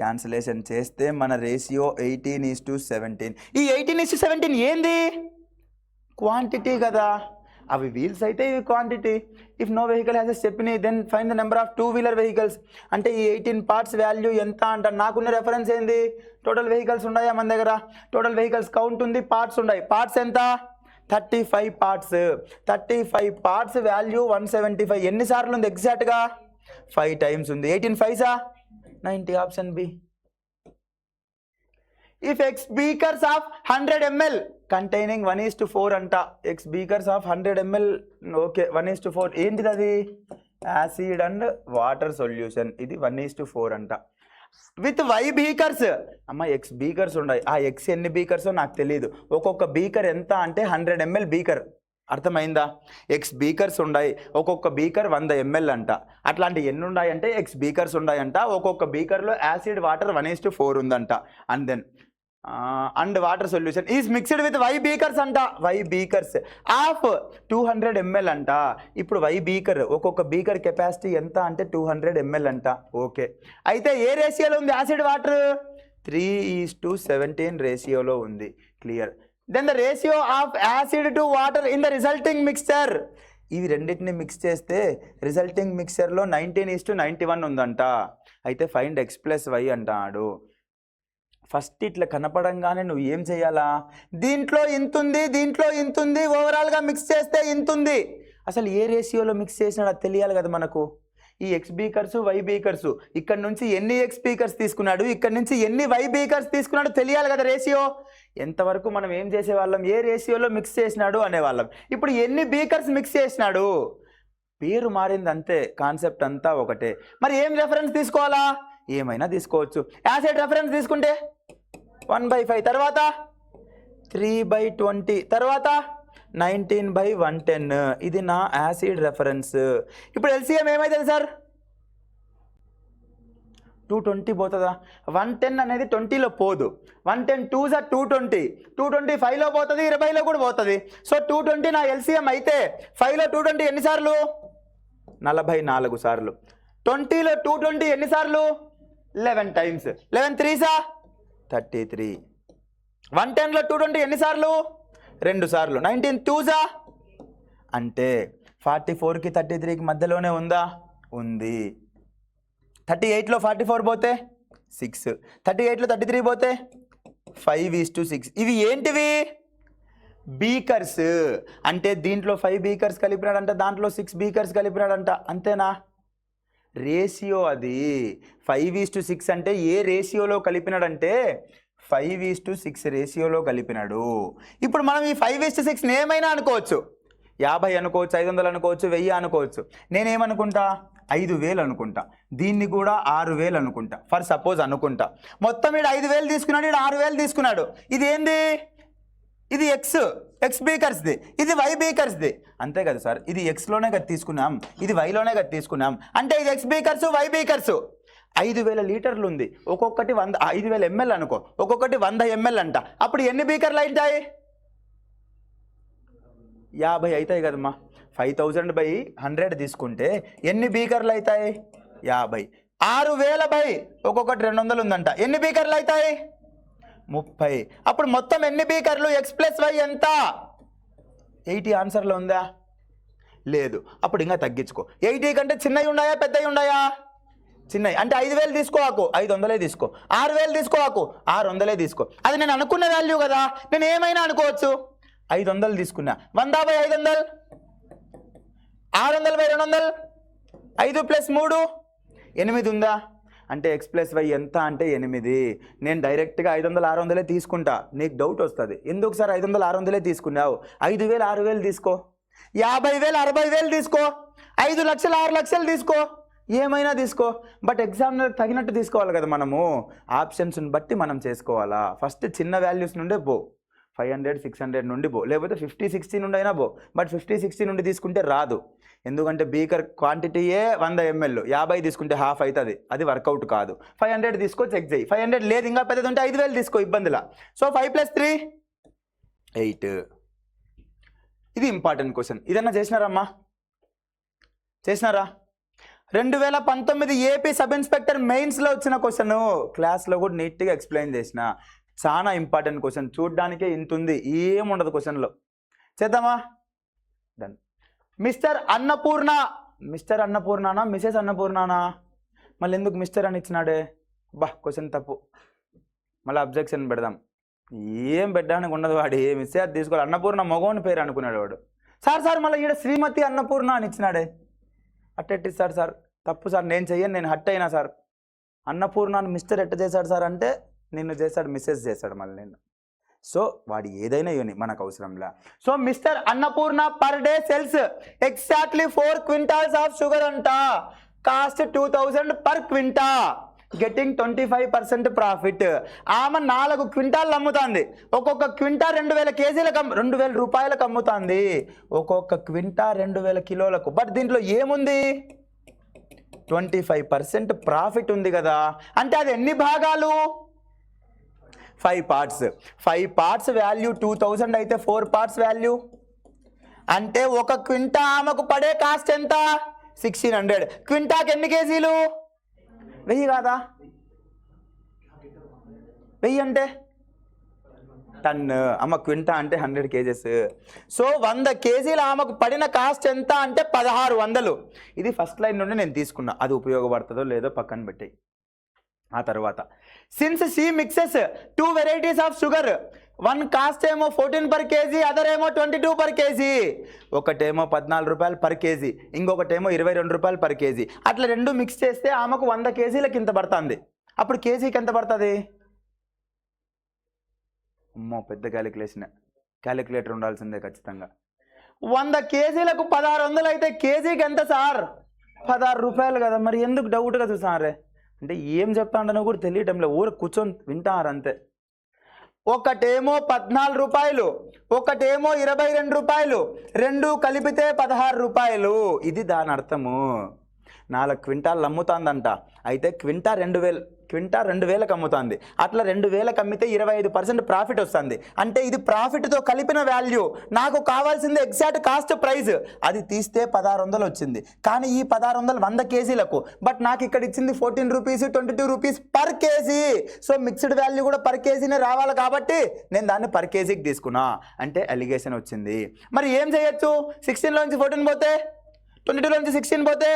క్యాన్సిలేషన్ చేస్తే మన రేషియో 18:17. ఈ 18:17 ఏంది? క్వాంటిటీ కదా. అవి వీల్స్ అయితే ఇవి quantity. If no vehicle has a stepney then find the number of 2 wheeler vehicles అంటే ఈ 18 పార్ట్స్ వాల్యూ ఎంత అంట. నాకున్న రెఫరెన్స్ ఏంది? టోటల్ వెహికల్స్ ఉన్నాయా మన దగ్గర? టోటల్ వెహికల్స్ కౌంట్ ఉంది, పార్ట్స్ ఉన్నాయి. పార్ట్స్ ఎంత? 35 పార్ట్స్. 35 parts value 175. ఎన్నిసార్లు ఉంది ఎగ్జాక్ట్గా? 5 టైమ్స్ ఉంది. 18 5 90. Option B. If X beakers of 100 ml containing 1:4 అంట. X beakers of 100 ml okay 1:4 ఏంటిది? అది యాసిడ్ అండ్ వాటర్ సొల్యూషన్. ఇది 1:4 అంట. విత్ Y beakers అమ్మ X beakers ఉన్నాయి. ఆ X ఎన్ని బీకర్సో నాకు తెలియదు. ఒక్కొక్క బీకర్ ఎంత అంటే 100 ml బీకర్. అర్థమైందా? X బీకర్స్ ఉన్నాయి, ఒక్కొక్క బీకర్ 100 ml అంట. అట్లాంటి ఎన్ని ఉన్నాయంటే X బీకర్స్ ఉన్నాయంట. ఒక్కొక్క బీకర్లో యాసిడ్ వాటర్ 1:4 ఉందంట. And then and water solution is mixed with Y beakers అంట. Y బీకర్స్ ఆఫ్ 200 ml అంట. ఇప్పుడు Y బీకర్ ఒక్కొక్క బీకర్ కెపాసిటీ ఎంత అంటే 200 ml అంట. ఓకే, అయితే ఏ రేషియోలో ఉంది యాసిడ్ వాటర్? 3:17 రేషియోలో ఉంది. Clear. Then the ratio of acid to water in the resulting mixture. ఇవి రెండింటిని మిక్స్ చేస్తే రిజల్టింగ్ మిక్స్చర్లో 19:91 ఉందంట. అయితే ఫైండ్ X + Y అంటాడు. ఫస్ట్ ఇట్లా కనపడంగానే నువ్వు ఏం చేయాలా? దీంట్లో ఇంతుంది, దీంట్లో ఇంతుంది, ఓవరాల్గా మిక్స్ చేస్తే ఇంతుంది. అసలు ఏ రేషియోలో మిక్స్ చేసినాడో అది తెలియాలి కదా మనకు. ఈ X బీకర్స్ Y బీకర్స్ ఇక్కడ నుంచి ఎన్ని X బీకర్స్ తీసుకున్నాడు, ఇక్కడ నుంచి ఎన్ని Y బీకర్స్ తీసుకున్నాడు తెలియాలి కదా రేషియో. ఎంతవరకు మనం ఏం చేసేవాళ్ళం? ఏ రేషియోలో మిక్స్ చేసినాడు అనేవాళ్ళం. ఇప్పుడు ఎన్ని బీకర్స్ మిక్స్ చేసినాడు, పేరు మారింది అంతే, కాన్సెప్ట్ అంతా ఒకటే. మరి ఏం రెఫరెన్స్ తీసుకోవాలా? ఏమైనా తీసుకోవచ్చు. యాసిడ్ రెఫరెన్స్ తీసుకుంటే 1/5, తర్వాత 3/20, తర్వాత 19/110. ఇది నా యాసిడ్ రెఫరెన్స్. ఇప్పుడు LCM ఏమైతుంది సార్? 220 పోతుందా? 110 అనేది 20లో పోదు. 110 2s 220, 220 5లో పోతుంది, 20లో కూడా పోతుంది. సో 220 నా LCM అయితే 5లో 220 ఎన్నిసార్లు? 44 సార్లు. 20లో 220 ఎన్నిసార్లు? 11 టైమ్స్. 11 3s 33. 110లో 220 ఎన్నిసార్లు? 2 సార్లు. 19 2s అంటే 44కి 33కి మధ్యలోనే ఉందా? ఉంది. 38లో 44 పోతే 6, 38లో 33 పోతే 5:6. ఇవి ఏంటివి? బీకర్స్. అంటే దీంట్లో 5 బీకర్స్ కలిపినాడంట, దాంట్లో 6 బీకర్స్ కలిపినాడంట. అంతేనా? రేషియో అది 5:6 అంటే ఏ రేషియోలో కలిపినాడంటే 5:6 రేషియోలో కలిపినాడు. ఇప్పుడు మనం ఈ 5:6 ఏమైనా అనుకోవచ్చు. 50 అనుకోవచ్చు, 500 అనుకోవచ్చు, 1000 అనుకోవచ్చు. నేనేమనుకుంటా? 5000 అనుకుంటా. దీన్ని కూడా 6000 అనుకుంటా. ఫర్ సపోజ్ అనుకుంటా. మొత్తం ఈడు 5000 తీసుకున్నాడు, ఈడు 6000 తీసుకున్నాడు. ఇది ఏంది? ఇది ఎక్స్ బీకర్స్ది, ఇది Y బీకర్స్ది. అంతే కదా సార్? ఇది Xలోనే కదా తీసుకున్నాం, ఇది Yలోనే కదా తీసుకున్నాం. అంటే ఇది X బీకర్స్, Y బీకర్స్. 5000 లీటర్లు ఉంది, ఒక్కొక్కటి 5000 ml అనుకో, ఒక్కొక్కటి 100 ml అంట. అప్పుడు ఎన్ని బీకర్లు అవుతాయి? 50 అవుతాయి కదమ్మా. 5000/100 తీసుకుంటే ఎన్ని బీకర్లు అవుతాయి? 50. 6000 ఒక్కొక్కటి 200 ఉందంట. ఎన్ని బీకర్లు అవుతాయి? 30. అప్పుడు మొత్తం ఎన్ని బీకర్లు? X + Y ఎంత? 80. ఆన్సర్లో ఉందా? లేదు. అప్పుడు ఇంకా తగ్గించుకో. 80 కంటే చిన్నవి ఉన్నాయా, పెద్దవి ఉన్నాయా? చిన్నవి. అంటే 5000 తీసుకోవాకు, 500 తీసుకో. 6000 తీసుకోవాకు, 600 తీసుకో. అది నేను అనుకున్న వాల్యూ కదా, నేను ఏమైనా అనుకోవచ్చు. 500 తీసుకున్నా, 100/500, 600/200, 5 + 3 8 ఉందా అంటే x + y ఎంత అంటే 8. నేను డైరెక్ట్గా 500 600 తీసుకుంటా. నీకు డౌట్ వస్తుంది, ఎందుకు సార్ 500 600 తీసుకున్నావు? 5000 6000 తీసుకో, 50000 60000 తీసుకో, 5 లక్షలు 6 లక్షలు తీసుకో, ఏమైనా తీసుకో. బట్ ఎగ్జామినర్ తగినట్టు తీసుకోవాలి కదా మనము. ఆప్షన్స్ని బట్టి మనం చేసుకోవాలా. ఫస్ట్ చిన్న వాల్యూస్ నుండే పో, 500 600 నుండి పో, లేకపోతే 50 60 నుండి అయినా పో. బట్ 50 60 నుండి తీసుకుంటే రాదు, ఎందుకంటే బీకర్ క్వాంటిటీయే 100 ml, 50 తీసుకుంటే హాఫ్ అవుతుంది, అది వర్కౌట్ కాదు. 500 తీసుకో, చెక్ చేయి. 500 లేదు, ఇంకా పెద్దది ఉంటే 5000 తీసుకో, ఇబ్బందిలా. సో 5 + 3 8. ఇది ఇంపార్టెంట్ క్వశ్చన్. ఇదన్నా చేసినారమ్మా? చేసినారా? 2019 ఏపీ సబ్ ఇన్స్పెక్టర్ మెయిన్స్లో వచ్చిన క్వశ్చన్, క్లాస్లో కూడా నీట్గా ఎక్స్ప్లెయిన్ చేసిన. చాలా ఇంపార్టెంట్ క్వశ్చన్, చూడ్డానికే ఇంత ఉంది, ఏముండదు క్వశ్చన్లో. చేద్దామా? డన్. మిస్టర్ అన్నపూర్ణ, మిస్టర్ అన్నపూర్ణనా మిసెస్ అన్నపూర్ణనా? మళ్ళీ ఎందుకు మిస్టర్ అని ఇచ్చినాడే? క్వశ్చన్ తప్పు, మళ్ళీ అబ్జెక్షన్ పెడదాం. ఏం పెట్టడానికి ఉండదు, వాడు ఏ మిస్సే అది తీసుకోవాలి. అన్నపూర్ణ మగోని పేరు అనుకున్నాడు వాడు. సార్ మళ్ళీ ఈడ శ్రీమతి అన్నపూర్ణ అని ఇచ్చినాడే, అట్టెట్టిస్తాడు సార్? తప్పు సార్, నేను చెయ్యను, నేను హట్ అయినా సార్. అన్నపూర్ణ మిస్టర్ ఎట్ట చేశాడు సార్ అంటే నిన్ను చేశాడు, మిస్సెస్ చేశాడు మళ్ళీ నేను. సో వాడు ఏదైనా ఇవని మనకు అవసరంలా. So mister Annapurna per day sells exactly 4 quintals of sugar అంట. Cost 2000 per quintal, getting 25% profit. ఆమె 4 క్వింటాలు అమ్ముతుంది. ఒక్కొక్క క్వింటా 2000 కేజీలకు 2000 రూపాయలకు అమ్ముతుంది. ఒక్కొక్క క్వింటా 2000 కిలోలకు. బట్ దీంట్లో ఏముంది? 25% ప్రాఫిట్ ఉంది కదా. అంటే అది ఎన్ని భాగాలు? 5 parts. 5 parts వాల్యూ 2000 అయితే 4 parts వాల్యూ అంటే ఒక క్వింటా ఆమెకు పడే కాస్ట్ ఎంత? 1600. క్వింటాకి ఎన్ని కేజీలు? 1000 కాదా? 1000 అంటే టన్. అమ్మ క్వింటా అంటే 100 kgs. సో 100 kgల ఆమెకు పడిన కాస్ట్ ఎంత అంటే 1600. ఇది ఫస్ట్ లైన్ నుండి నేను తీసుకున్నా, అది ఉపయోగపడుతుందో లేదో పక్కన పెట్టి. ఆ తర్వాత since she mixes 2 varieties of sugar, one cost ఏమో 14 per kg, అదర్ ఏమో 22 per kg. ఒకటేమో 14 రూపాయలు per kg, ఇంకొకటేమో 22 రూపాయలు per kg. అట్లా రెండు మిక్స్ చేస్తే ఆమెకు 100 kgలకు ఇంత పడుతుంది. అప్పుడు కేజీకి ఎంత పడుతుంది? అమ్మో పెద్ద క్యాలిక్యులేటర్ ఉండాల్సిందే ఖచ్చితంగా. 100 kgలకు 1600 అయితే కేజీకి ఎంత సార్? 16 రూపాయలు కదా. మరి ఎందుకు డౌట్గా చూసారే అంటే ఏం చెప్తాండనో కూడా తెలియటంలో, ఊరు కూర్చొని వింటారు అంతే. ఒకటేమో 14 రూపాయలు, ఒకటేమో 22 రూపాయలు, రెండు కలిపితే 16 రూపాయలు. ఇది దాని అర్థము. 4 క్వింటాలు అమ్ముతుందంట, అయితే క్వింటా 2000కి అమ్ముతుంది. అట్లా 2000కి అమ్మితే 25% ప్రాఫిట్ వస్తుంది. అంటే ఇది ప్రాఫిట్తో కలిపిన వాల్యూ. నాకు కావాల్సింది ఎగ్జాక్ట్ కాస్ట్ ప్రైస్, అది తీస్తే 1600 వచ్చింది. కానీ ఈ 1600 100 kgలకు, బట్ నాకు ఇక్కడ ఇచ్చింది 14 rupees 22 rupees per kg. So mixed value కూడా per kgనే రావాలి కాబట్టి నేను దాన్ని per kgకి తీసుకున్నా. అంటే అలిగేషన్ వచ్చింది. మరి ఏం చేయొచ్చు? 16లోంచి 14 పోతే, 22లోంచి 16 పోతే,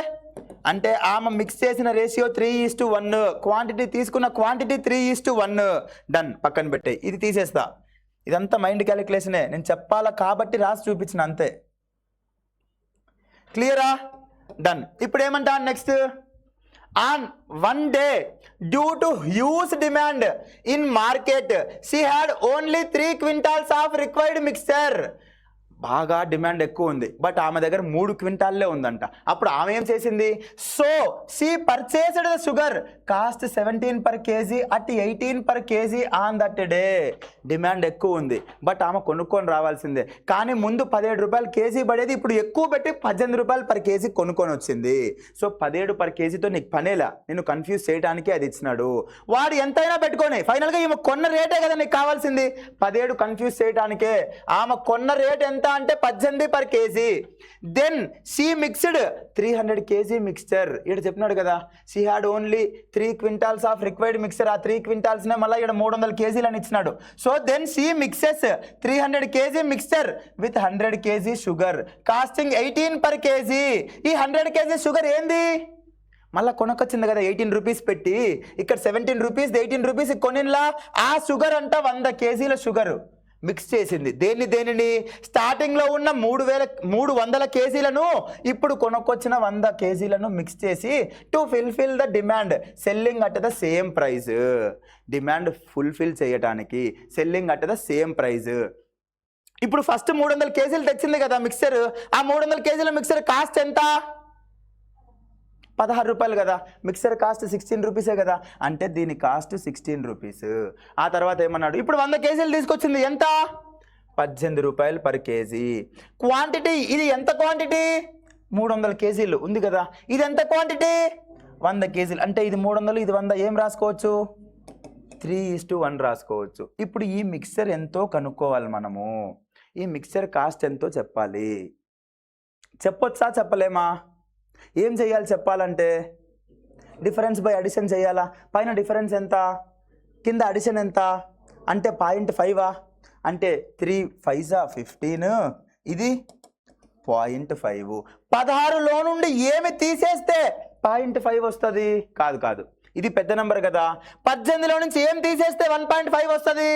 అంటే ఆమె మిక్స్ చేసిన రేషియో 3:1, క్వాంటిటీ తీసుకున్న క్వాంటిటీ 3:1. డన్, పక్కన పెట్టే. ఇది తీసేస్తా. ఇదంతా మైండ్ క్యాలిక్యులేషనే, నేను చెప్పాలా కాబట్టి రాసి చూపించిన అంతే. క్లియరా? డన్. ఇప్పుడు ఏమంటా next? On one day, due to huge demand in market, she had only 3 quintals of required mixture. బాగా డిమాండ్ ఎక్కువ ఉంది, బట్ ఆమె దగ్గర 3 క్వింటాల్లే ఉందంట. అప్పుడు ఆమె ఏం చేసింది? So she purchased the sugar cost 17 per kg at 18 per kg on that day. Demand ఎక్కువ ఉంది, బట్ ఆమె కొనుక్కొని రావాల్సిందే. కానీ ముందు 17 రూపాయలు కేజీ పడేది, ఇప్పుడు ఎక్కువ పెట్టి 18 రూపాయలు per kg కొనుక్కొని వచ్చింది. సో 17 per kgతో నీకు పనేలా, నేను కన్ఫ్యూజ్ చేయడానికి అది ఇచ్చినాడు. వాడు ఎంతైనా పెట్టుకొని ఫైనల్గా ఈమె కొన్న రేటే కదా నీకు కావాల్సింది. 17 కన్ఫ్యూజ్ చేయడానికే. ఆమె కొన్న రేట్ ఎంత అంటే 18 per kg. Then she mixed 300 kg mixture. ఇక్కడ చెప్పినాడు కదా, she had only 3 quintals of required mixture. ఆ 3 క్వింటాల్స్నే మళ్ళీ ఇక్కడ 300 kg అని ఇచ్చినాడు. So then she mixes 300 kg mixture with 100 kg sugar costing 18 per kg. ఈ 100 kg షుగర్ ఏంది? మళ్ళీ కొనకొచ్చింది కదా 18 రూపీస్ పెట్టి, ఇక్కడ 17 రూపీస్ 18 రూపీస్ కొనిలా. ఆ షుగర్ అంట 100 kgల షుగర్. మిక్స్ చేసింది. దేనిని స్టార్టింగ్లో ఉన్న 300 కేజీలను ఇప్పుడు కొనుక్కొచ్చిన 100 కేజీలను మిక్స్ చేసి to fulfil the demand selling at the same price. Demand fulfil చేయడానికి selling at the same price. ఇప్పుడు ఫస్ట్ 300 కేజీలు తెచ్చింది కదా మిక్సర్, ఆ 300 కేజీల మిక్సర్ కాస్ట్ ఎంత? 16 రూపాయలు కదా. మిక్సర్ కాస్ట్ 16 రూపీసే కదా, అంటే దీని కాస్ట్ 16 రూపీస్. ఆ తర్వాత ఏమన్నాడు, ఇప్పుడు 100 కేజీలు తీసుకొచ్చింది ఎంత? 18 రూపాయలు పర్ కేజీ. క్వాంటిటీ ఇది ఎంత క్వాంటిటీ? 300 కేజీలు ఉంది కదా. ఇది ఎంత క్వాంటిటీ? 100 కేజీలు. అంటే ఇది 300 ఇది 100, ఏం రాసుకోవచ్చు? 3:1 రాసుకోవచ్చు. ఇప్పుడు ఈ మిక్సర్ ఎంతో కనుక్కోవాలి మనము. ఈ మిక్సర్ కాస్ట్ ఎంతో చెప్పాలి. చెప్పొచ్చా చెప్పలేమా? ఏం చేయాలి చెప్పాలంటే? డిఫరెన్స్ బై అడిషన్ చేయాలా? పైన డిఫరెన్స్ ఎంత, కింద అడిషన్ ఎంత? అంటే 0.5 అంటే 3 5 15, ఇది 0.5. 16లో నుండి ఏమి తీసేస్తే 0.5 వస్తుంది? కాదు, ఇది పెద్ద నెంబర్ కదా. 18లో నుంచి ఏం తీసేస్తే 1.5 వస్తుంది?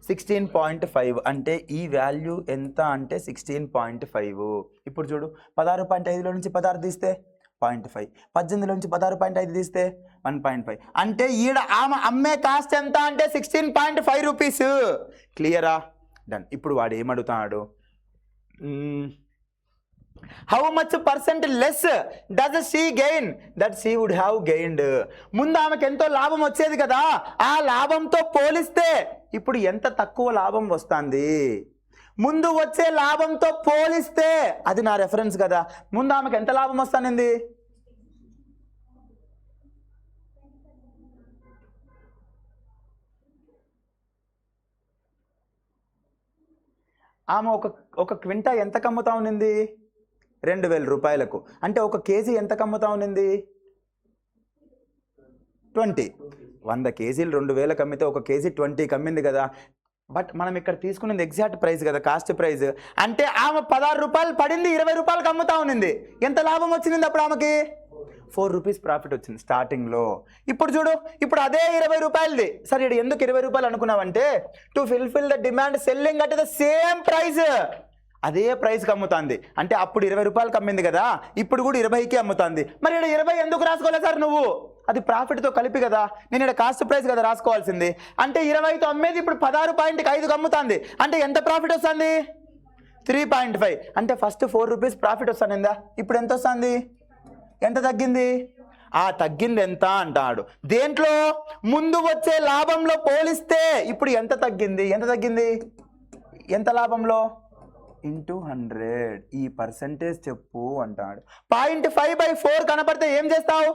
16.5. అంటే ఈ వాల్యూ ఎంత అంటే 16.5. ఇప్పుడు చూడు, 16.5లో నుంచి 16 తీస్తే 0.5, 18లో నుంచి 16.5 తీస్తే 1.5. అంటే ఈడ ఆమె అమ్మే కాస్ట్ ఎంత అంటే 16.5 రూపీస్. క్లియరా? డన్. ఇప్పుడు వాడు ఏమడుగుతాడు, how much percent less does she gain that she would have gained. ముందు ఆమెకు ఎంతో లాభం వచ్చేది కదా, ఆ లాభంతో పోలిస్తే ఇప్పుడు ఎంత తక్కువ లాభం వస్తుంది? ముందు వచ్చే లాభంతో పోలిస్తే, అది నా రెఫరెన్స్ కదా. ముందు ఆమెకు ఎంత లాభం వస్తానండి? ఆమె ఒక క్వింటా ఎంత కమ్ముతా ఉన్నింది? 2000 రూపాయలకు. అంటే ఒక కేజీ ఎంత కమ్ముతా ఉన్నింది? 20. 100 కేజీలు 2000 కమ్మితే ఒక కేజీ 20 కమ్మింది కదా. బట్ మనం ఇక్కడ తీసుకునేది ఎగ్జాక్ట్ ప్రైస్ కదా, కాస్ట్ ప్రైస్. అంటే ఆమె 16 రూపాయలు పడింది, 20 రూపాయలకు అమ్ముతా ఉన్నింది. ఎంత లాభం వచ్చింది అప్పుడు ఆమెకి? 4 రూపీస్ ప్రాఫిట్ వచ్చింది స్టార్టింగ్లో. ఇప్పుడు చూడు, ఇప్పుడు అదే 20 రూపాయలది. సరే ఇది ఎందుకు 20 రూపాయలు అనుకున్నావంటే, to fulfil the demand selling at the same price. అదే ప్రైస్కి అమ్ముతుంది. అంటే అప్పుడు 20 రూపాయలకు అమ్మింది కదా, ఇప్పుడు కూడా 20కి అమ్ముతుంది. మరి ఇక్కడ 20 ఎందుకు రాసుకోలేదు సార్ నువ్వు? అది ప్రాఫిట్తో కలిపి కదా, నేను ఇక్కడ కాస్ట్ ప్రైస్ కదా రాసుకోవాల్సింది. అంటే 20తో అమ్మేది ఇప్పుడు 16.5కి అమ్ముతుంది. అంటే ఎంత ప్రాఫిట్ వస్తుంది? 3.5. అంటే ఫస్ట్ 4 రూపీస్ ప్రాఫిట్ వస్తుందా, ఇప్పుడు ఎంత వస్తుంది? ఎంత తగ్గింది? ఆ తగ్గింది ఎంత అంటాడు. దేంట్లో? ముందు వచ్చే లాభంలో పోలిస్తే ఇప్పుడు ఎంత తగ్గింది? ఎంత లాభంలో? ఇంటూ 100. ఈ పర్సంటేజ్ చెప్పు అంటాడు. 0.5/4 కనపడితే ఏం చేస్తావు?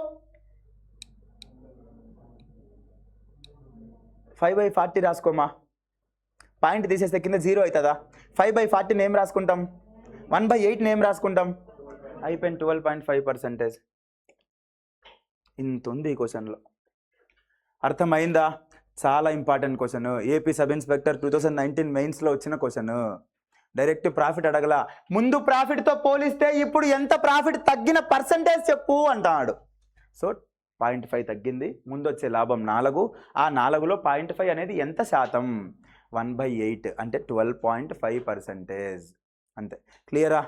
5/40 రాసుకోమా. పాయింట్ తీసేస్తే కింద 0 అవుతుందా? 5/40 ఏం రాసుకుంటాం? 1/8 ఏం రాసుకుంటాం? అయిపోయింది 12.5%. ఇంత ఉంది ఈ క్వశ్చన్లో. అర్థమైందా? చాలా important question. AP sub inspector 2019 మెయిన్స్లో వచ్చిన క్వశ్చన్. డైరెక్ట్ ప్రాఫిట్ అడగల, ముందు ప్రాఫిట్తో పోలిస్తే ఇప్పుడు ఎంత ప్రాఫిట్ తగ్గిన పర్సంటేజ్ చెప్పు అంటాడు. సో 0.5 తగ్గింది, ముందు వచ్చే లాభం 4, ఆ 4లో 0.5 అనేది ఎంత శాతం? 1/8 అంటే 12.5%. అంతే. క్లియరా?